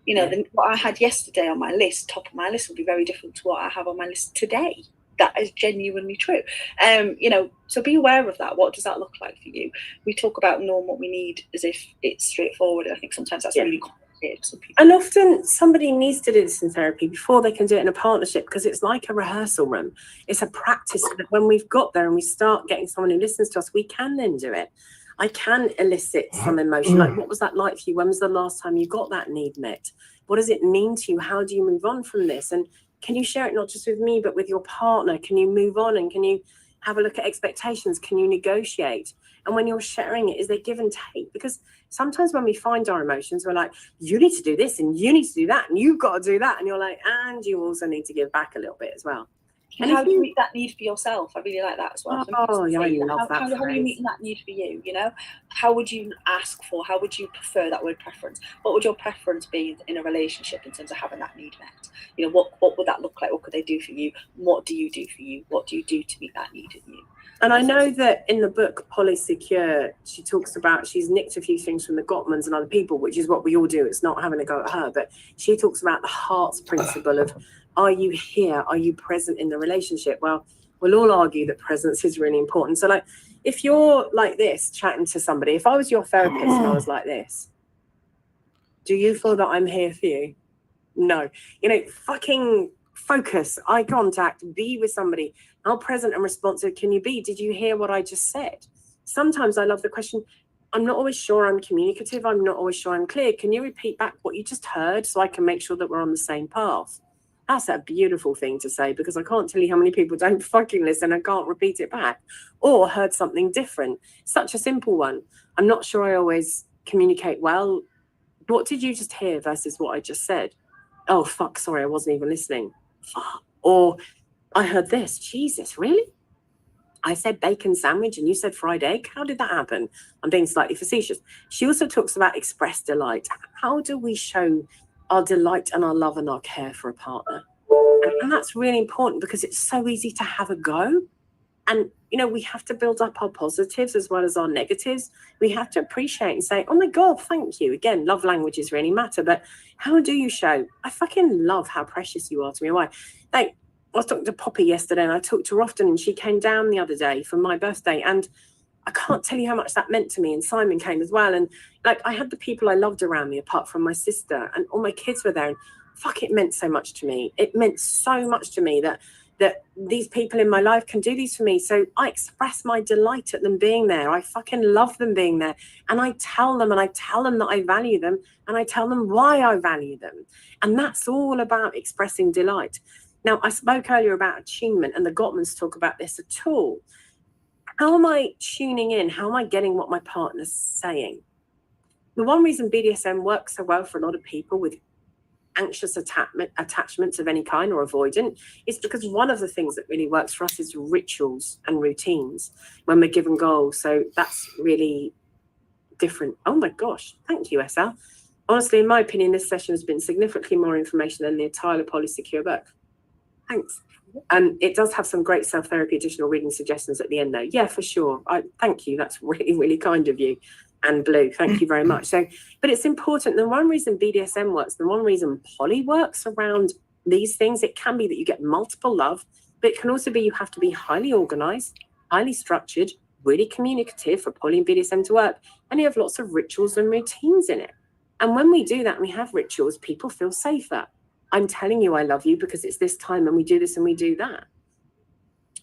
You know, what I had yesterday on my list, top of my list, will be very different to what I have on my list today. That is genuinely true. You know, so be aware of that. What does that look like for you? We talk about knowing what we need as if it's straightforward. I think sometimes that's really complicated for some people. And often somebody needs to do this in therapy before they can do it in a partnership because it's like a rehearsal room. It's a practice that when we've got there and we start getting someone who listens to us, we can then do it. I can elicit some emotion. Like, what was that like for you? When was the last time you got that need met? What does it mean to you? How do you move on from this? And can you share it not just with me, but with your partner? Can you move on and can you have a look at expectations? Can you negotiate? And when you're sharing it, is there give and take? Because sometimes when we find our emotions, we're like, you need to do this and you need to do that and you've got to do that. And you're like, and you also need to give back a little bit as well. And how do you meet that need for yourself? I really like that as well. Oh, yeah, I love that. How are you meeting that need for you? You know, how would you ask for? How would you prefer that word preference? What would your preference be in a relationship in terms of having that need met? You know, what would that look like? What could they do for you? What do you do for you? What do you do to meet that need in you? And I know that in the book Polysecure, she talks about she's nicked a few things from the Gottmans and other people, which is what we all do. It's not having a go at her, but she talks about the heart's principle of, are you here? Are you present in the relationship? Well, we'll all argue that presence is really important. So like, if you're like this, chatting to somebody, if I was your therapist and I was like this, do you feel that I'm here for you? No. You know, fucking focus, eye contact, be with somebody. How present and responsive can you be? Did you hear what I just said? Sometimes I love the question, I'm not always sure I'm communicative. I'm not always sure I'm clear. Can you repeat back what you just heard so I can make sure that we're on the same path? That's a beautiful thing to say because I can't tell you how many people don't fucking listen and can't repeat it back or heard something different. Such a simple one. I'm not sure I always communicate well. What did you just hear versus what I just said? Oh, fuck, sorry, I wasn't even listening. Fuck. Or I heard this. Jesus, really? I said bacon sandwich and you said fried egg. How did that happen? I'm being slightly facetious. She also talks about express delight. How do we show our delight and our love and our care for a partner? And that's really important because it's so easy to have a go. And, you know, we have to build up our positives as well as our negatives. We have to appreciate and say, oh my God, thank you. Again, love languages really matter. But how do you show? I fucking love how precious you are to me. Why? Like, I was talking to Poppy yesterday and I talked to her often and she came down the other day for my birthday and I can't tell you how much that meant to me. And Simon came as well. And like, I had the people I loved around me apart from my sister and all my kids were there. And fuck, it meant so much to me. It meant so much to me that these people in my life can do these for me. So I express my delight at them being there. I fucking love them being there. And I tell them that I value them and I tell them why I value them. And that's all about expressing delight. Now, I spoke earlier about attunement and the Gottmans talk about this at all. How am I tuning in? How am I getting what my partner's saying? The one reason BDSM works so well for a lot of people with anxious attachments of any kind or avoidant is because one of the things that really works for us is rituals and routines when we're given goals. So that's really different. Oh my gosh, thank you, SL. Honestly, in my opinion, this session has been significantly more information than the entire Polysecure book. Thanks. And it does have some great self-therapy additional reading suggestions at the end though. Yeah, for sure. Thank you. That's really, really kind of you. and blue. Thank you very much. So, but it's important. The one reason BDSM works, the one reason poly works around these things, it can be that you get multiple love, but it can also be you have to be highly organized, highly structured, really communicative for poly and BDSM to work. And you have lots of rituals and routines in it. And when we do that, and we have rituals, people feel safer. I'm telling you I love you because it's this time and we do this and we do that.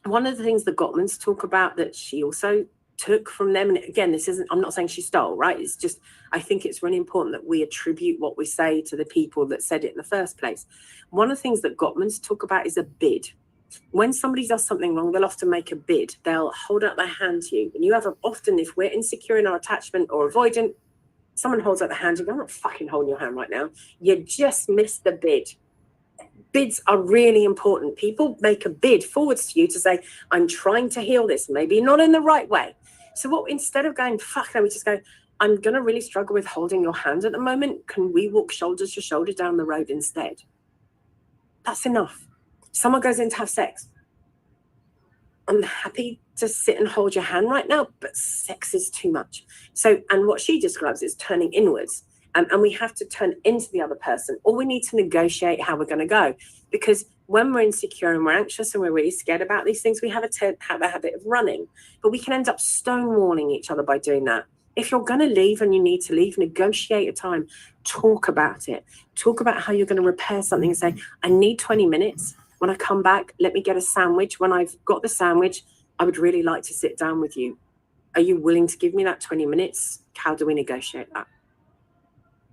One of the things the Gottmans talk about that she also took from them, and again, this isn't, I'm not saying she stole, right? It's just, I think it's really important that we attribute what we say to the people that said it in the first place. One of the things that Gottmans talk about is a bid. When somebody does something wrong, they'll often make a bid. They'll hold out their hand to you. And you have often, if we're insecure in our attachment or avoidant, someone holds out the hand, you go, I'm not fucking holding your hand right now. You just missed the bid. Bids are really important. People make a bid forwards to you to say, I'm trying to heal this, maybe not in the right way. So what, instead of going, fuck, no, we just go, I'm going to really struggle with holding your hand at the moment. Can we walk shoulder to shoulder down the road instead? That's enough. Someone goes in to have sex. I'm happy to sit and hold your hand right now, but sex is too much. So, and what she describes is turning inwards. And we have to turn into the other person, or we need to negotiate how we're going to go. Because when we're insecure and we're anxious and we're really scared about these things, we have a habit of running. But we can end up stonewalling each other by doing that. If you're going to leave and you need to leave, negotiate a time. Talk about it. Talk about how you're going to repair something and say, I need 20 minutes. When I come back, let me get a sandwich. When I've got the sandwich, I would really like to sit down with you. Are you willing to give me that 20 minutes? How do we negotiate that?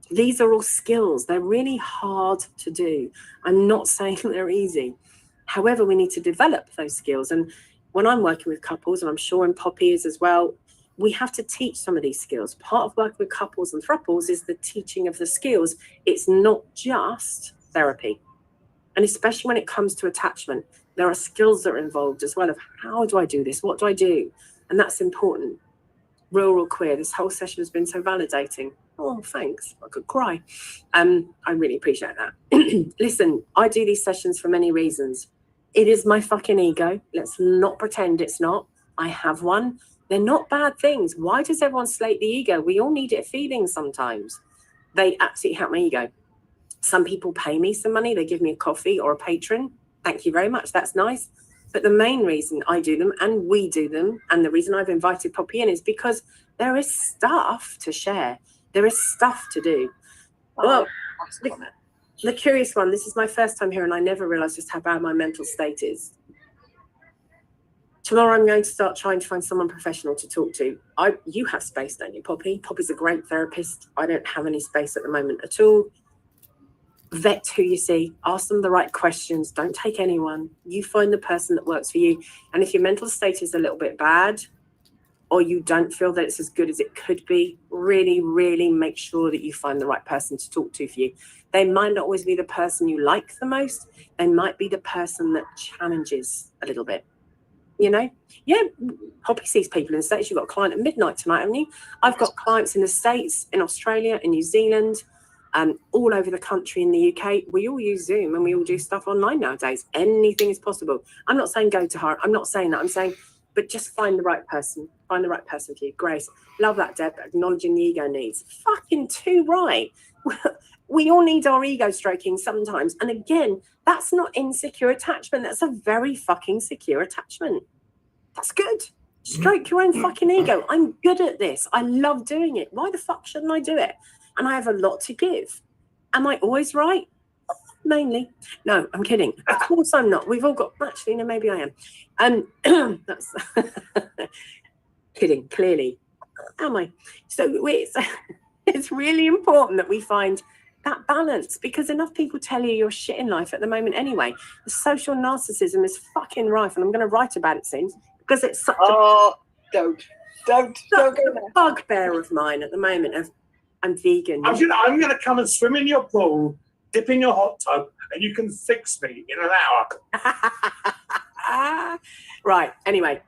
These are all skills. They're really hard to do. I'm not saying they're easy. However, we need to develop those skills. And when I'm working with couples, and I'm sure in Poppy is as well, we have to teach some of these skills. Part of working with couples and thruples is the teaching of the skills. It's not just therapy. And especially when it comes to attachment, there are skills that are involved as well of how do I do this? What do I do? And that's important. Rural queer, this whole session has been so validating. Oh, thanks. I could cry. I really appreciate that. Listen, I do these sessions for many reasons. It is my fucking ego. Let's not pretend it's not. I have one. They're not bad things. Why does everyone slate the ego? We all need it feeding sometimes. They absolutely help my ego. Some people pay me some money. They give me a coffee or a patron. Thank you very much. That's nice. But the main reason I do them and we do them, and the reason I've invited Poppy in is because there is stuff to share. There is stuff to do. Well, the curious one, this is my first time here and I never realized just how bad my mental state is. Tomorrow I'm going to start trying to find someone professional to talk to. You have space, don't you, Poppy? Poppy's a great therapist. I don't have any space at the moment at all. Vet who you see, ask them the right questions, don't take anyone. You find the person that works for you. And if your mental state is a little bit bad or you don't feel that it's as good as it could be, really, really make sure that you find the right person to talk to for you. They might not always be the person you like the most. They might be the person that challenges a little bit. You know, yeah, Poppy sees people in the States. You've got a client at midnight tonight, haven't you? I've got clients in the States, in Australia, in New Zealand, all over the country, in the UK. We all use Zoom and we all do stuff online nowadays. Anything is possible. I'm not saying go to her. I'm not saying that. I'm saying, but just find the right person. Find the right person for you. Grace, love that, Deb. Acknowledging the ego needs. Fucking too right. We all need our ego stroking sometimes. And again, that's not insecure attachment. That's a very fucking secure attachment. That's good. Stroke your own fucking ego. I'm good at this. I love doing it. Why the fuck shouldn't I do it? And I have a lot to give. Am I always right? Mainly. No, I'm kidding. Of course I'm not. We've all got, actually, no, maybe I am. That's kidding, clearly. Am I? So it's really important that we find that balance, because enough people tell you you're shit in life at the moment anyway. The social narcissism is fucking rife, and I'm going to write about it soon because it's such don't go there. Bugbear of mine at the moment. I'm vegan. I'm gonna come and swim in your pool, dip in your hot tub, and you can fix me in an hour. Right. Anyway,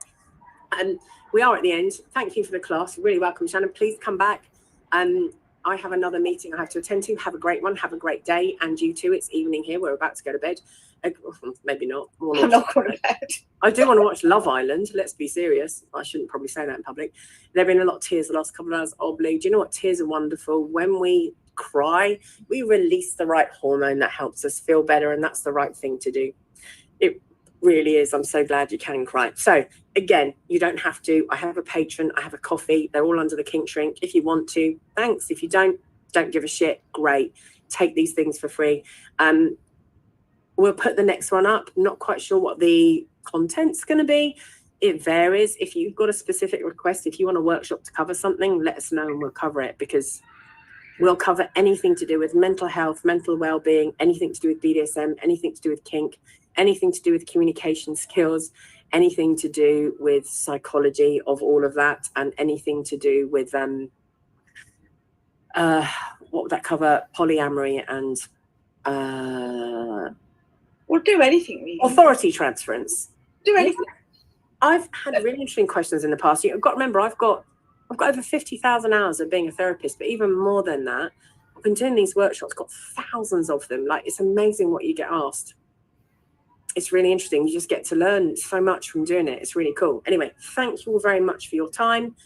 we are at the end. Thank you for the class. You're really welcome, Shannon. Please come back. I have another meeting I have to attend to. Have a great one. Have a great day. And you too. It's evening here. We're about to go to bed. Maybe not. I'm not going to bed. I do want to watch Love Island. Let's be serious. I shouldn't probably say that in public. There have been a lot of tears the last couple of hours. Oh, Blue, do you know what? Tears are wonderful. When we cry, we release the right hormone that helps us feel better, and that's the right thing to do. It really is. I'm so glad you can cry. So again, you don't have to. I have a Patreon. I have a coffee. They're all under the Kink Shrink. If you want to, thanks. If you don't give a shit. Great. Take these things for free. We'll put the next one up. Not quite sure what the content's going to be. It varies. If you've got a specific request, if you want a workshop to cover something, let us know and we'll cover it, because we'll cover anything to do with mental health, mental well-being, anything to do with BDSM, anything to do with kink, anything to do with communication skills, anything to do with psychology of all of that, and anything to do with what would that cover? Polyamory and We'll do anything. Really. Authority transference. Do anything. I've had really interesting questions in the past. You've got to remember, I've got over 50,000 hours of being a therapist, but even more than that, I've been doing these workshops, got thousands of them. Like, it's amazing what you get asked. It's really interesting. You just get to learn so much from doing it. It's really cool. Anyway, thank you all very much for your time.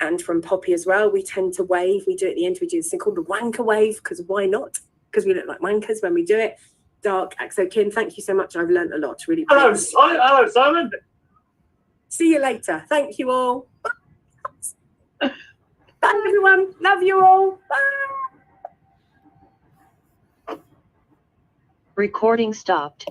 And from Poppy as well, we tend to wave. We do at the end, we do this thing called the wanker wave, because why not? Because we look like wankers when we do it. Dark, Axo Kim, thank you so much. I've learned a lot. Really. Hello, Simon. See you later. Thank you all. Bye, everyone. Love you all. Bye. Recording stopped.